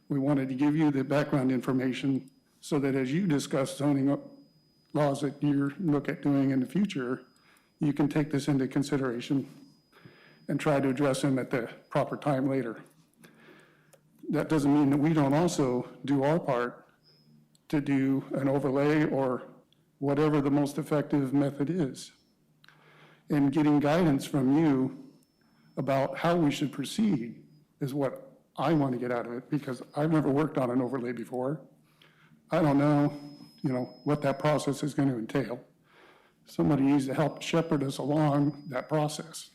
We wanted to give you the background information so that as you discuss zoning laws that you look at doing in the future, you can take this into consideration and try to address them at the proper time later. That doesn't mean that we don't also do our part to do an overlay or whatever the most effective method is. And getting guidance from you about how we should proceed is what I want to get out of it, because I've never worked on an overlay before. I don't know, what that process is going to entail. Somebody needs to help shepherd us along that process.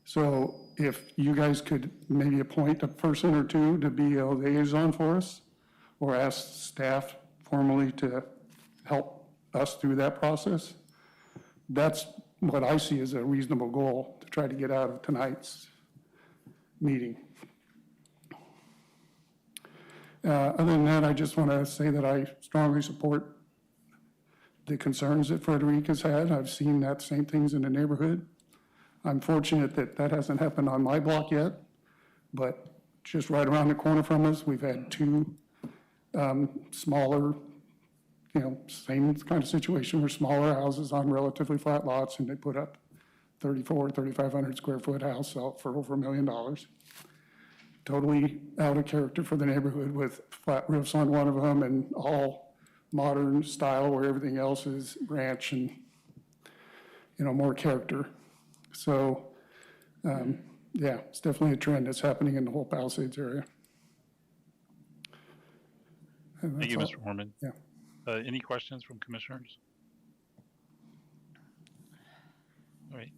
So if you guys could maybe appoint a person or 2 to be a liaison for us, or ask staff formally to help us through that process, that's what I see as a reasonable goal to try to get out of tonight's meeting. Other than that, I just want to say that I strongly support the concerns that Frederick has had. I've seen that same things in the neighborhood. I'm fortunate that that hasn't happened on my block yet, but just right around the corner from us, we've had 2 smaller, same kind of situation where smaller houses on relatively flat lots, and they put up 3,500 square foot house out for over $1 million. Totally out of character for the neighborhood, with flat roofs on one of them and all modern style where everything else is ranch and, more character. So, yeah, it's definitely a trend that's happening in the whole Palisades area. Thank you, Mr. Horman. Yeah. Any questions from commissioners? All right.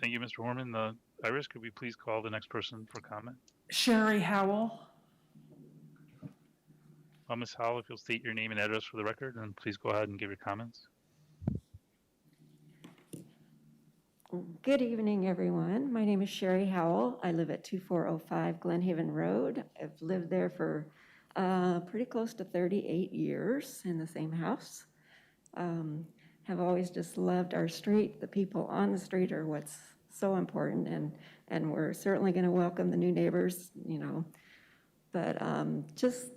Thank you, Mr. Horman. Iris, could we please call the next person for comment? Sherry Howell. Ms. Howell, if you'll state your name and address for the record, and please go ahead and give your comments. Good evening, everyone. My name is Sherry Howell. I live at 2405 Glenhaven Road. I've lived there for pretty close to 38 years in the same house. Have always just loved our street. The people on the street are what's so important, and we're certainly going to welcome the new neighbors, But just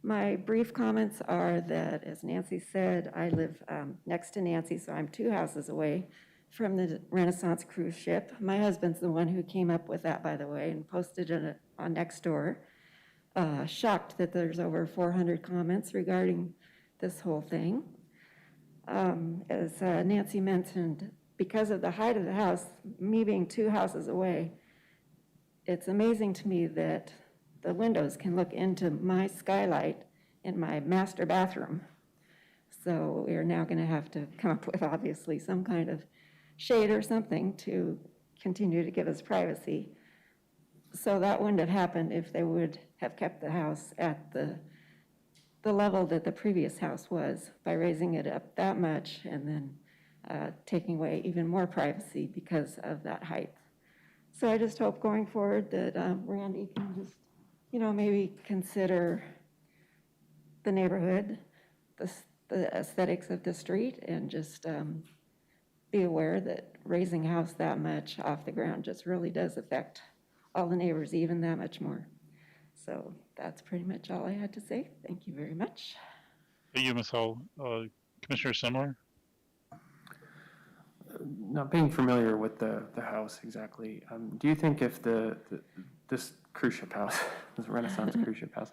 my brief comments are that, as Nancy said, I live next to Nancy, so I'm 2 houses away from the Renaissance cruise ship. My husband's the one who came up with that, by the way, and posted it on Nextdoor. Shocked that there's over 400 comments regarding this whole thing. As Nancy mentioned, because of the height of the house, me being 2 houses away, it's amazing to me that the windows can look into my skylight in my master bathroom. So we're now going to have to come up with, obviously, some kind of shade or something to continue to give us privacy. So that wouldn't have happened if they would have kept the house at the level that the previous house was, by raising it up that much and then taking away even more privacy because of that height. So I just hope going forward that Randy can just, maybe consider the neighborhood, the aesthetics of the street, and just be aware that raising a house that much off the ground just really does affect all the neighbors even that much more. So that's pretty much all I had to say. Thank you very much. Thank you, Ms. Hull. Commissioner Simler? Not being familiar with the house exactly, do you think if this cruise ship house, this Renaissance cruise ship house,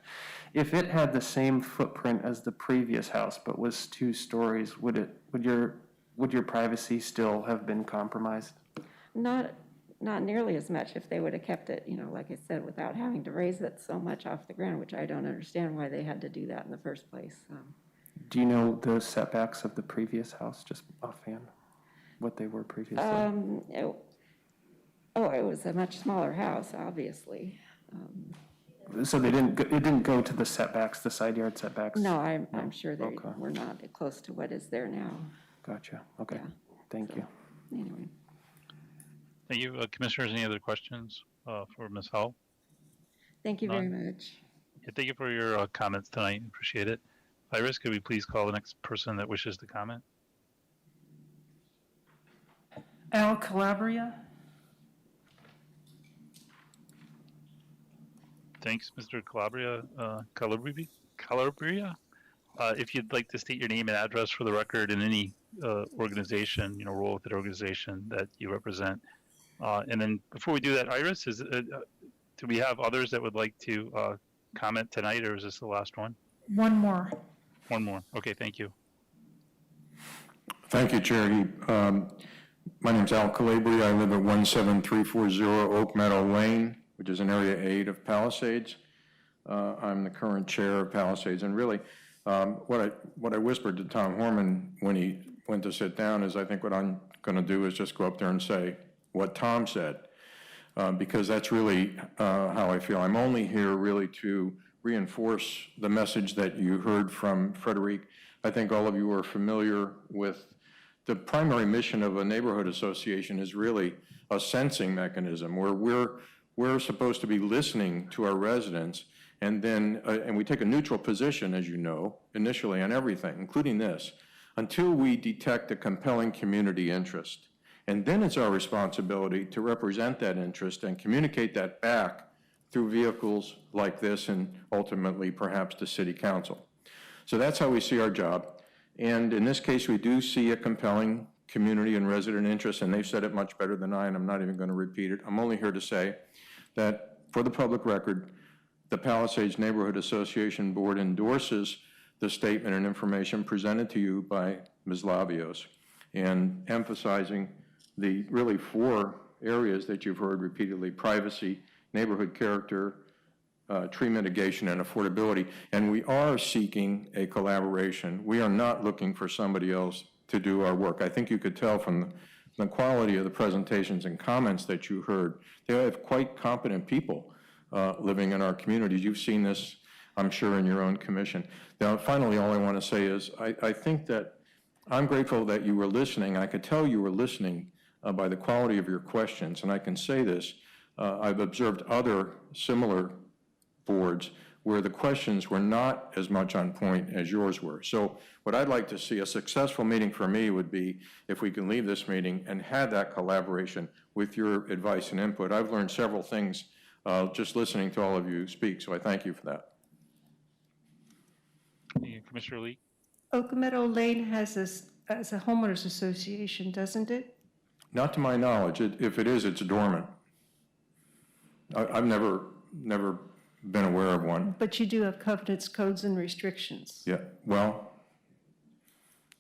if it had the same footprint as the previous house but was 2 stories, would your privacy still have been compromised? Not nearly as much if they would have kept it, like I said, without having to raise it so much off the ground, which I don't understand why they had to do that in the first place. Do you know the setbacks of the previous house, just offhand, what they were previously? It was a much smaller house, obviously. So it didn't go to the setbacks, the side yard setbacks? No, I'm sure they were not close to what is there now. Gotcha. Okay. Yeah. Thank you. Anyway. Thank you. Commissioners, any other questions for Ms. Hull? Thank you very much. Yeah, thank you for your comments tonight. Appreciate it. Iris, could we please call the next person that wishes to comment? Al Calabria. Thanks, Mr. Calabria. Calabria? If you'd like to state your name and address for the record in any organization, role with the organization that you represent. And then before we do that, Iris, do we have others that would like to comment tonight, or is this the last one? One more. One more. Okay, thank you. Thank you, Charity. My name's Al Calabria. I live at 17340 Oak Meadow Lane, which is in Area 8 of Palisades. I'm the current chair of Palisades, and really, what I whispered to Tom Horman when he went to sit down is, I think what I'm going to do is just go up there and say what Tom said, because that's really how I feel. I'm only here really to reinforce the message that you heard from Frederic. I think all of you are familiar with the primary mission of a neighborhood association is really a sensing mechanism where we're supposed to be listening to our residents, and then and we take a neutral position, as you know, initially on everything, including this, until we detect a compelling community interest. And then it's our responsibility to represent that interest and communicate that back through vehicles like this and ultimately perhaps to City Council. So that's how we see our job. And in this case, we do see a compelling community and resident interest, and they've said it much better than I, and I'm not even going to repeat it. I'm only here to say that for the public record, the Palisades Neighborhood Association Board endorses the statement and information presented to you by Ms. Labios, and emphasizing the really 4 areas that you've heard repeatedly: privacy, neighborhood character, tree mitigation, and affordability. And we are seeking a collaboration. We are not looking for somebody else to do our work. I think you could tell from the quality of the presentations and comments that you heard. They have quite competent people living in our communities. You've seen this, I'm sure, in your own commission. Now, finally, all I want to say is I think that I'm grateful that you were listening. I could tell you were listening by the quality of your questions, and I can say this. I've observed other similar boards where the questions were not as much on point as yours were. So what I'd like to see, a successful meeting for me would be if we can leave this meeting and have that collaboration with your advice and input. I've learned several things just listening to all of you speak, so I thank you for that. Commissioner Lee? Oak Meadow Lane has a homeowners association, doesn't it? Not to my knowledge. If it is, it's dormant. I've never been aware of one. But you do have covenants, codes, and restrictions. Yeah, well.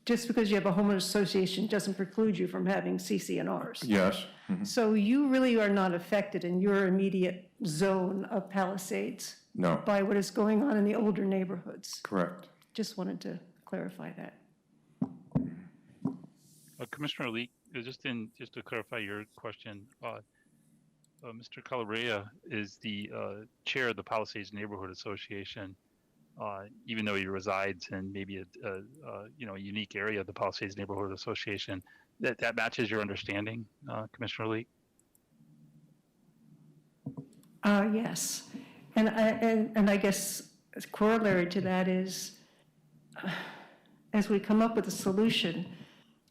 Just because you have a homeowners association doesn't preclude you from having CC&Rs. Yes. Mm-hmm. So you really are not affected in your immediate zone of Palisades. No. By what is going on in the older neighborhoods. Correct. Just wanted to clarify that. Commissioner Lee, just to clarify your question, Mr. Calabria is the chair of the Palisades Neighborhood Association, even though he resides in maybe a unique area of the Palisades Neighborhood Association. That matches your understanding, Commissioner Lee? Yes. And I guess corollary to that is, as we come up with a solution,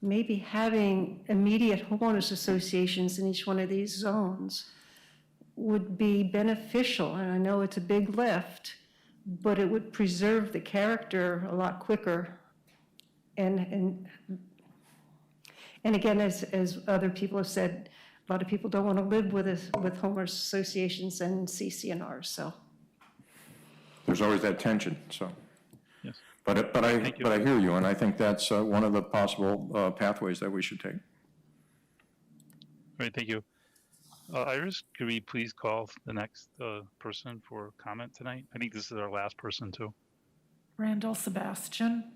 maybe having immediate homeowners associations in each one of these zones would be beneficial. And I know it's a big lift, but it would preserve the character a lot quicker. And again, as other people have said, a lot of people don't want to live with homeowners associations and CCNRs, so. There's always that tension, so. Yes. But I hear you, and I think that's one of the possible pathways that we should take. All right, thank you. Iris, could we please call the next person for comment tonight? I think this is our last person too. Randall Sebastian.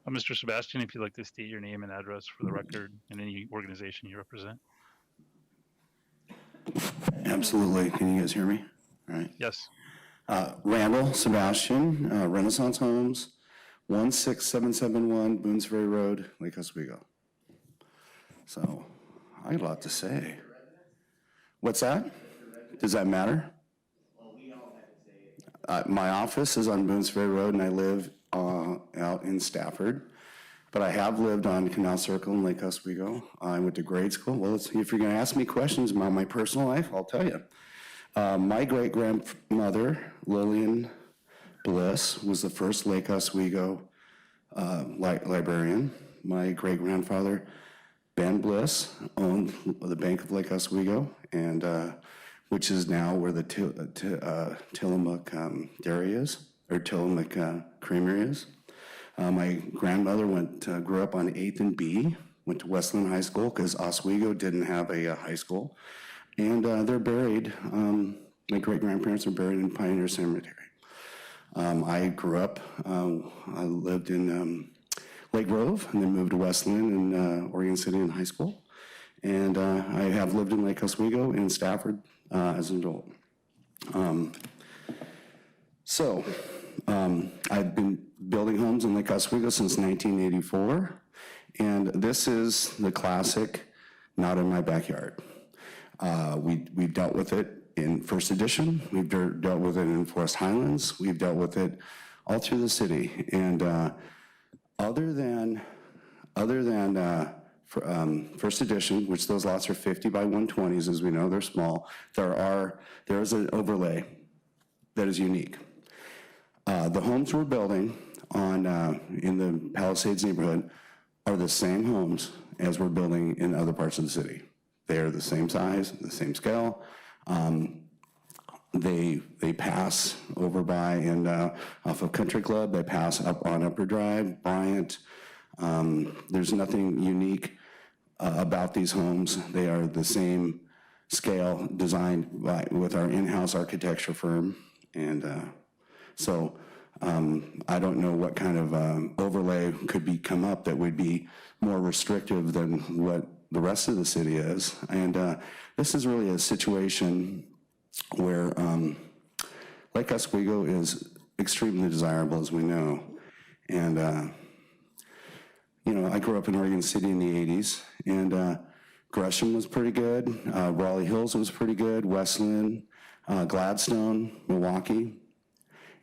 Mr. Sebastian, if you'd like to state your name and address for the record and any organization you represent. Absolutely. Can you guys hear me? All right. Yes. Randall Sebastian, Renaissance Homes, 16771 Boones Ferry Road, Lake Oswego. So, I got a lot to say. What's that? Does that matter? My office is on Boones Ferry Road, and I live out in Stafford. But I have lived on Canal Circle in Lake Oswego. I went to grade school. Well, if you're going to ask me questions about my personal life, I'll tell you. My great-grandmother, Lillian Bliss, was the first Lake Oswego librarian. My great-grandfather, Ben Bliss, owned the Bank of Lake Oswego, and which is now where the Tillamook Dairy is, or Tillamook Creamery is. My grandmother grew up on 8th and B, went to Westland High School because Oswego didn't have a high school. And they're buried, my great-grandparents are buried in Pioneer Cemetery. I grew up, I lived in Lake Grove and then moved to Westland and Oregon City in high school. And I have lived in Lake Oswego and Stafford as an adult. I've been building homes in Lake Oswego since 1984, and this is the classic, not in my backyard. We've dealt with it in First Edition, we've dealt with it in Forest Highlands, we've dealt with it all through the city, and other than First Edition, which those lots are 50 by 120s, as we know, they're small, there is an overlay that is unique. The homes we're building in the Palisades neighborhood are the same homes as we're building in other parts of the city. They are the same size, the same scale. They pass over by and off of Country Club. They pass up on Upper Drive, Bryant. There's nothing unique about these homes. They are the same scale, designed with our in-house architecture firm, and I don't know what kind of overlay could come up that would be more restrictive than what the rest of the city is. And this is really a situation where Lake Oswego is extremely desirable, as we know. And, I grew up in Oregon City in the 80s, and Gresham was pretty good, Raleigh Hills was pretty good, Westland, Gladstone, Milwaukee,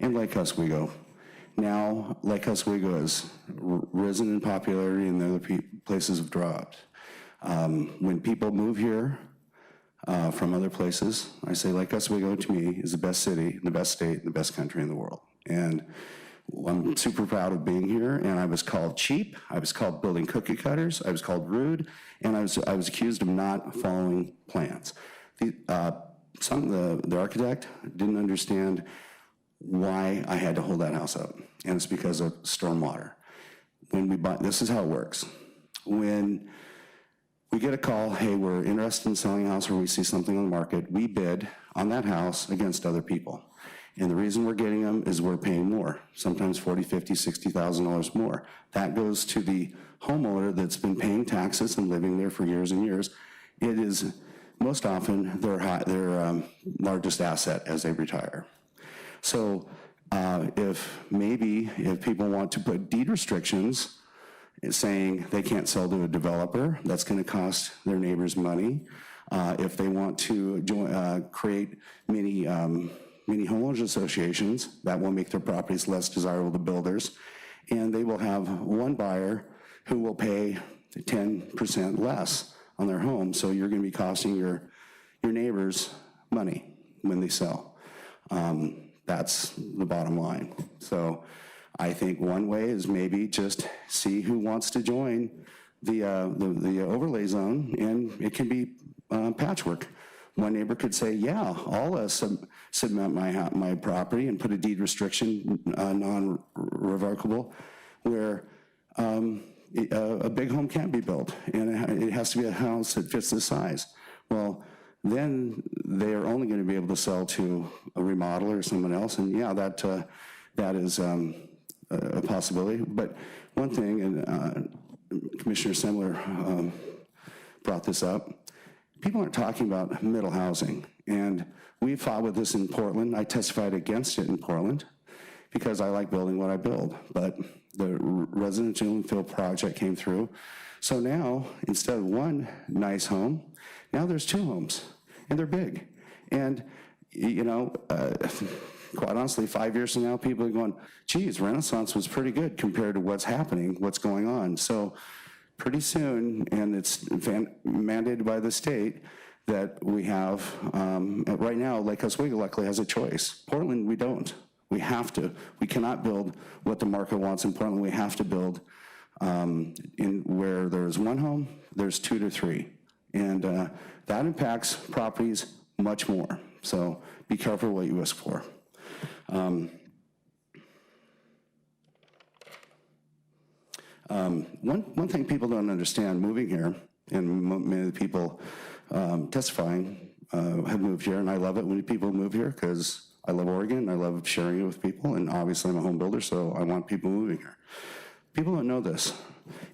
and Lake Oswego. Now, Lake Oswego has risen in popularity and the other places have dropped. When people move here from other places, I say Lake Oswego to me is the best city, the best state, the best country in the world. And I'm super proud of being here, and I was called cheap, I was called building cookie cutters, I was called rude, and I was accused of not following plans. The architect didn't understand why I had to hold that house up, and it's because of stormwater. When we buy, this is how it works. When we get a call, hey, we're interested in selling a house, or we see something on the market, we bid on that house against other people. And the reason we're getting them is we're paying more, sometimes $40,000, $50,000, $60,000 more. That goes to the homeowner that's been paying taxes and living there for years and years. It is most often their largest asset as they retire. So if people want to put deed restrictions saying they can't sell to a developer. That's going to cost their neighbors money. If they want to create mini homeowners associations, that will make their properties less desirable to builders. And they will have one buyer who will pay 10% less on their home. So you're going to be costing your neighbors money when they sell. That's the bottom line. So I think one way is maybe just see who wants to join the overlay zone, and it can be patchwork. One neighbor could say, yeah, I'll submit my property and put a deed restriction, non-revocable, where a big home can't be built, and it has to be a house that fits the size. Well, then they are only going to be able to sell to a remodeler or someone else, and yeah, that is a possibility. But one thing, and Commissioner Semler brought this up, people aren't talking about middle housing, and we fought with this in Portland. I testified against it in Portland because I like building what I build, but the residential infill project came through. So now, instead of one nice home, now there's two homes, and they're big. And, you know, quite honestly, 5 years from now, people are going, geez, Renaissance was pretty good compared to what's happening, what's going on. So pretty soon, and it's mandated by the state, that we have, right now, Lake Oswego luckily has a choice. Portland, we don't. We have to. We cannot build what the market wants in Portland. We have to build in where there's one home, there's 2 to 3. And that impacts properties much more. So be careful what you ask for. One thing people don't understand moving here, and many of the people testifying have moved here, and I love it when people move here because I love Oregon, I love sharing it with people, and obviously I'm a home builder, so I want people moving here. People don't know this.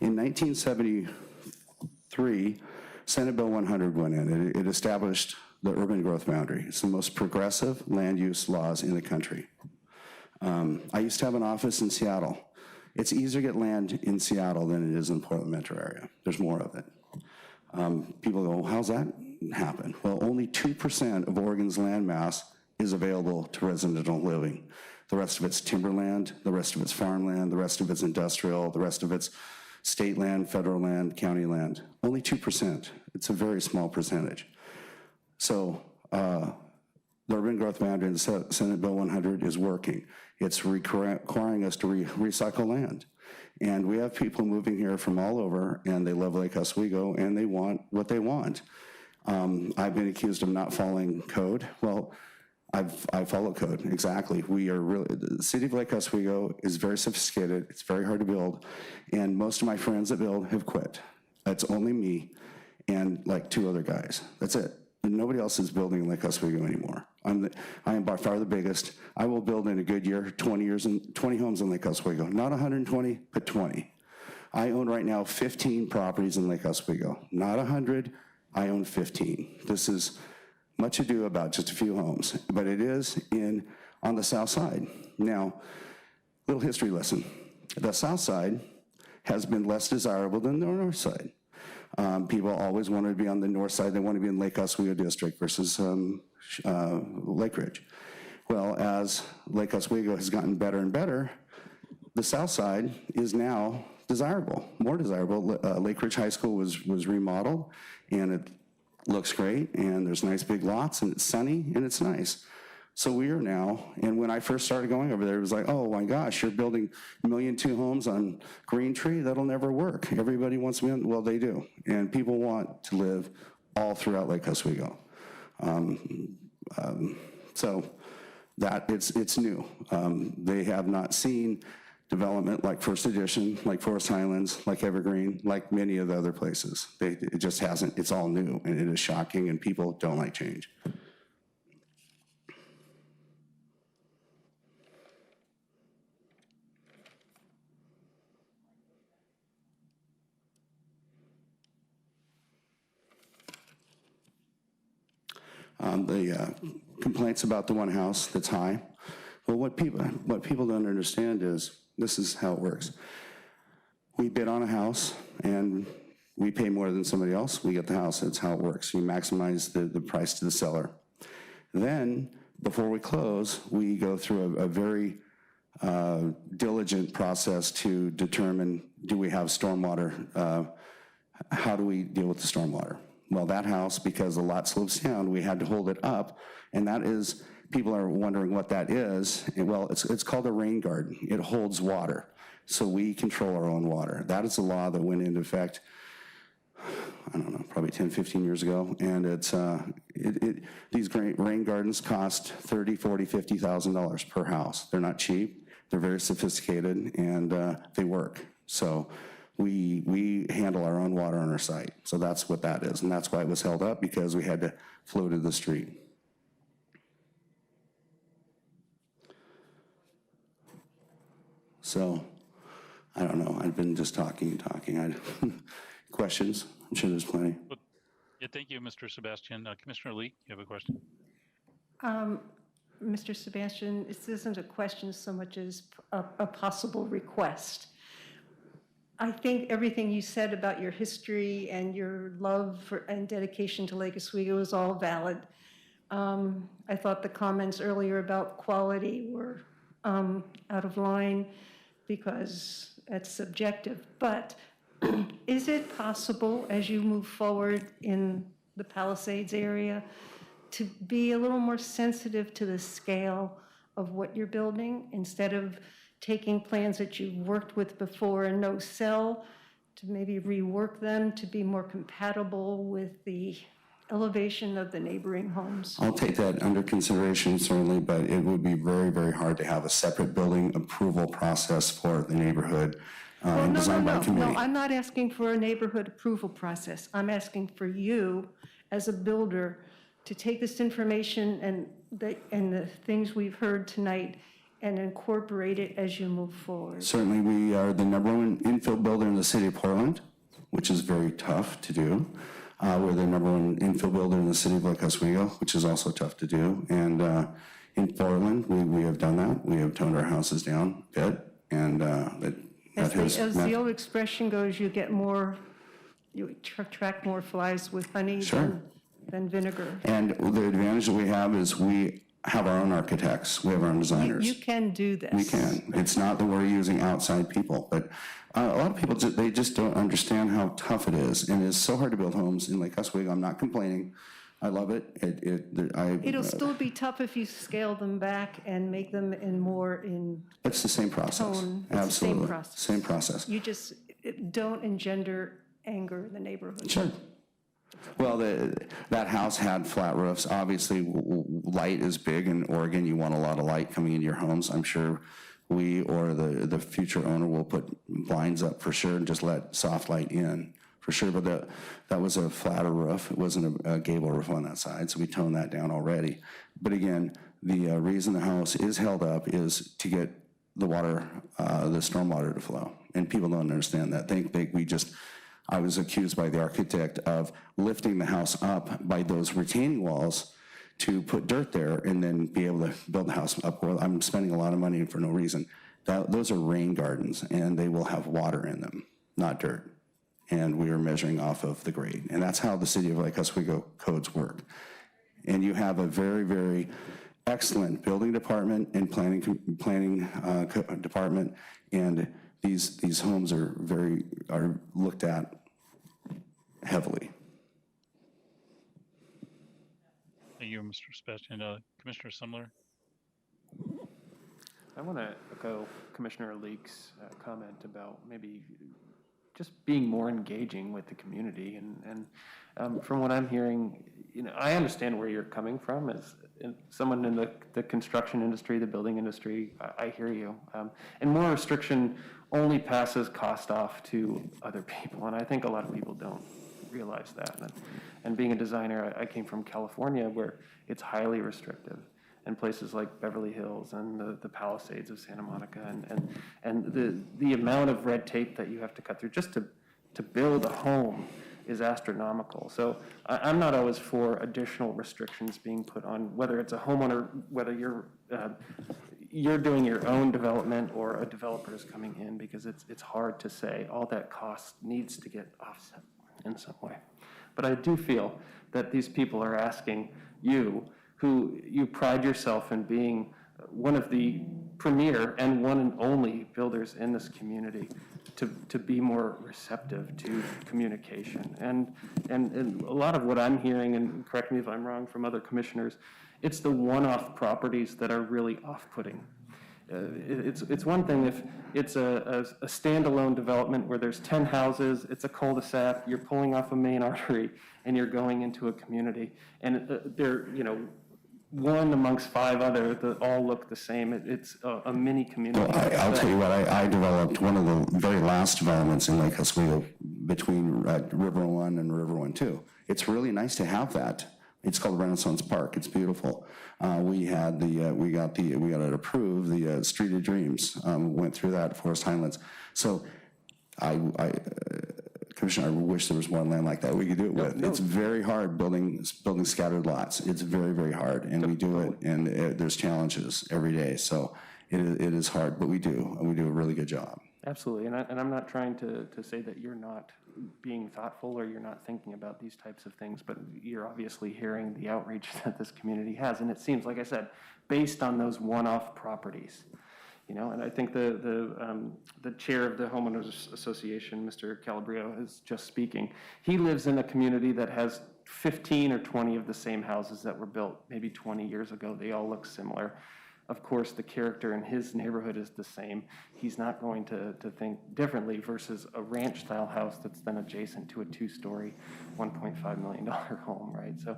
In 1973, Senate Bill 100 went in. It established the urban growth boundary. It's the most progressive land use laws in the country. I used to have an office in Seattle. It's easier to get land in Seattle than it is in the Portland metro area. There's more of it. People go, how's that happen? Well, only 2% of Oregon's land mass is available to residential living. The rest of it's timberland, the rest of it's farmland, the rest of it's industrial, the rest of it's state land, federal land, county land. Only 2%. It's a very small percentage. So the urban growth boundary in Senate Bill 100 is working. It's requiring us to recycle land. And we have people moving here from all over, and they love Lake Oswego, and they want what they want. I've been accused of not following code. Well, I follow code, exactly. We are really, the city of Lake Oswego is very sophisticated. It's very hard to build. And most of my friends that build have quit. It's only me and like 2 other guys. That's it. And nobody else is building in Lake Oswego anymore. I am by far the biggest. I will build in a good year, 20 homes in Lake Oswego. Not 120, but 20. I own right now 15 properties in Lake Oswego. Not 100, I own 15. This is much ado about just a few homes, but it is on the south side. Now, little history lesson. The south side has been less desirable than the north side. People always want to be on the north side. They want to be in Lake Oswego District versus Lake Ridge. Well, as Lake Oswego has gotten better and better, the south side is now desirable, more desirable. Lake Ridge High School was remodeled, and it looks great, and there's nice big lots, and it's sunny, and it's nice. So we are now, and when I first started going over there, it was like, oh my gosh, you're building 1.2 million homes on Green Tree? That'll never work. Everybody wants to be on, well, they do. And people want to live all throughout Lake Oswego. So that, it's new. They have not seen development like First Edition, like Forest Highlands, like Evergreen, like many of the other places. It just hasn't, it's all new, and it is shocking, and people don't like change. The complaints about the one house that's high. Well, what people don't understand is, this is how it works. we bid on a house and we pay more than somebody else, we get the house. That's how it works. You maximize the price to the seller. Then, before we close, we go through a very diligent process to determine, do we have stormwater? How do we deal with the stormwater? Well, that house, because the lot slopes down, we had to hold it up, and that is, people are wondering what that is. And well, it's called a rain garden. It holds water, so we control our own water. That is a law that went into effect, I don't know, probably 10, 15 years ago, and it's these great rain gardens cost $30,000, $40,000, $50,000 per house. They're not cheap. They're very sophisticated, and they work. So we handle our own water on our site. So that's what that is, and that's why it was held up, because we had to flow to the street. So, I don't know, I've been just talking. Questions? I'm sure there's plenty. Yeah, thank you, Mr. Sebastian. Commissioner Lee, you have a question? Mr. Sebastian, this isn't a question so much as a possible request. I think everything you said about your history and your love for, and dedication to Lake Oswego is all valid. I thought the comments earlier about quality were out of line because that's subjective. But is it possible, as you move forward in the Palisades area, to be a little more sensitive to the scale of what you're building, instead of taking plans that you've worked with before and no sell, to maybe rework them to be more compatible with the elevation of the neighboring homes? I'll take that under consideration, certainly, but it would be very, very hard to have a separate building approval process for the neighborhood designed by committee. No, I'm not asking for a neighborhood approval process. I'm asking for you, as a builder, to take this information and the things we've heard tonight and incorporate it as you move forward. Certainly, we are the #1 infill builder in the city of Portland, which is very tough to do. We're the #1 infill builder in the city of Lake Oswego, which is also tough to do. And in Portland, we have done that. We have toned our houses down a bit, and As the old expression goes, you attract more flies with honey than vinegar. And the advantage that we have is we have our own architects. We have our own designers. You can do this. We can. It's not that we're using outside people, but a lot of people, they just don't understand how tough it is. And it's so hard to build homes in Lake Oswego. I'm not complaining. I love it. It'll still be tough if you scale them back and make them It's the same process. Tone. Absolutely. It's the same process. Same process. You just don't engender anger in the neighborhood. Sure. Well, that house had flat roofs. Obviously, light is big in Oregon. You want a lot of light coming into your homes. I'm sure we or the future owner will put blinds up for sure and just let soft light in for sure. But that was a flatter roof. It wasn't a gable roof on that side, so we toned that down already. But again, the reason the house is held up is to get the water, the stormwater to flow. And people don't understand that. I was accused by the architect of lifting the house up by those retaining walls to put dirt there and then be able to build the house up. Well, I'm spending a lot of money for no reason. Those are rain gardens, and they will have water in them, not dirt. And we are measuring off of the grade. And that's how the city of Lake Oswego codes work. And you have a very, very excellent building department and planning department, and these homes are looked at heavily. Thank you, Mr. Sebastian. Commissioner Sumler? I want to echo Commissioner Leake's comment about maybe just being more engaging with the community. And from what I'm hearing, I understand where you're coming from as someone in the construction industry, the building industry. I hear you. And more restriction only passes cost off to other people, and I think a lot of people don't realize that. And being a designer, I came from California, where it's highly restrictive, and places like Beverly Hills and the Palisades of Santa Monica, and the amount of red tape that you have to cut through just to build a home is astronomical. So I'm not always for additional restrictions being put on, whether it's a homeowner, whether you're you're doing your own development or a developer is coming in, because it's hard to say. All that cost needs to get offset in some way. But I do feel that these people are asking you, who you pride yourself in being one of the premier and one and only builders in this community, to be more receptive to communication. And a lot of what I'm hearing, and correct me if I'm wrong, from other commissioners, it's the one-off properties that are really off-putting. It's one thing if it's a standalone development where there's 10 houses, it's a cul-de-sac, you're pulling off a main artery, and you're going into a community, and they're, one amongst 5 other that all look the same. It's a mini community. Well, I'll tell you what, I developed one of the very last developments in Lake Oswego between River 1 and River 1 2. It's really nice to have that. It's called Renaissance Park. It's beautiful. We got it approved. The Street of Dreams went through that, Forest Highlands. So Commissioner, I wish there was more land like that we could do it with. It's very hard building scattered lots. It's very, very hard, and we do it, and there's challenges every day. So it is hard, but we do a really good job. Absolutely, and I'm not trying to say that you're not being thoughtful or you're not thinking about these types of things, but you're obviously hearing the outreach that this community has, and it seems, like I said, based on those one-off properties. And I think the chair of the homeowners association, Mr. Calabrio, is just speaking. He lives in a community that has 15 or 20 of the same houses that were built maybe 20 years ago. They all look similar. Of course, the character in his neighborhood is the same. He's not going to think differently versus a ranch-style house that's then adjacent to a 2-story, $1.5 million home, right? So,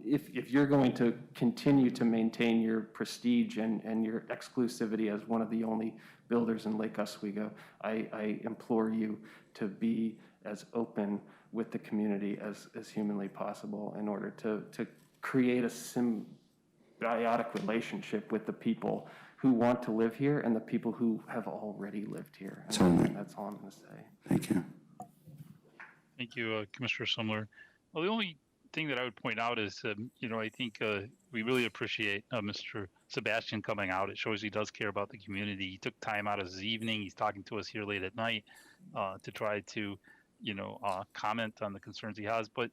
if you're going to continue to maintain your prestige and your exclusivity as one of the only builders in Lake Oswego, I implore you to be as open with the community as humanly possible in order to create a symbiotic relationship with the people who want to live here and the people who have already lived here. And that's all I'm going to say. Thank you. Thank you, Commissioner Sumler. Well, the only thing that I would point out is, I think we really appreciate Mr. Sebastian coming out. It shows he does care about the community. He took time out of his evening. He's talking to us here late at night to try to, comment on the concerns he has. But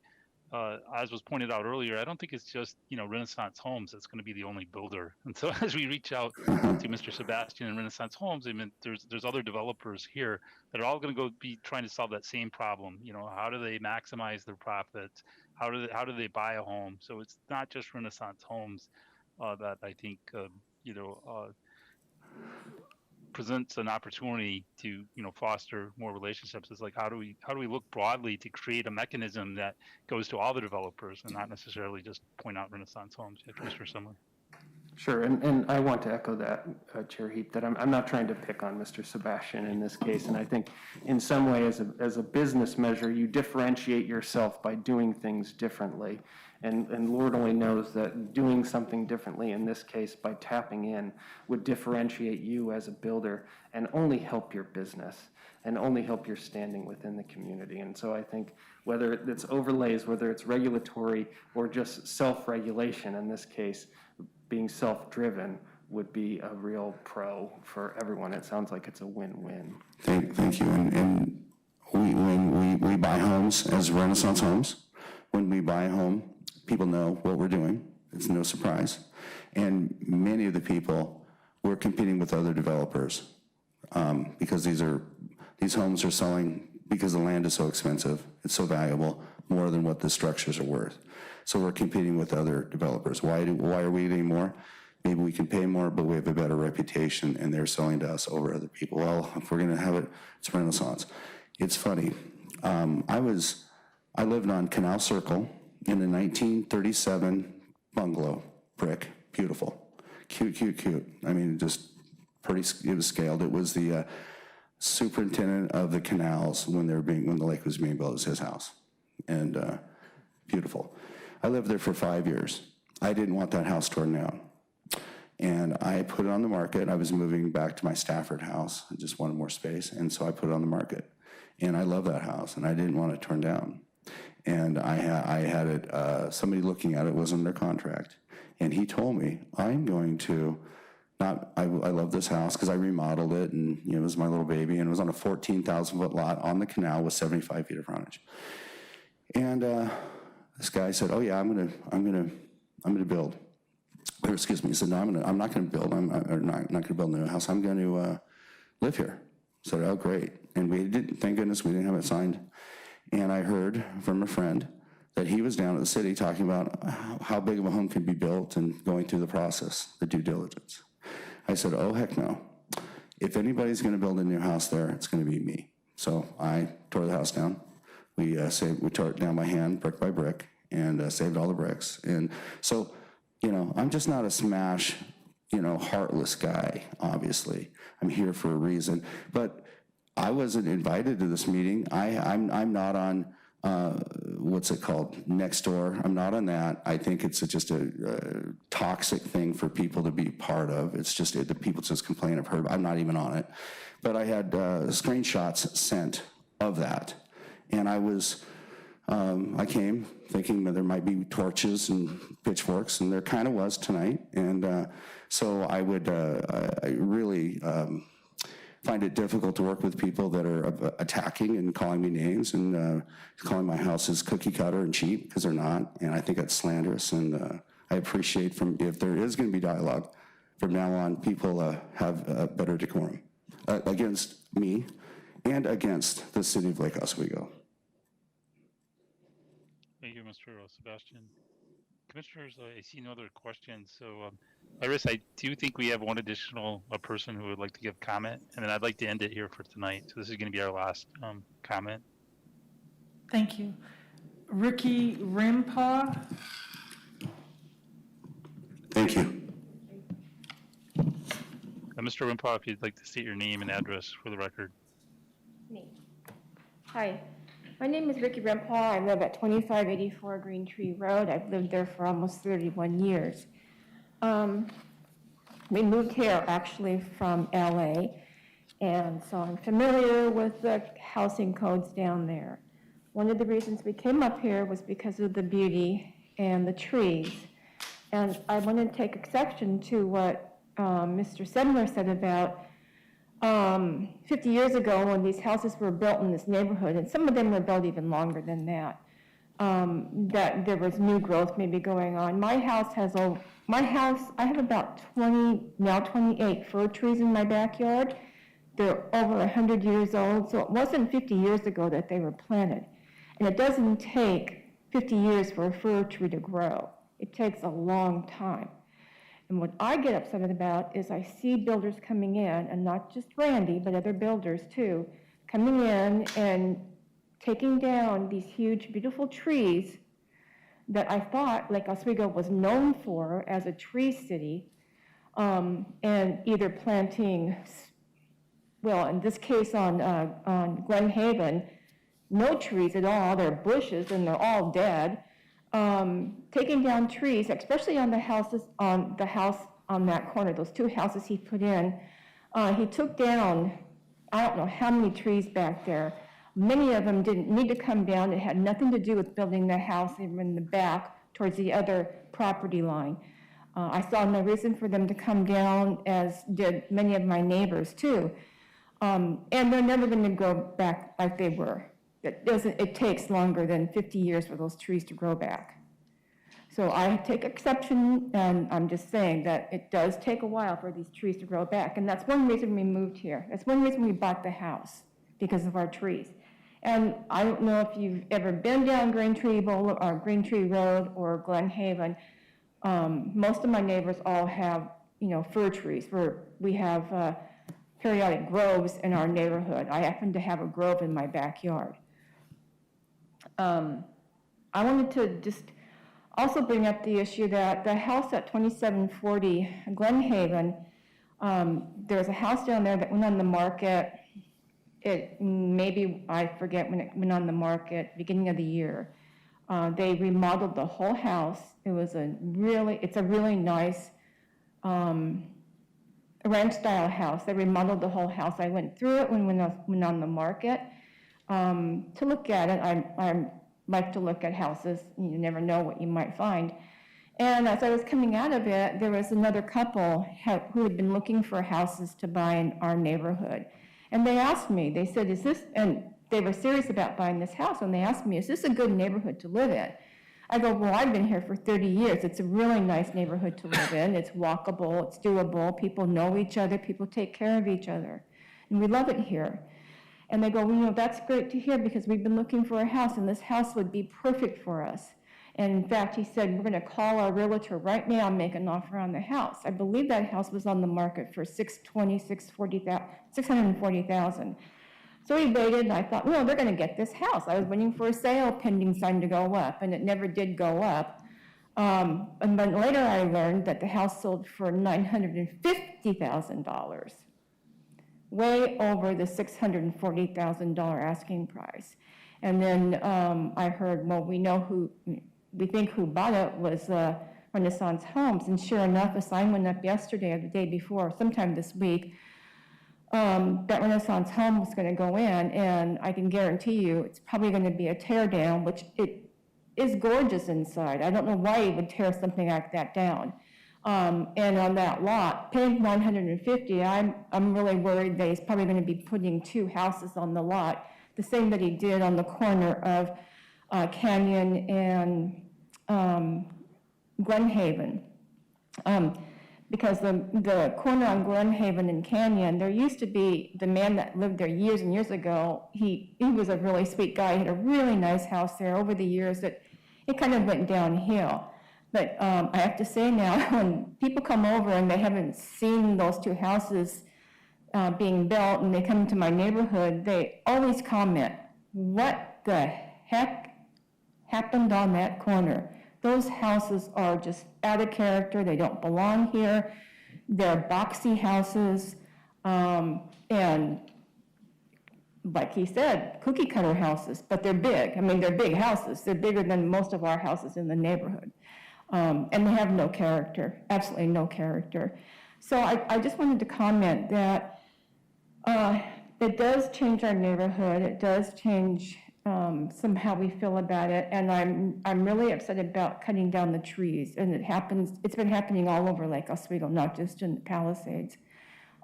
as was pointed out earlier, I don't think it's just, Renaissance Homes that's going to be the only builder. And so as we reach out to Mr. Sebastian and Renaissance Homes, I mean, there's other developers here that are all going to go be trying to solve that same problem. How do they maximize their profits? How do they buy a home? So it's not just Renaissance Homes that I think, presents an opportunity to foster more relationships. Is like how do we look broadly to create a mechanism that goes to all the developers and not necessarily just point out Renaissance Homes. Mr. Sumler. Sure, and I want to echo that, Chair Heap, that I'm not trying to pick on Mr. Sebastian in this case, and I think in some way as a business measure, you differentiate yourself by doing things differently, and Lord only knows that doing something differently in this case by tapping in would differentiate you as a builder and only help your business and only help your standing within the community. And so I think whether it's overlays, whether it's regulatory or just self-regulation in this case, being self-driven would be a real pro for everyone. It sounds like it's a win-win. Thank you. And when we buy homes as Renaissance Homes, when we buy a home, people know what we're doing. It's no surprise. And many of the people, we're competing with other developers because these homes are selling because the land is so expensive, it's so valuable, more than what the structures are worth. So we're competing with other developers. Why are we getting more? Maybe we can pay more, but we have a better reputation and they're selling to us over other people. Well, if we're gonna have it, it's Renaissance. It's funny. I lived on Canal Circle in a 1937 bungalow, brick, beautiful, cute. I mean, just pretty, it was scaled. It was the superintendent of the canals when the lake was being built. It was his house, and beautiful. I lived there for 5 years. I didn't want that house torn down. And I put it on the market. I was moving back to my Stafford house. I just wanted more space. And so I put it on the market. And I love that house, and I didn't want it torn down. And I had it, somebody looking at it was under contract. And he told me, I'm going to I love this house because I remodeled it, and it was my little baby, and it was on a 14,000-foot lot on the canal with 75 feet of frontage. And this guy said, "Oh yeah, I'm gonna build." Or excuse me, he said, "No, I'm not gonna build. I'm not gonna build a new house. I'm going to live here." I said, "Oh great." And we didn't. Thank goodness we didn't have it signed. And I heard from a friend that he was down at the city talking about how big of a home can be built and going through the process, the due diligence. I said, "Oh, heck no. If anybody's going to build a new house there, it's going to be me." So I tore the house down. We tore it down by hand, brick by brick, and saved all the bricks. And so, I'm just not a smash, heartless guy, obviously. I'm here for a reason. But I wasn't invited to this meeting. I'm not on, what's it called, Nextdoor. I'm not on that. I think it's just a toxic thing for people to be part of. It's just the people just complain. I've heard. I'm not even on it. But I had screenshots sent of that. And I came thinking that there might be torches and pitchforks, and there kind of was tonight. And so I really find it difficult to work with people that are attacking and calling me names and calling my houses cookie cutter and cheap, because they're not. And I think that's slanderous. And I appreciate if there is going to be dialogue, from now on, people have a better decorum against me and against the city of Lake Oswego. Thank you, Mr. Sebastian. Commissioners, I see no other questions. So, Iris, I do think we have one additional person who would like to give comment, and then I'd like to end it here for tonight. So this is going to be our last comment. Thank you. Ricky Rimpaw. Thank you. Mr. Rimpaw, if you'd like to state your name and address for the record. Me. Hi, my name is Ricky Rimpaw. I live at 2584 Green Tree Road. I've lived there for almost 31 years. We moved here actually from LA, and so I'm familiar with the housing codes down there. One of the reasons we came up here was because of the beauty and the trees. And I want to take exception to what Mr. Sedler said about 50 years ago when these houses were built in this neighborhood, and some of them were built even longer than that, that there was new growth maybe going on. I have about 28 fir trees in my backyard. They're over 100 years old, so it wasn't 50 years ago that they were planted. And it doesn't take 50 years for a fir tree to grow. It takes a long time. And what I get upset about is I see builders coming in, and not just Randy, but other builders too, coming in and taking down these huge, beautiful trees that I thought Lake Oswego was known for as a tree city, and either planting, well, in this case on Glen Haven, no trees at all. They're bushes and they're all dead. Taking down trees, especially on the house on that corner, those two houses he put in. He took down, I don't know how many trees back there. Many of them didn't need to come down. It had nothing to do with building the house. They were in the back towards the other property line. I saw no reason for them to come down, as did many of my neighbors too. And they're never going to grow back like they were. It takes longer than 50 years for those trees to grow back. So I take exception, and I'm just saying that it does take a while for these trees to grow back. And that's one reason we moved here. That's one reason we bought the house, because of our trees. And I don't know if you've ever been down Green Tree Road or Glen Haven. Most of my neighbors all have, fir trees. We have periodic groves in our neighborhood. I happen to have a grove in my backyard. I wanted to just also bring up the issue that the house at 2740 Glen Haven, there's a house down there that went on the market. I forget when it went on the market, beginning of the year. They remodeled the whole house. It's a really nice ranch-style house. They remodeled the whole house. I went through it when it went on the market. To look at it, I like to look at houses. You never know what you might find. And as I was coming out of it, there was another couple who had been looking for houses to buy in our neighborhood. And they asked me, they said, is this, and they were serious about buying this house, and they asked me, is this a good neighborhood to live in? I go, well, I've been here for 30 years. It's a really nice neighborhood to live in. It's walkable, it's doable, people know each other, people take care of each other. And we love it here. And they go, well, you know, that's great to hear because we've been looking for a house and this house would be perfect for us. And in fact, he said, we're gonna call our realtor right now and make an offer on the house. I believe that house was on the market for $640,000. So we waited and I thought, well, they're gonna get this house. I was waiting for a sale pending sign to go up and it never did go up. And then later I learned that the house sold for $950,000. Way over the $640,000 asking price. And then I heard, well, we think who bought it was Renaissance Homes. And sure enough, a sign went up yesterday or the day before, sometime this week, that Renaissance Home was going to go in. And I can guarantee you it's probably going to be a tear down, which it is gorgeous inside. I don't know why you would tear something like that down. And on that lot, paying $950,000, I'm really worried that he's probably going to be putting 2 houses on the lot, the same that he did on the corner of Canyon and Glenhaven. Because the corner on Glenhaven and Canyon, there used to be, the man that lived there years and years ago, he was a really sweet guy. He had a really nice house there. Over the years, it kind of went downhill. But I have to say now, when people come over and they haven't seen those 2 houses being built and they come to my neighborhood, they always comment, what the heck happened on that corner? Those houses are just out of character. They don't belong here. They're boxy houses. And like he said, cookie cutter houses, but they're big. I mean, they're big houses. They're bigger than most of our houses in the neighborhood. And they have no character, absolutely no character. So I just wanted to comment that it does change our neighborhood. It does change how we feel about it. And I'm really upset about cutting down the trees. And it's been happening all over Lake Oswego, not just in the Palisades.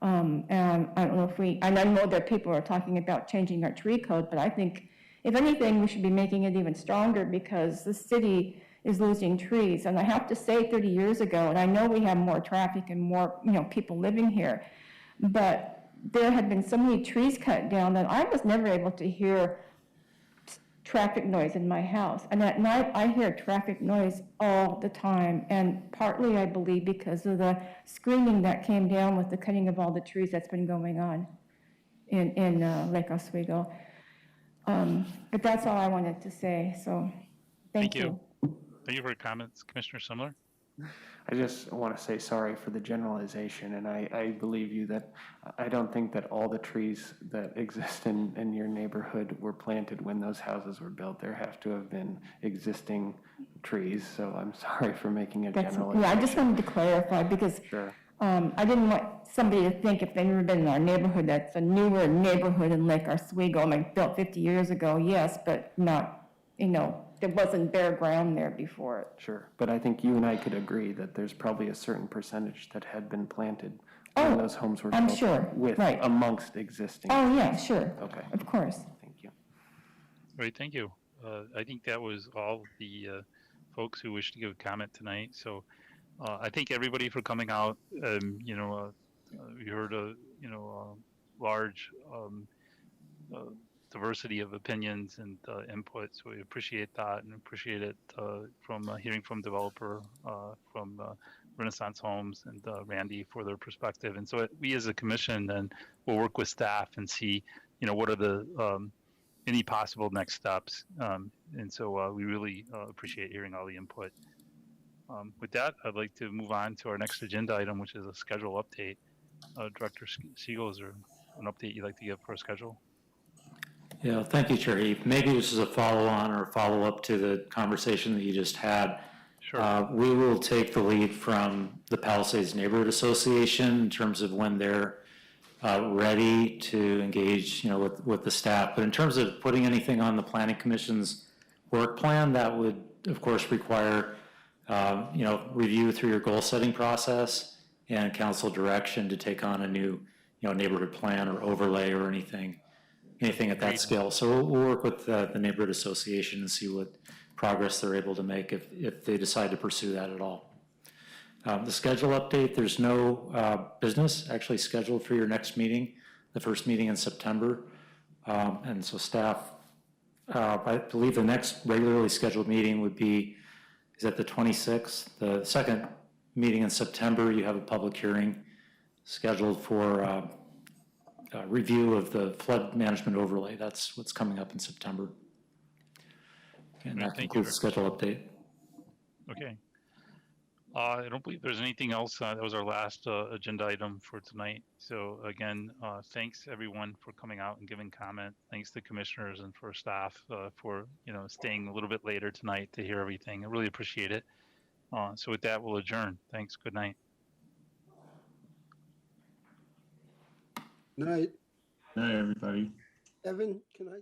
And I don't know and I know that people are talking about changing our tree code, but I think if anything, we should be making it even stronger because the city is losing trees. And I have to say 30 years ago, and I know we have more traffic and more people living here, but there had been so many trees cut down that I was never able to hear traffic noise in my house. And at night, I hear traffic noise all the time. And partly, I believe, because of the screening that came down with the cutting of all the trees that's been going on in Lake Oswego. But that's all I wanted to say. So thank you. Thank you for your comments, Commissioner Sumler. I just want to say sorry for the generalization, and I believe you that I don't think that all the trees that exist in your neighborhood were planted when those houses were built. There have to have been existing trees, so I'm sorry for making a generalization. Yeah, I just wanted to clarify because I didn't want somebody to think if they've never been in our neighborhood, that's a newer neighborhood in Lake Oswego, like built 50 years ago, yes, but not, there wasn't bare ground there before it. Sure, but I think you and I could agree that there's probably a certain percentage that had been planted when those homes were built. I'm sure, right. Amongst existing. Oh, yeah, sure. Okay. Of course. Thank you. Great, thank you. I think that was all the folks who wish to give a comment tonight. So I thank everybody for coming out. We heard a large diversity of opinions and input, so we appreciate that and appreciate it from hearing from developer, from Renaissance Homes and Randy for their perspective. And so we as a commission then will work with staff and see, what are the any possible next steps. And so we really appreciate hearing all the input. With that, I'd like to move on to our next agenda item, which is a schedule update. Director Siegel, is there an update you'd like to give for a schedule? Yeah, thank you, Chair Heap. Maybe this is a follow-on or follow-up to the conversation that you just had. Sure. We will take the lead from the Palisades Neighborhood Association in terms of when they're ready to engage, with the staff. But in terms of putting anything on the Planning Commission's work plan, that would, of course, require review through your goal setting process and council direction to take on a new, neighborhood plan or overlay or anything at that scale. So we'll work with the neighborhood association and see what progress they're able to make if they decide to pursue that at all. The schedule update, there's no business actually scheduled for your next meeting, the first meeting in September. And so staff, I believe the next regularly scheduled meeting is at the 26th. The second meeting in September, you have a public hearing scheduled for review of the flood management overlay. That's what's coming up in September. And that concludes the schedule update. Okay. I don't believe there's anything else. That was our last agenda item for tonight. So again, thanks everyone for coming out and giving comment. Thanks to commissioners and for staff for staying a little bit later tonight to hear everything. I really appreciate it. So with that, we'll adjourn. Thanks. Good night. Night. Night, everybody. Evan, can I?